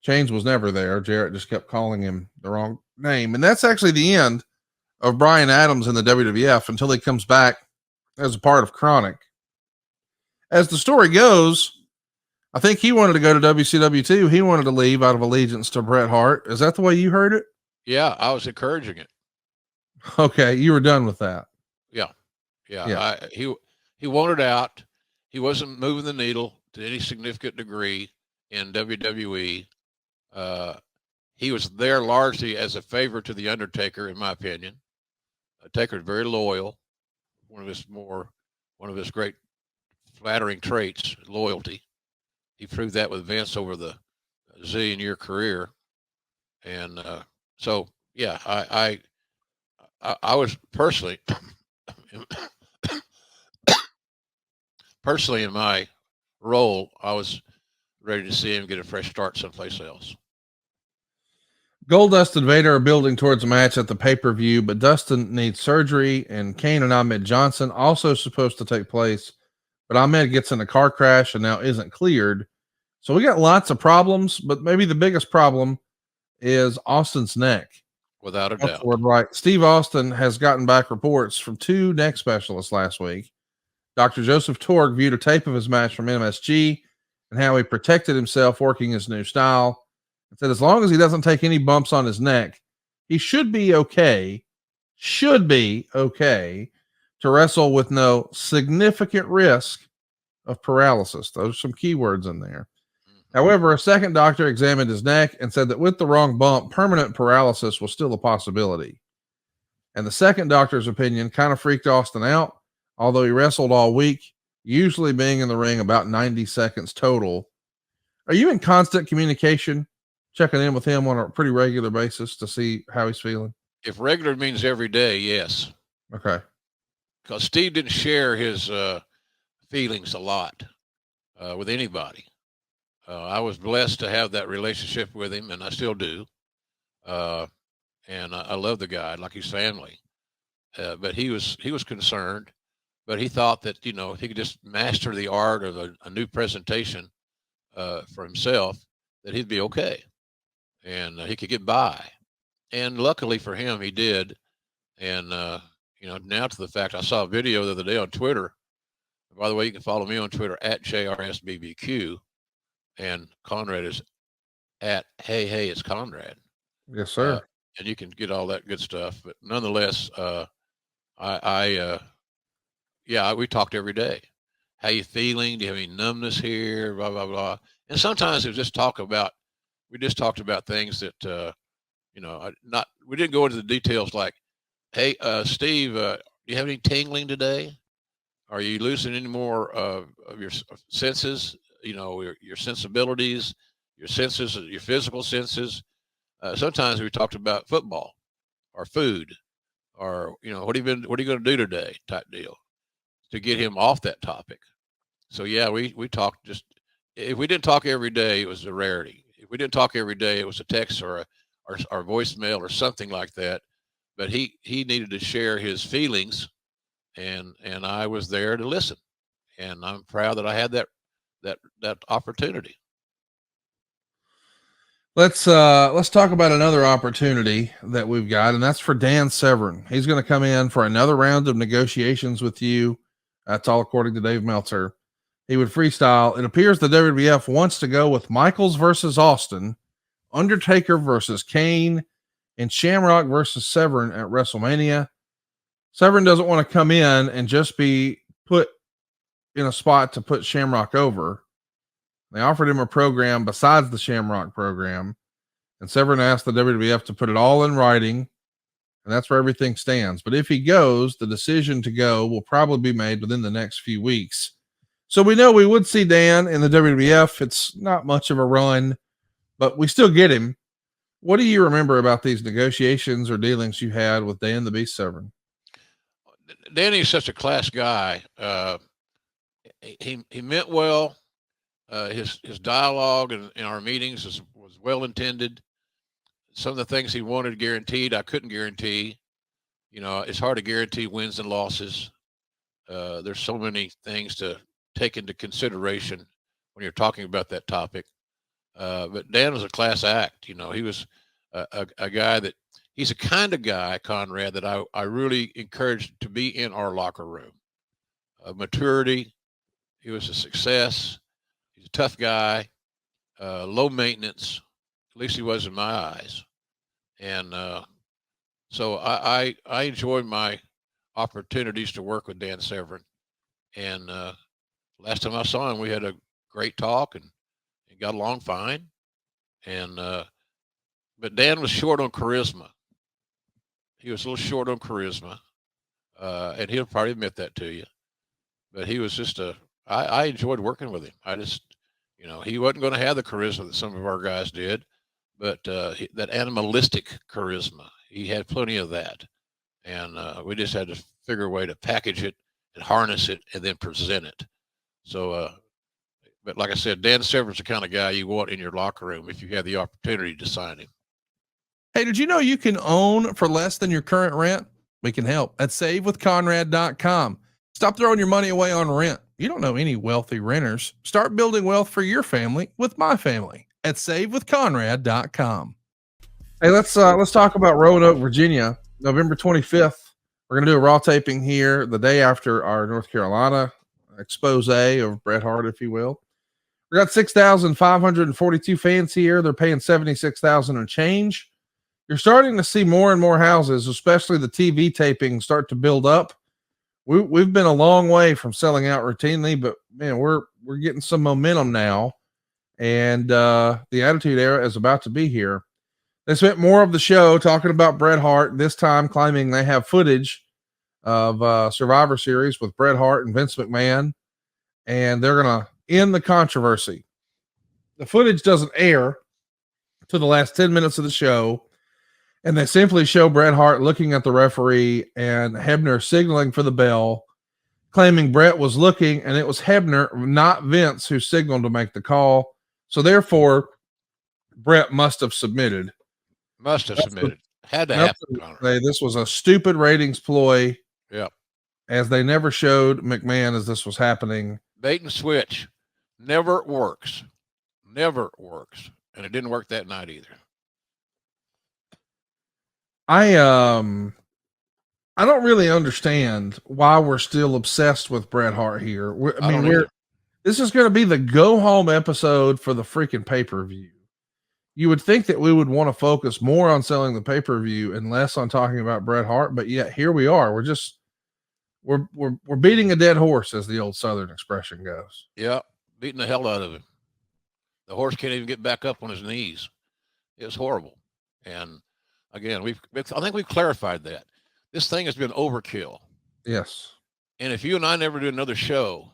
Chains was never there. Jarrett just kept calling him the wrong name. And that's actually the end of Brian Adams in the WWF until he comes back as a part of Chronic. As the story goes, I think he wanted to go to WCW too. He wanted to leave out of allegiance to Bret Hart. Is that the way you heard it? Yeah, I was encouraging it. Okay, you were done with that. Yeah. He wanted out. He wasn't moving the needle to any significant degree in WWE. He was there largely as a favor to the Undertaker, in my opinion. Taker's very loyal. One of his great flattering traits, loyalty. He proved that with Vince over the zillion-year career, and so yeah, I was personally in my role, I was ready to see him get a fresh start someplace else. Goldust and Vader are building towards a match at the pay-per-view, but Dustin needs surgery, and Kane and Ahmed Johnson also supposed to take place, but Ahmed gets in a car crash and now isn't cleared. So we got lots of problems, but maybe the biggest problem is Austin's neck. Without a doubt. Right. Steve Austin has gotten back reports from 2 neck specialists last week. Dr. Joseph Torg viewed a tape of his match from MSG and how he protected himself working his new style. And said as long as he doesn't take any bumps on his neck, he should be okay to wrestle with no significant risk of paralysis. Those are some keywords in there. However, a second doctor examined his neck and said that with the wrong bump, permanent paralysis was still a possibility. And the second doctor's opinion kind of freaked Austin out, although he wrestled all week, usually being in the ring about 90 seconds total. Are you in constant communication, checking in with him on a pretty regular basis to see how he's feeling? If regular means every day, yes. Okay. Because Steve didn't share his feelings a lot with anybody. I was blessed to have that relationship with him, and I still do. And I love the guy like he's family. But he was concerned, but he thought that, if he could just master the art of a new presentation for himself, that he'd be okay. And he could get by. And luckily for him, he did. And, now to the fact, I saw a video the other day on Twitter. By the way, you can follow me on Twitter at JRSBBQ. And Conrad is at Hey, it's Conrad. Yes, sir. And you can get all that good stuff. But nonetheless, we talked every day. How you feeling? Do you have any numbness here? Blah, blah, blah. And sometimes we just talked about things that, we didn't go into the details like, hey, Steve, do you have any tingling today? Are you losing any more of your senses? Your sensibilities, your senses, your physical senses. Sometimes we talked about football or food or, what are you going to do today type deal to get him off that topic. So yeah, we talked if we didn't talk every day, it was a rarity. If we didn't talk every day, it was a text or voicemail or something like that. But he needed to share his feelings and I was there to listen. And I'm proud that I had that that opportunity. Let's talk about another opportunity that we've got, and that's for Dan Severn. He's going to come in for another round of negotiations with you. That's all according to Dave Meltzer. He would freestyle. It appears the WWF wants to go with Michaels versus Austin, Undertaker versus Kane, and Shamrock versus Severn at WrestleMania. Severn doesn't want to come in and just be put in a spot to put Shamrock over. They offered him a program besides the Shamrock program, and Severn asked the WWF to put it all in writing, and that's where everything stands. But if he goes, the decision to go will probably be made within the next few weeks. So we know we would see Dan in the WWF. It's not much of a run, but we still get him. What do you remember about these negotiations or dealings you had with Dan the Beast Severn? Danny's such a class guy. He meant well. His dialogue in our meetings was well intended. Some of the things he wanted guaranteed, I couldn't guarantee. You know, it's hard to guarantee wins and losses. There's so many things to take into consideration when you're talking about that topic. But Dan was a class act. You know, he was a guy that he's a kind of guy, Conrad, that I really encouraged to be in our locker room. Maturity. He was a success. He's a tough guy, low maintenance, at least he was in my eyes. And so I enjoyed my opportunities to work with Dan Severn. And last time I saw him, we had a great talk and got along fine. And but Dan was short on charisma. He was a little short on charisma, and he'll probably admit that to you. But he was just I enjoyed working with him. I just, you know, he wasn't going to have the charisma that some of our guys did, but that animalistic charisma, he had plenty of that. And we just had to figure a way to package it and harness it and then present it. So, but like I said, Dan Severn's the kind of guy you want in your locker room if you have the opportunity to sign him. Hey, did you know you can own for less than your current rent? We can help at savewithconrad.com. Stop throwing your money away on rent. You don't know any wealthy renters. Start building wealth for your family with my family at savewithconrad.com. Hey, let's talk about Roanoke, Virginia, November 25th. We're going to do a Raw taping here the day after our North Carolina expose of Bret Hart, if you will. We got 6,542 fans here. They're paying $76,000 and change. You're starting to see more and more houses, especially the TV taping, start to build up. We've been a long way from selling out routinely, but man, we're getting some momentum now, and the Attitude Era is about to be here. They spent more of the show talking about Bret Hart, this time claiming they have footage of Survivor Series with Bret Hart and Vince McMahon, and they're going to end the controversy. The footage doesn't air to the last 10 minutes of the show, and they simply show Bret Hart looking at the referee and Hebner signaling for the bell, claiming Bret was looking, and it was Hebner, not Vince, who signaled to make the call. So therefore, Bret must have submitted. Had to happen. This was a stupid ratings ploy. Yeah. As they never showed McMahon as this was happening. Bait and switch never works. Never works. And it didn't work that night either. I don't really understand why we're still obsessed with Bret Hart here. This is going to be the go home episode for the freaking pay-per-view. You would think that we would want to focus more on selling the pay-per-view and less on talking about Bret Hart, but yet here we are. We're beating a dead horse, as the old Southern expression goes. Yeah, beating the hell out of him. The horse can't even get back up on his knees. It's horrible. And again, I think we've clarified that. This thing has been overkill. Yes. And if you and I never do another show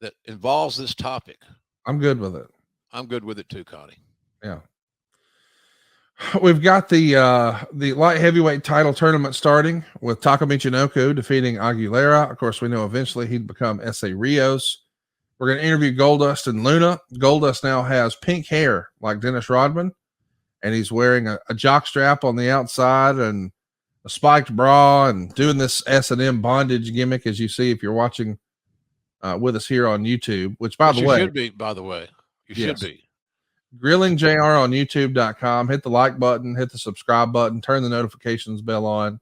that involves this topic, I'm good with it. I'm good with it too, Connie. Yeah. We've got the light heavyweight title tournament starting with Taka Michinoku defeating Aguilera. Of course, we know eventually he'd become S.A. Rios. We're going to interview Goldust and Luna. Goldust now has pink hair like Dennis Rodman, and he's wearing a jock strap on the outside and a spiked bra and doing this S&M bondage gimmick, as you see if you're watching with us here on YouTube, which by the way, should be, by the way, you should be. Grilling JR on YouTube.com. Hit the like button, hit the subscribe button, turn the notifications bell on.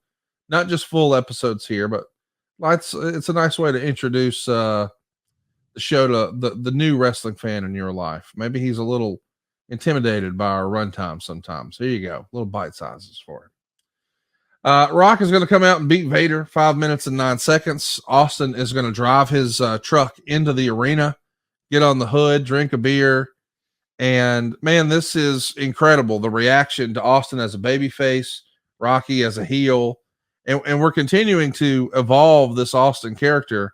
Not just full episodes here, but it's a nice way to introduce the show to the new wrestling fan in your life. Maybe he's a little intimidated by our runtime sometimes. Here you go, little bite sizes for him. Rock is going to come out and beat Vader 5 minutes and 9 seconds. Austin is going to drive his truck into the arena, get on the hood, drink a beer. And man, this is incredible. The reaction to Austin as a babyface, Rocky as a heel. And we're continuing to evolve this Austin character,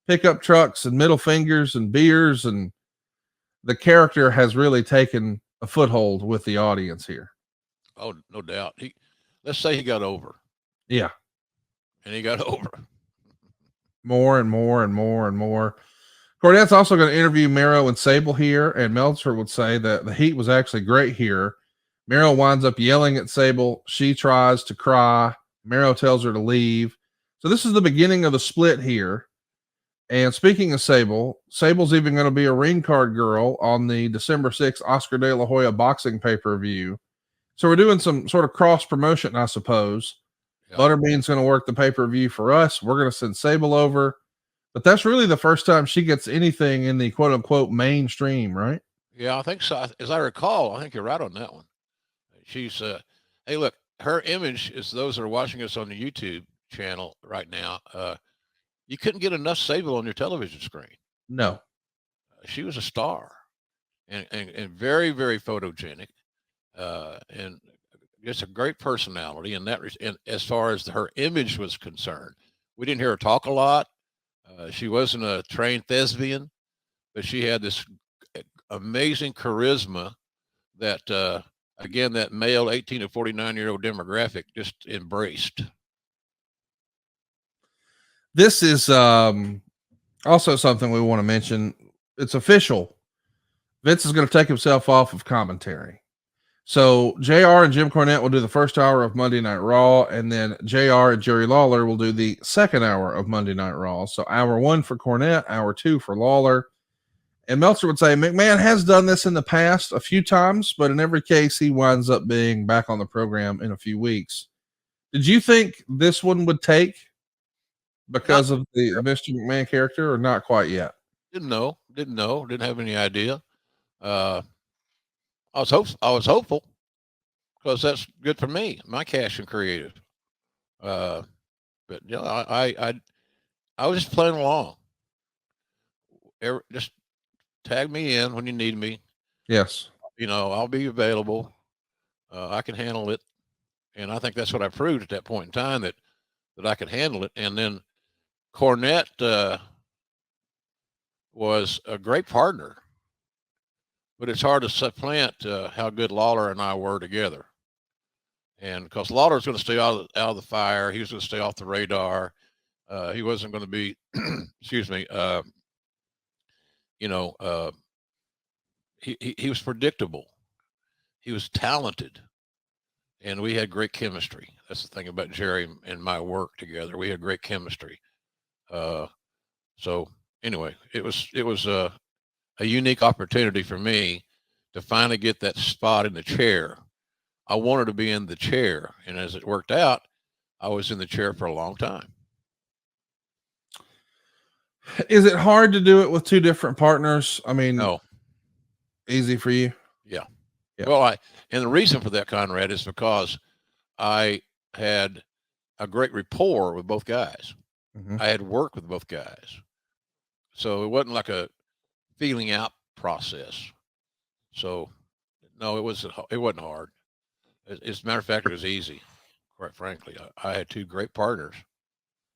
pickup trucks and middle fingers and beers. And the character has really taken a foothold with the audience here. Oh, no doubt. Let's say he got over. Yeah. And he got over. More and more and more and more. Cornette's also going to interview Mero and Sable here, and Meltzer would say that the heat was actually great here. Mero winds up yelling at Sable. She tries to cry. Mero tells her to leave. So this is the beginning of the split here. And speaking of Sable, Sable's even going to be a ring card girl on the December 6th Oscar De La Hoya boxing pay-per-view. So we're doing some sort of cross promotion, I suppose. Yep. Butterbean's going to work the pay-per-view for us. We're going to send Sable over. But that's really the first time she gets anything in the quote unquote mainstream, right? Yeah, I think so. As I recall, I think you're right on that one. She's, hey, look, her image is those that are watching us on the YouTube channel right now. You couldn't get enough Sable on your television screen. No. She was a star and very, very photogenic. And just a great personality. And as far as her image was concerned, we didn't hear her talk a lot. She wasn't a trained thespian, but she had this amazing charisma that, again, that male 18 to 49-year-old demographic just embraced. This is also something we want to mention. It's official. Vince is going to take himself off of commentary. So JR and Jim Cornette will do the first hour of Monday Night Raw, and then JR and Jerry Lawler will do the second hour of Monday Night Raw. So hour 1 for Cornette, hour 2 for Lawler. And Meltzer would say McMahon has done this in the past a few times, but in every case, he winds up being back on the program in a few weeks. Did you think this one would take because of the Mr. McMahon character, or not quite yet? Didn't know. Didn't have any idea. I was hopeful because that's good for me, my cash and creative. But you know, I was just playing along. Just tag me in when you need me. Yes. You know, I'll be available. I can handle it. And I think that's what I proved at that point in time, that I could handle it. And then Cornette was a great partner. But it's hard to supplant how good Lawler and I were together. And because Lawler was going to stay out of the fire, he was going to stay off the radar. He wasn't going to be, excuse me, he was predictable. He was talented. And we had great chemistry. That's the thing about Jerry and my work together. We had great chemistry. So anyway, it was a unique opportunity for me to finally get that spot in the chair. I wanted to be in the chair, and as it worked out, I was in the chair for a long time. Is it hard to do it with two different partners? I mean, no. Easy for you? Yeah. Well, and the reason for that, Conrad, is because I had a great rapport with both guys. Mm-hmm. I had worked with both guys. So it wasn't like a feeling out process. So no, it wasn't hard. As a matter of fact, it was easy, quite frankly. I had two great partners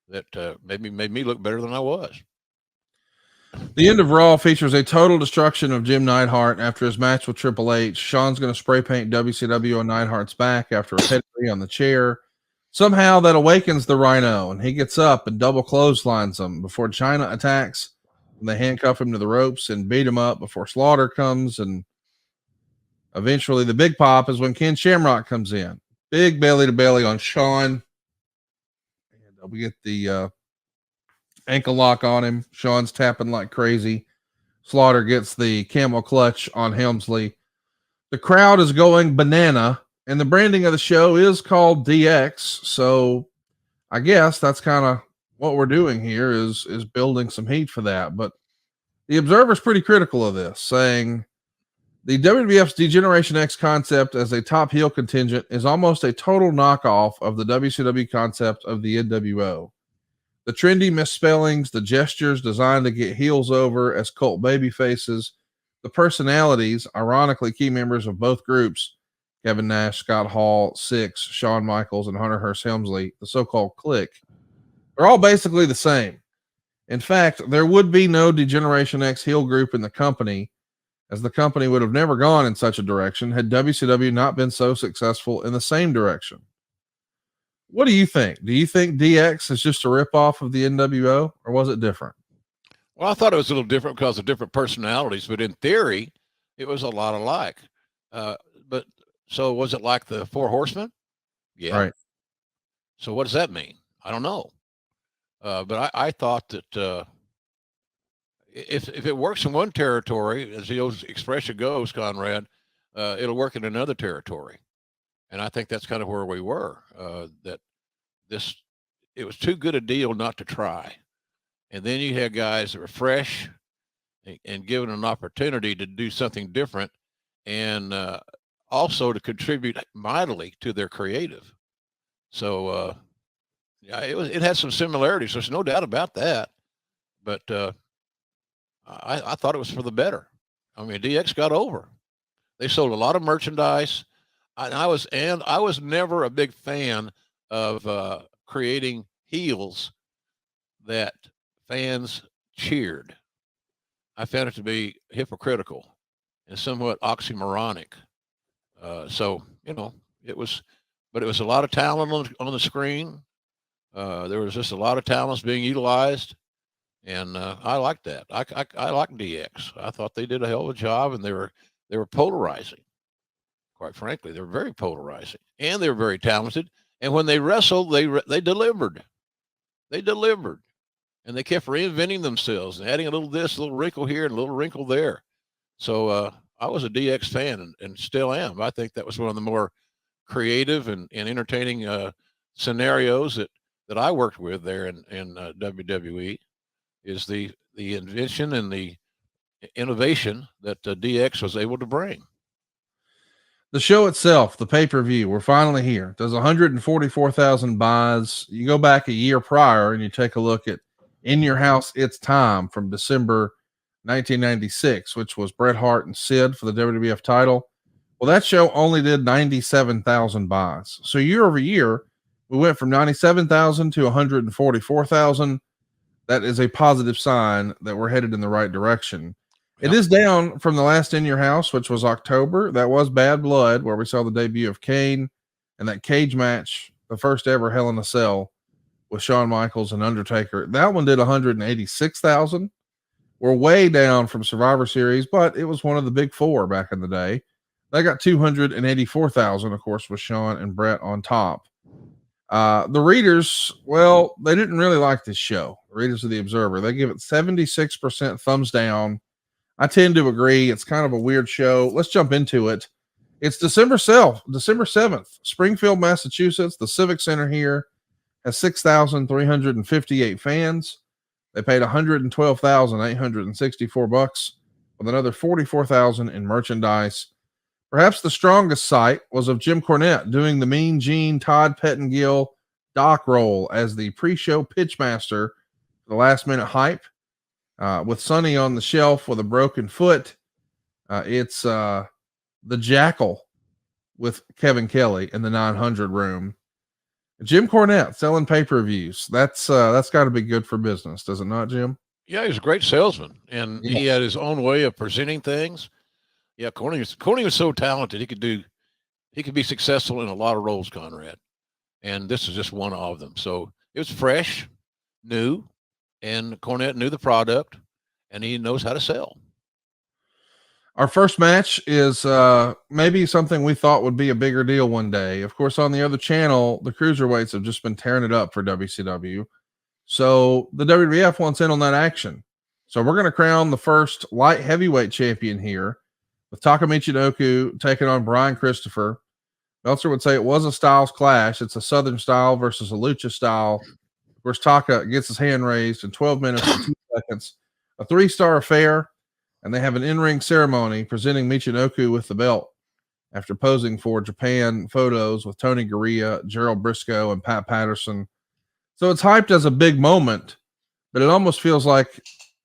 that made me look better than I was. The end of Raw features a total destruction of Jim Neidhart after his match with Triple H. Shawn's going to spray paint WCW on Neidhart's back after a pedigree on the chair. Somehow that awakens the Rhino, and he gets up and double clotheslines him before China attacks. And they handcuff him to the ropes and beat him up before Slaughter comes, and eventually the big pop is when Ken Shamrock comes in. Big belly to belly on Shawn. And we get the Ankle lock on him. Shawn's tapping like crazy. Slaughter gets the camel clutch on Helmsley. The crowd is going banana, and the branding of the show is called DX. So I guess that's kind of what we're doing here is building some heat for that. But the Observer's pretty critical of this, saying the WWF's D-Generation X concept as a top heel contingent is almost a total knockoff of the WCW concept of the NWO. The trendy misspellings, the gestures designed to get heels over as cult baby faces, the personalities, ironically key members of both groups, Kevin Nash, Scott Hall, Six, Shawn Michaels, and Hunter Hearst Helmsley, the so-called clique, are all basically the same. In fact, there would be no D-Generation X heel group in the company, as the company would have never gone in such a direction had WCW not been so successful in the same direction. What do you think? Do you think DX is just a ripoff of the NWO, or was it different? Well, I thought it was a little different because of different personalities, but in theory, it was a lot alike. But so was it like the Four Horsemen? Yeah. Right. So what does that mean? I don't know. But I thought that if it works in one territory, as the old expression goes, Conrad, it'll work in another territory. And I think that's kind of where we were, that it was too good a deal not to try. And then you had guys that were fresh and given an opportunity to do something different and also to contribute mightily to their creative. So, yeah, it had some similarities. There's no doubt about that. But I thought it was for the better. I mean, DX got over. They sold a lot of merchandise. I was never a big fan of creating heels that fans cheered. I found it to be hypocritical and somewhat oxymoronic. So, it was a lot of talent on the screen. There was just a lot of talents being utilized. And I liked that. I liked DX. I thought they did a hell of a job, and they were polarizing. Quite frankly, they were very polarizing, and they were very talented. And when they wrestled, they delivered. They delivered, and they kept reinventing themselves and adding a little this, a little wrinkle here, and a little wrinkle there. So I was a DX fan, and still am. I think that was one of the more creative and entertaining scenarios that I worked with there in WWE. Is the invention and the innovation that DX was able to bring. The show itself, the pay-per-view, we're finally here. Does 144,000 buys. You go back a year prior and you take a look at In Your House, It's Time from December 1996, which was Bret Hart and Sid for the WWF title. Well, that show only did 97,000 buys. So year over year, we went from 97,000 to 144,000. That is a positive sign that we're headed in the right direction. Yep. It is down from the last In Your House, which was October. That was Bad Blood, where we saw the debut of Kane and that cage match, the first ever Hell in a Cell with Shawn Michaels and Undertaker. That one did 186,000. We're way down from Survivor Series, but it was one of the big four back in the day. They got 284,000, of course, with Shawn and Bret on top. The readers, well, they didn't really like this show. The readers of the Observer, they give it 76% thumbs down. I tend to agree. It's kind of a weird show. Let's jump into it. It's December 7th, Springfield, Massachusetts. The Civic Center here has 6,358 fans. They paid $112,864 with another 44,000 in merchandise. Perhaps the strongest sight was of Jim Cornette doing the Mean Gene Todd Pettengill Doc role as the pre-show pitchmaster for the last minute hype. With Sonny on the shelf with a broken foot. It's the Jackal with Kevin Kelly in the 900 room. Jim Cornette selling pay-per-views. That's got to be good for business, does it not, Jim? Yeah, he was a great salesman, and he had his own way of presenting things. Yeah, Corny was so talented. He could be successful in a lot of roles, Conrad. And this is just one of them. So it was fresh, new, and Cornette knew the product, and he knows how to sell. Our first match is maybe something we thought would be a bigger deal one day. Of course, on the other channel, the cruiserweights have just been tearing it up for WCW. So the WWF wants in on that action. So we're going to crown the first light heavyweight champion here with Taka Michinoku taking on Brian Christopher. Meltzer would say it was a styles clash. It's a Southern style versus a lucha style. Of course, Taka gets his hand raised in 12 minutes and 2 seconds. A 3-star affair, and they have an in-ring ceremony presenting Michinoku with the belt after posing for Japan photos with Tony Gurria, Gerald Briscoe, and Pat Patterson. So it's hyped as a big moment, but it almost feels like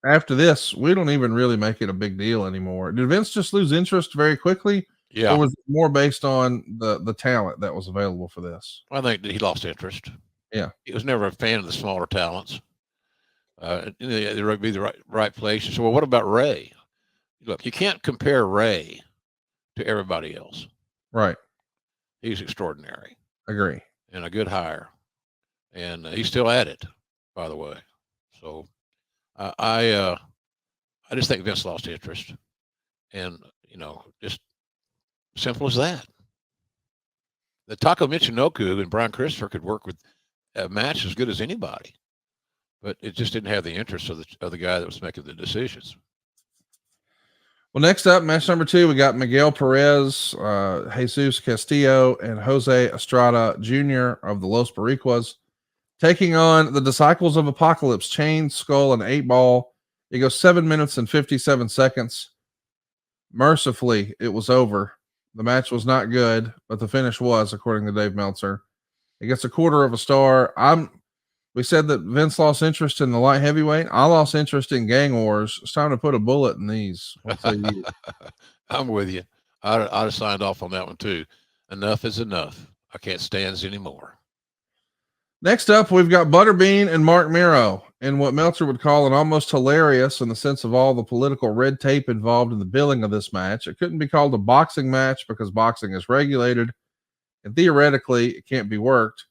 after this, we don't even really make it a big deal anymore. Did Vince just lose interest very quickly? Yeah. Or was it more based on the talent that was available for this? I think that he lost interest. Yeah. He was never a fan of the smaller talents. There would be the right place. So, well, what about Ray? Look, you can't compare Ray to everybody else. Right. He's extraordinary. Agree. And a good hire. And he's still at it, by the way. So I just think Vince lost interest. And, just simple as that. The Taka Michinoku and Brian Christopher could work with a match as good as anybody, but it just didn't have the interest of the guy that was making the decisions. Well, next up, match number 2, we got Miguel Perez, Jesus Castillo, and Jose Estrada Jr. of the Los Boricuas taking on the Disciples of Apocalypse, Chain, Skull, and 8 Ball. It goes 7 minutes and 57 seconds. Mercifully, it was over. The match was not good, but the finish was, according to Dave Meltzer. It gets a 1/4 star. We said that Vince lost interest in the light heavyweight. I lost interest in Gang Wars. It's time to put a bullet in these. I'm with you. I'd have signed off on that one too. Enough is enough. I can't stand anymore. Next up, we've got Butterbean and Marc Mero in what Meltzer would call an almost hilarious in the sense of all the political red tape involved in the billing of this match. It couldn't be called a boxing match because boxing is regulated and theoretically it can't be worked.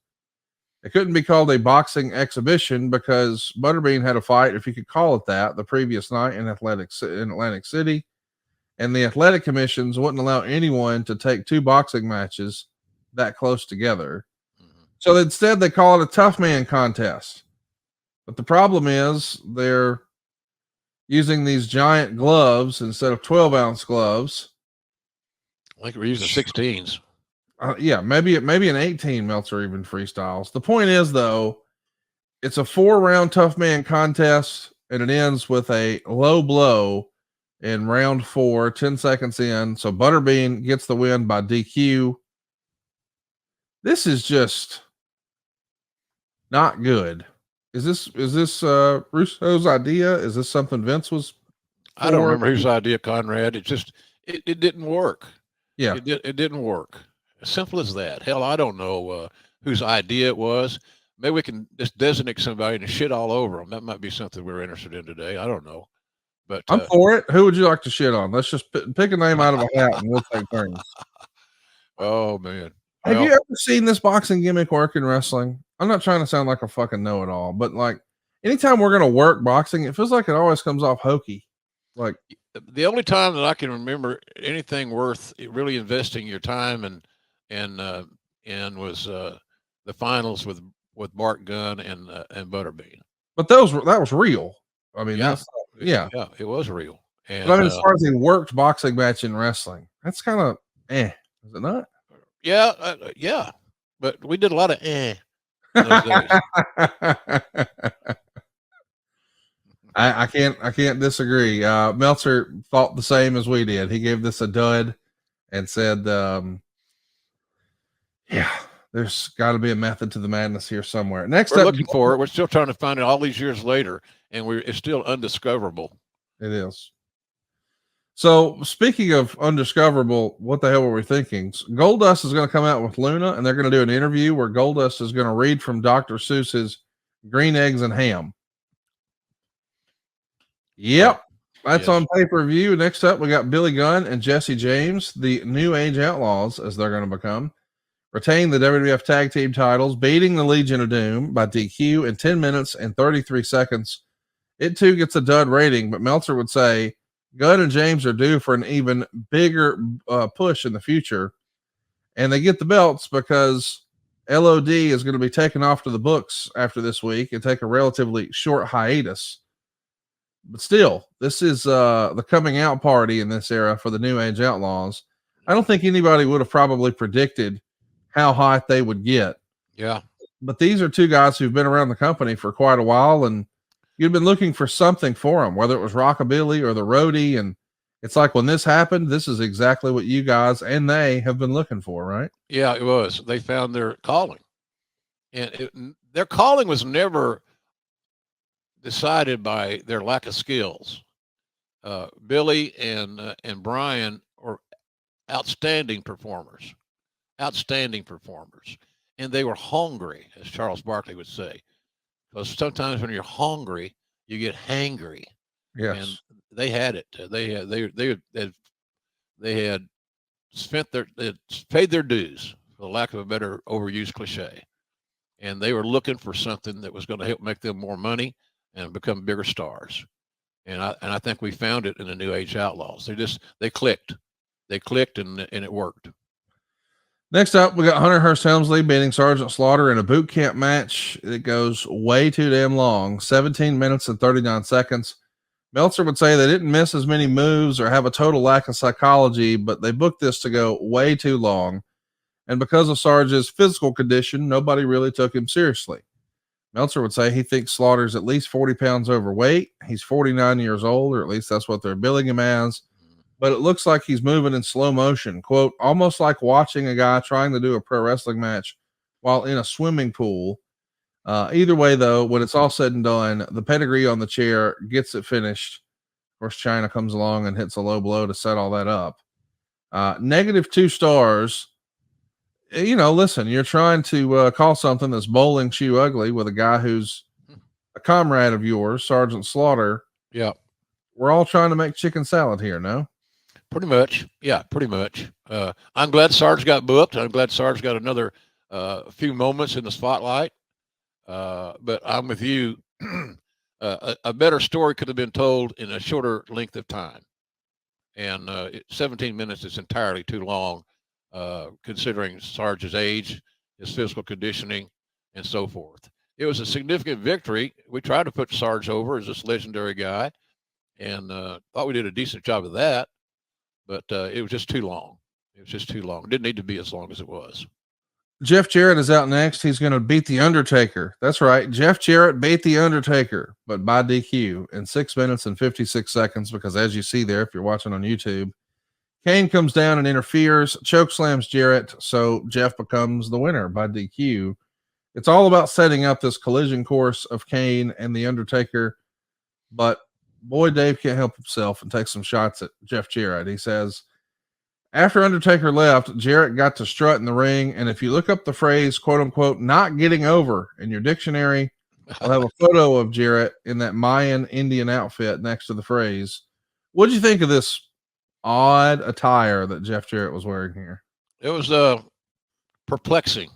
It couldn't be called a boxing exhibition because Butterbean had a fight, if you could call it that, the previous night in Atlantic City, and the athletic commissions wouldn't allow anyone to take 2 boxing matches that close together. So instead, they call it a tough man contest. But the problem is they're using these giant gloves instead of 12-ounce gloves. I think we're using 16s. Yeah, maybe an 18 Meltzer even freestyles. The point is, though, it's a 4-round tough man contest, and it ends with a low blow in round 4, 10 seconds in. So Butterbean gets the win by DQ. This is just not good. Is this Russo's idea? Is this something Vince was? I don't remember whose idea, Conrad. It didn't work. Yeah, it didn't work. As simple as that. Hell, I don't know whose idea it was. Maybe we can just designate somebody and shit all over them. That might be something we're interested in today. I don't know. But I'm for it. Who would you like to shit on? Let's just pick a name out of a hat and we'll take turns. Oh man. Have you ever seen this boxing gimmick work in wrestling? I'm not trying to sound like a fucking know-it-all, but like anytime we're going to work boxing, it feels like it always comes off hokey. Like the only time that I can remember anything worth really investing your time and was the finals with Bart Gunn and Butterbean. But that was real. I mean, yeah, it was real. And but I mean, as far as a worked boxing match in wrestling, that's kind of is it not? Yeah, but we did a lot of in those days. I can't disagree. Meltzer thought the same as we did. He gave this a dud and said, yeah, there's got to be a method to the madness here somewhere. Next, we're looking for it. We're still trying to find it all these years later, and it's still undiscoverable. It is. So speaking of undiscoverable, what the hell were we thinking? Goldust is going to come out with Luna, and they're going to do an interview where Goldust is going to read from Dr. Seuss's Green Eggs and Ham. Yep, that's on pay-per-view. Next up, we got Billy Gunn and Jesse James, the new Age Outlaws, as they're going to become, retain the WWF Tag Team titles, beating the Legion of Doom by DQ in 10 minutes and 33 seconds. It too gets a dud rating, but Meltzer would say Gunn and James are due for an even bigger push in the future. And they get the belts because LOD is going to be taken off to the books after this week and take a relatively short hiatus. But still, this is the coming out party in this era for the new Age Outlaws. I don't think anybody would have probably predicted how hot they would get. Yeah. But these are two guys who've been around the company for quite a while, and you'd been looking for something for them, whether it was Rockabilly or the Roadie. And it's like when this happened, this is exactly what you guys and they have been looking for, right? Yeah, it was. They found their calling. And their calling was never decided by their lack of skills. Billy and Brian were outstanding performers, and they were hungry, as Charles Barkley would say. Because sometimes when you're hungry, you get hangry. Yes. And they had it. They had paid their dues, for the lack of a better overused cliche, and they were looking for something that was going to help make them more money and become bigger stars. And I think we found it in the New Age Outlaws. They clicked, and it worked. Next up, we got Hunter Hearst Helmsley beating Sergeant Slaughter in a boot camp match. It goes way too damn long, 17 minutes and 39 seconds. Meltzer would say they didn't miss as many moves or have a total lack of psychology, but they booked this to go way too long. And because of Sarge's physical condition, nobody really took him seriously. Meltzer would say he thinks Slaughter's at least 40 pounds overweight. He's 49 years old, or at least that's what they're billing him as. But it looks like he's moving in slow motion, quote, almost like watching a guy trying to do a pro wrestling match while in a swimming pool. Either way, though, when it's all said and done, the pedigree on the chair gets it finished. Of course, China comes along and hits a low blow to set all that up. -2 stars. You know, listen, you're trying to call something that's bowling shoe ugly with a guy who's a comrade of yours, Sergeant Slaughter. Yeah. We're all trying to make chicken salad here, no? Pretty much. Yeah, pretty much. I'm glad Sarge got booked. I'm glad Sarge got another few moments in the spotlight. But I'm with you. A better story could have been told in a shorter length of time. And 17 minutes is entirely too long, considering Sarge's age, his physical conditioning, and so forth. It was a significant victory. We tried to put Sarge over as this legendary guy, and thought we did a decent job of that. But it was just too long. It didn't need to be as long as it was. Jeff Jarrett is out next. He's going to beat the Undertaker. That's right. Jeff Jarrett beat the Undertaker, but by DQ in 6 minutes and 56 seconds, because as you see there, if you're watching on YouTube, Kane comes down and interferes, choke slams Jarrett, so Jeff becomes the winner by DQ. It's all about setting up this collision course of Kane and the Undertaker, but boy, Dave can't help himself and take some shots at Jeff Jarrett. He says, after Undertaker left, Jarrett got to strut in the ring, and if you look up the phrase, quote unquote, not getting over in your dictionary, I'll have a photo of Jarrett in that Mayan Indian outfit next to the phrase. What did you think of this odd attire that Jeff Jarrett was wearing here? It was perplexing.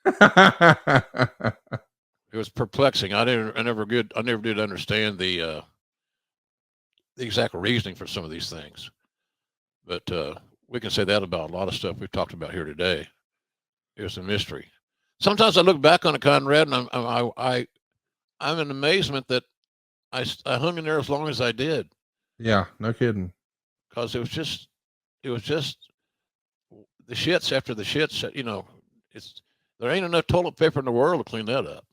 It was perplexing. I never did understand the exact reasoning for some of these things, but we can say that about a lot of stuff we've talked about here today. It's a mystery. Sometimes I look back on it, Conrad, and I'm in amazement that I hung in there as long as I did. Yeah, no kidding. Because it was just the shits after the shits. You know, there ain't enough toilet paper in the world to clean that up.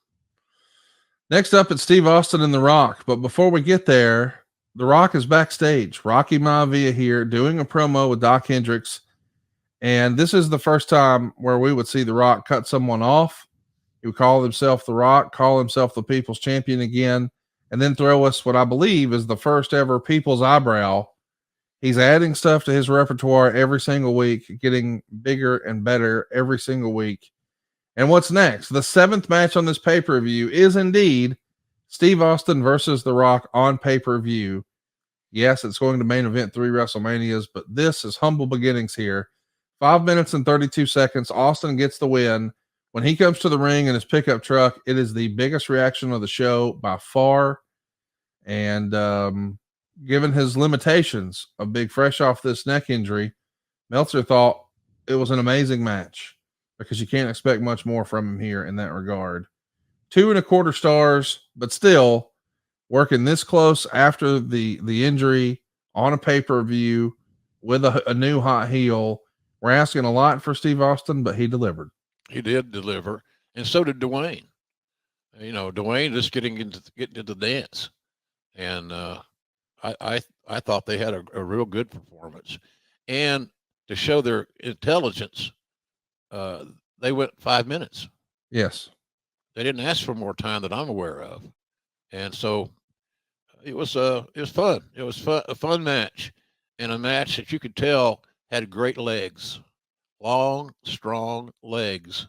Next up, it's Steve Austin and The Rock. But before we get there, The Rock is backstage. Rocky Maivia here doing a promo with Doc Hendricks. And this is the first time where we would see The Rock cut someone off. He would call himself The Rock, call himself the People's Champion again, and then throw us what I believe is the first ever People's Eyebrow. He's adding stuff to his repertoire every single week, getting bigger and better every single week. And what's next? The 7th match on this pay-per-view is indeed Steve Austin versus The Rock on pay-per-view. Yes, it's going to main event 3 WrestleManias, but this is humble beginnings here. 5 minutes and 32 seconds. Austin gets the win. When he comes to the ring in his pickup truck, it is the biggest reaction of the show by far. And given his limitations of being fresh off this neck injury, Meltzer thought it was an amazing match. because you can't expect much more from him here in that regard. 2.25 stars, but still working this close after the injury on a pay-per-view with a new hot heel. We're asking a lot for Steve Austin, but he delivered. He did deliver, and so did Dwayne. You know, Dwayne just getting into the dance, and I thought they had a real good performance, and to show their intelligence, they went 5 minutes. Yes, They didn't ask for more time that I'm aware of, and so it was fun. It was a fun match, and a match that you could tell had great legs, long, strong legs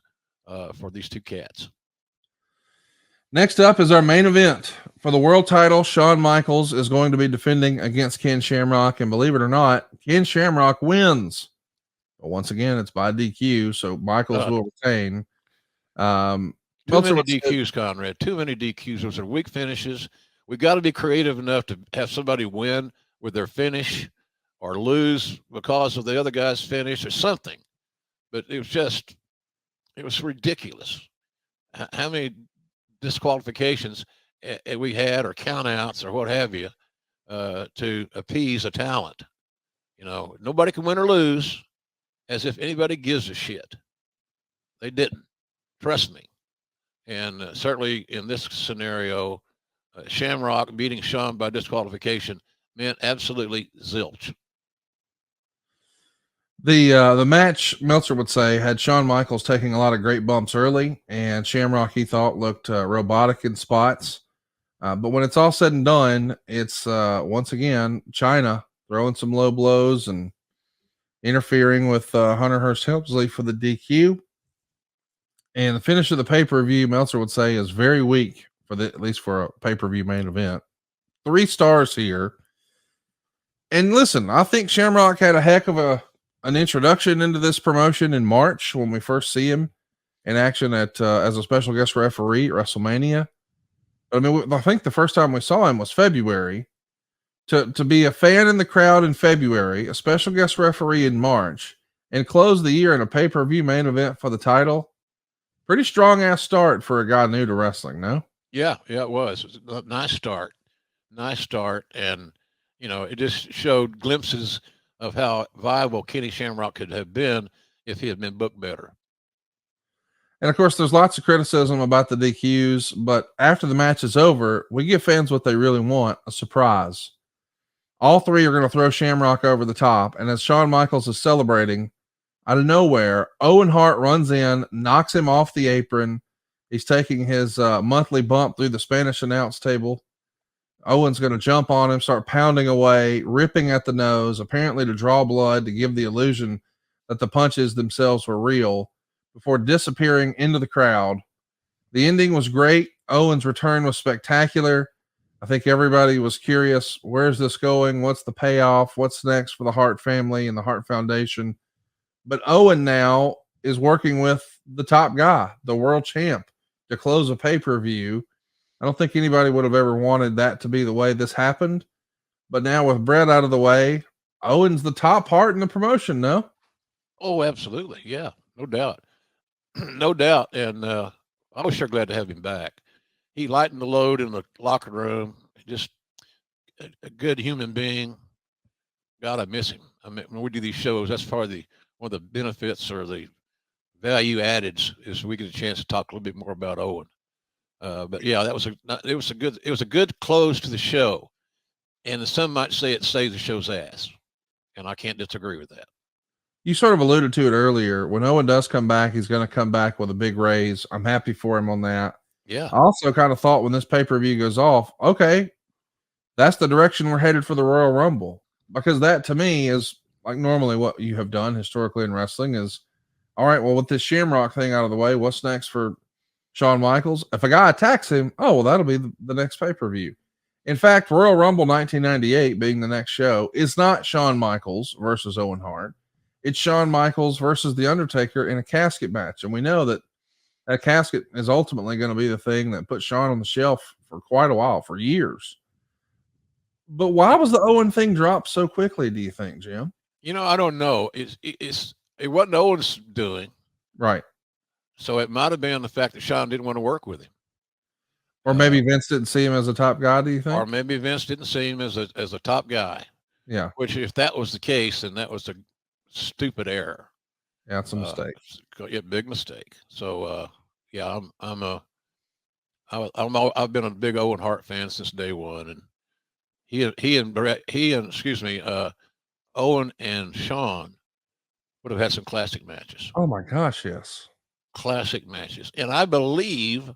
for these two cats. next up is our main event for the world title. Shawn Michaels is going to be defending against Ken Shamrock, and believe it or not, Ken Shamrock wins. But once again, it's by DQ, so Michaels will retain. Too many DQs, Conrad. Too many DQs. Those are weak finishes. We got to be creative enough to have somebody win with their finish, or lose because of the other guy's finish, or something. But it was ridiculous. How many disqualifications we had, or countouts, or what have you, to appease a talent? You know, nobody can win or lose, as if anybody gives a shit. They didn't. Trust me. And certainly in this scenario, Shamrock beating Shawn by disqualification meant absolutely zilch. The match, Meltzer would say, had Shawn Michaels taking a lot of great bumps early, and Shamrock, he thought, looked robotic in spots. But when it's all said and done, it's once again China throwing some low blows and interfering with Hunter Hearst Helmsley for the DQ. And the finish of the pay-per-view, Meltzer would say, is very weak at least for a pay-per-view main event. 3 stars here. And listen, I think Shamrock had a heck of an introduction into this promotion in March when we first see him in action at as a special guest referee at WrestleMania. I mean, I think the first time we saw him was February. To be a fan in the crowd in February, a special guest referee in March, and close the year in a pay-per-view main event for the title. Pretty strong ass start for a guy new to wrestling, no? Yeah, it was. It was a nice start. Nice start. And, you know, it just showed glimpses of how viable Kenny Shamrock could have been if he had been booked better. And of course, there's lots of criticism about the DQs, but after the match is over, we give fans what they really want, a surprise. All 3 are going to throw Shamrock over the top. And as Shawn Michaels is celebrating, out of nowhere, Owen Hart runs in, knocks him off the apron. He's taking his monthly bump through the Spanish announce table. Owen's going to jump on him, start pounding away, ripping at the nose, apparently to draw blood, to give the illusion that the punches themselves were real, before disappearing into the crowd. The ending was great. Owen's return was spectacular. I think everybody was curious, where's this going? What's the payoff? What's next for the Hart family and the Hart Foundation? But Owen now is working with the top guy, the world champ, to close a pay-per-view. I don't think anybody would have ever wanted that to be the way this happened. But now with Brett out of the way, Owen's the top part in the promotion, no? Oh, absolutely. Yeah, no doubt. No doubt. And I was sure glad to have him back. He lightened the load in the locker room. Just a good human being. God, I miss him. I mean, when we do these shows, that's probably one of the benefits or the value added is we get a chance to talk a little bit more about Owen. But yeah, it was a good close to the show, and some might say it saved the show's ass, and I can't disagree with that. You sort of alluded to it earlier. When Owen does come back, he's going to come back with a big raise. I'm happy for him on that. Yeah. I also kind of thought when this pay-per-view goes off, okay, that's the direction we're headed for the Royal Rumble, because that to me is like normally what you have done historically in wrestling is, all right, well, with this Shamrock thing out of the way, what's next for Shawn Michaels? If a guy attacks him, oh, well, that'll be the next pay-per-view. In fact, Royal Rumble 1998 being the next show is not Shawn Michaels versus Owen Hart. It's Shawn Michaels versus The Undertaker in a casket match. And we know that casket is ultimately going to be the thing that puts Shawn on the shelf for quite a while, for years. But why was the Owen thing dropped so quickly, do you think, Jim? You know, I don't know. It wasn't Owen's doing. Right. So it might have been the fact that Shawn didn't want to work with him. Or maybe Vince didn't see him as a top guy, do you think? Or maybe Vince didn't see him as a top guy. Yeah. Which, if that was the case, then that was a stupid error. Yeah, it's a mistake. Yeah, big mistake. So, yeah, I've been a big Owen Hart fan since day one, and Owen and Shawn would have had some classic matches. Oh my gosh, yes. Classic matches. And I believe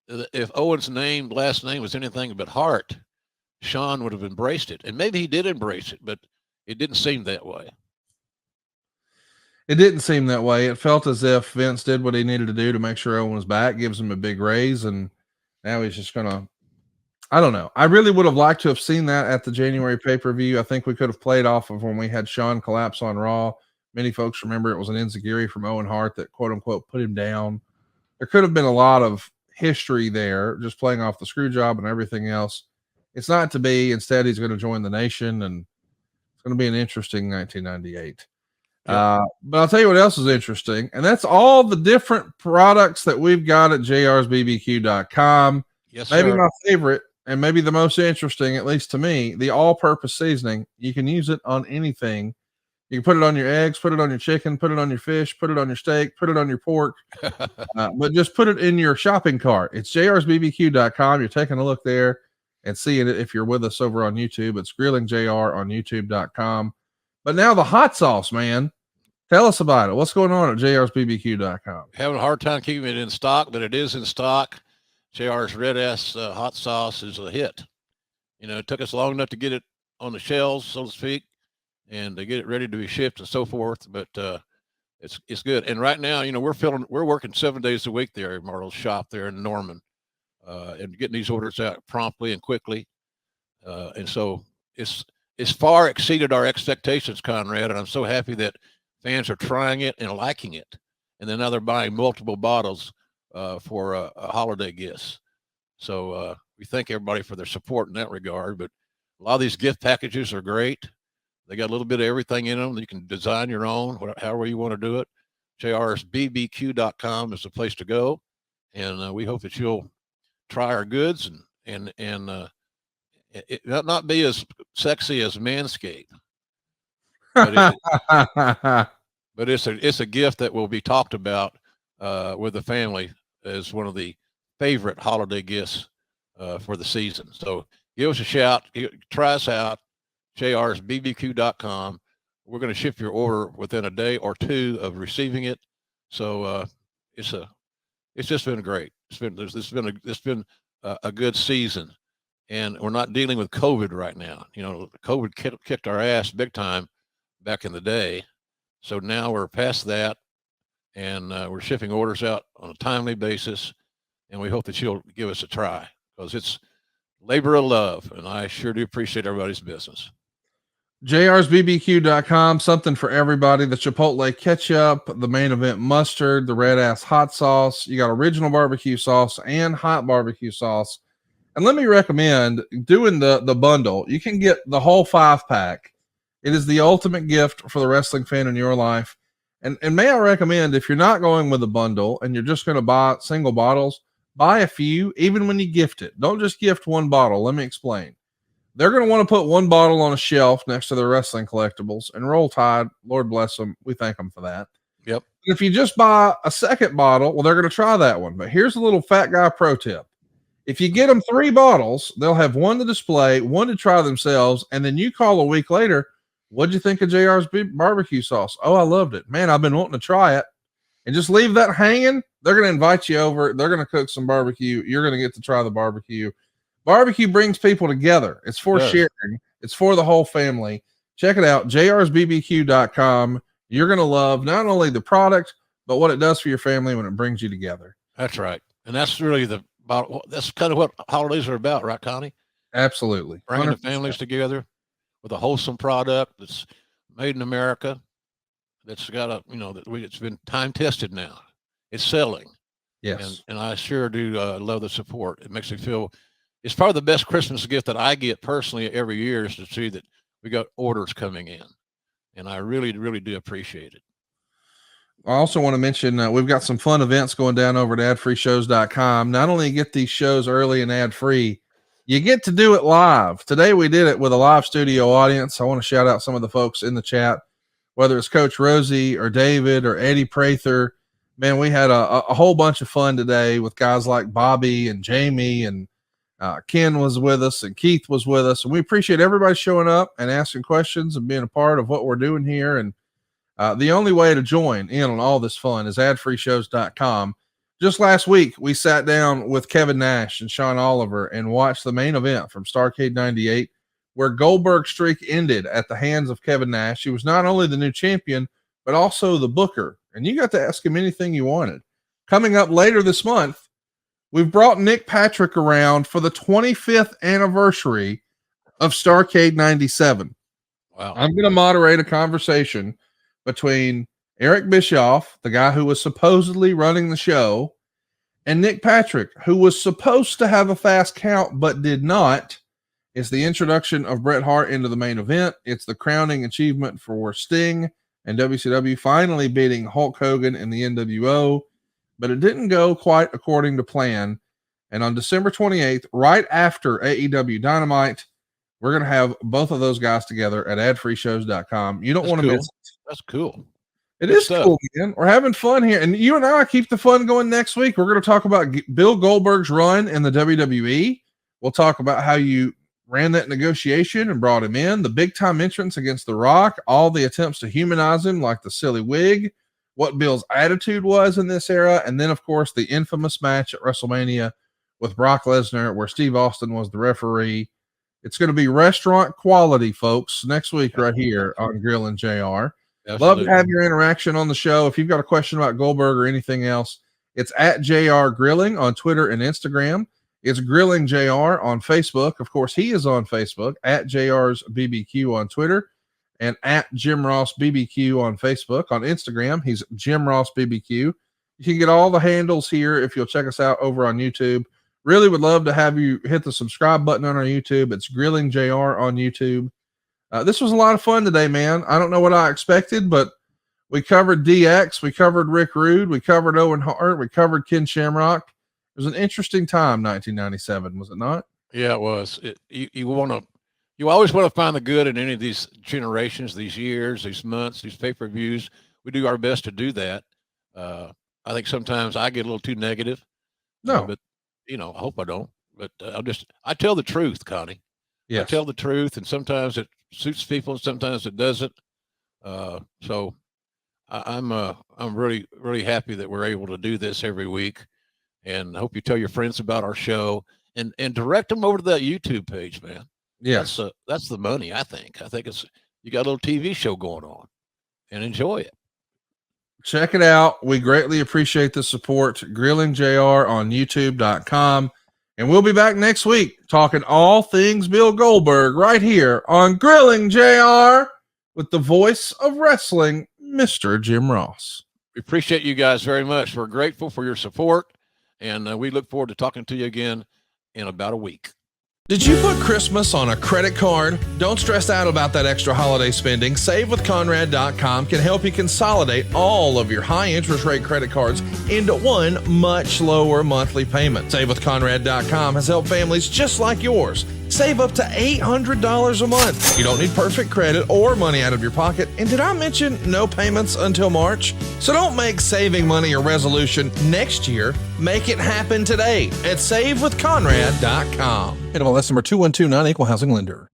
that if Owen's last name was anything but Hart, Shawn would have embraced it. And maybe he did embrace it, but it didn't seem that way. It didn't seem that way. It felt as if Vince did what he needed to do to make sure Owen was back, gives him a big raise, and now he's just gonna, I don't know. I really would have liked to have seen that at the January pay-per-view. I think we could have played off of when we had Shawn collapse on Raw. Many folks remember it was an enziguri from Owen Hart that quote unquote put him down. There could have been a lot of history there, just playing off the screw job and everything else. It's not to be. Instead, he's going to join the nation, and it's going to be an interesting 1998. Yeah. But I'll tell you what else is interesting, and that's all the different products that we've got at jrsbbq.com. Yes, maybe sir. My favorite, and maybe the most interesting, at least to me, the all-purpose seasoning. You can use it on anything. You can put it on your eggs, put it on your chicken, put it on your fish, put it on your steak, put it on your pork, but just put it in your shopping cart. It's jrsbbq.com. You're taking a look there and seeing it. If you're with us over on YouTube, it's Grilling JR on youtube.com. But now the hot sauce, man. Tell us about it. What's going on at jrsbbq.com? Having a hard time keeping it in stock, but it is in stock. JR's Red Ass hot sauce is a hit. You know, it took us long enough to get it on the shelves, so to speak, and to get it ready to be shipped and so forth. But it's good. And right now, you know, we're working 7 days a week there at Marlo's shop there in Norman, and getting these orders out promptly and quickly. And so it's far exceeded our expectations, Conrad. And I'm so happy that fans are trying it and liking it. And then now they're buying multiple bottles for a holiday gifts. So we thank everybody for their support in that regard. But a lot of these gift packages are great. They got a little bit of everything in them. You can design your own, however you want to do it. jrsbbq.com is the place to go. And we hope that you'll try our goods and it not be as sexy as Manscaped. But it's a gift that will be talked about with the family as one of the favorite holiday gifts for the season. So give us a shout. Try us out. jrsbbq.com. We're going to ship your order within a day or two of receiving it. So it's just been great. It's been a good season, and we're not dealing with COVID right now. You know, COVID kicked our ass big time back in the day. So now we're past that, and we're shipping orders out on a timely basis, and we hope that you'll give us a try, because it's labor of love, and I sure do appreciate everybody's business. jrsbbq.com, something for everybody. The Chipotle ketchup, the main event mustard, the Red Ass hot sauce. You got original barbecue sauce and hot barbecue sauce. And let me recommend doing the bundle. You can get the whole 5-pack. It is the ultimate gift for the wrestling fan in your life. And may I recommend, if you're not going with a bundle and you're just going to buy single bottles, buy a few, even when you gift it. Don't just gift one bottle. Let me explain. They're going to want to put one bottle on a shelf next to their wrestling collectibles, and Roll Tide, Lord bless them, we thank them for that. Yep. If you just buy a second bottle, well, they're going to try that one. But here's a little fat guy pro tip. If you get them 3 bottles, they'll have one to display, one to try themselves, and then you call a week later, what'd you think of JR's barbecue sauce? Oh, I loved it. Man, I've been wanting to try it. And just leave that hanging. They're going to invite you over. They're going to cook some barbecue. You're going to get to try the barbecue. Barbecue brings people together. It's for sharing. It's for the whole family. Check it out, jrsbbq.com. You're going to love not only the product, but what it does for your family when it brings you together. That's right. And that's really that's kind of what holidays are about, right, Connie? Absolutely. Bringing 100%. the families together with a wholesome product that's made in America, that's got it's been time tested now. It's selling. Yes. And I sure do love the support. It makes me feel it's probably the best Christmas gift that I get personally every year, is to see that we got orders coming in. And I really, really do appreciate it. I also want to mention we've got some fun events going down over at adfreeshows.com. Not only get these shows early and ad free, you get to do it live. Today we did it with a live studio audience. I want to shout out some of the folks in the chat, whether it's Coach Rosie or David or Eddie Prather. Man, we had a whole bunch of fun today with guys like Bobby and Jamie, and Ken was with us and Keith was with us. And we appreciate everybody showing up and asking questions and being a part of what we're doing here. And the only way to join in on all this fun is adfreeshows.com. Just last week, we sat down with Kevin Nash and Sean Oliver and watched the main event from Starrcade 98, where Goldberg's streak ended at the hands of Kevin Nash. He was not only the new champion, but also the booker. And you got to ask him anything you wanted. Coming up later this month, we've brought Nick Patrick around for the 25th anniversary of Starrcade 97. Wow. I'm going to moderate a conversation between Eric Bischoff, the guy who was supposedly running the show, and Nick Patrick, who was supposed to have a fast count but did not. It's the introduction of Bret Hart into the main event. It's the crowning achievement for Sting and WCW finally beating Hulk Hogan in the NWO, but it didn't go quite according to plan. And on December 28th, right after AEW Dynamite, we're going to have both of those guys together at adfreeshows.com. You don't want to miss it. That's cool. It is cool, man. We're having fun here. And you and I keep the fun going next week. We're going to talk about Bill Goldberg's run in the WWE. We'll talk about how you ran that negotiation and brought him in, the big time entrance against The Rock, all the attempts to humanize him, like the silly wig, what Bill's attitude was in this era. And then, of course, the infamous match at WrestleMania with Brock Lesnar, where Steve Austin was the referee. It's going to be restaurant quality, folks, next week right here on Grill and JR. Absolutely. Love to have your interaction on the show. If you've got a question about Goldberg or anything else, it's at JR Grilling on Twitter and Instagram. It's Grilling JR on Facebook. Of course, he is on Facebook, at JR's BBQ on Twitter, and at Jim Ross BBQ on Facebook. On Instagram, he's Jim Ross BBQ. You can get all the handles here if you'll check us out over on YouTube. Really would love to have you hit the subscribe button on our YouTube. It's Grilling JR on YouTube. This was a lot of fun today, man. I don't know what I expected, but we covered DX, we covered Rick Rude, we covered Owen Hart, we covered Ken Shamrock. It was an interesting time, 1997, was it not? Yeah, it was. You always want to find the good in any of these generations, these years, these months, these pay-per-views. We do our best to do that. I think sometimes I get a little too negative. No, but I hope I don't. But I tell the truth, Connie. Yes. I tell the truth, and sometimes it suits people, and sometimes it doesn't. So I'm really, really happy that we're able to do this every week, and I hope you tell your friends about our show and direct them over to that YouTube page, man. Yes, that's the money. I think you got a little TV show going on, and enjoy it. check it out. We greatly appreciate the support. Grilling JR on YouTube.com. And we'll be back next week talking all things Bill Goldberg right here on Grilling JR with the voice of wrestling, Mr. Jim Ross. We appreciate you guys very much. We're grateful for your support, and we look forward to talking to you again in about a week. Did you put Christmas on a credit card? Don't stress out about that extra holiday spending. SaveWithConrad.com can help you consolidate all of your high interest rate credit cards into one much lower monthly payment. SaveWithConrad.com has helped families just like yours save up to $800 a month. You don't need perfect credit or money out of your pocket. And did I mention no payments until March? So don't make saving money a resolution next year. Make it happen today at SaveWithConrad.com. NMLS number 2129, Equal Housing Lender.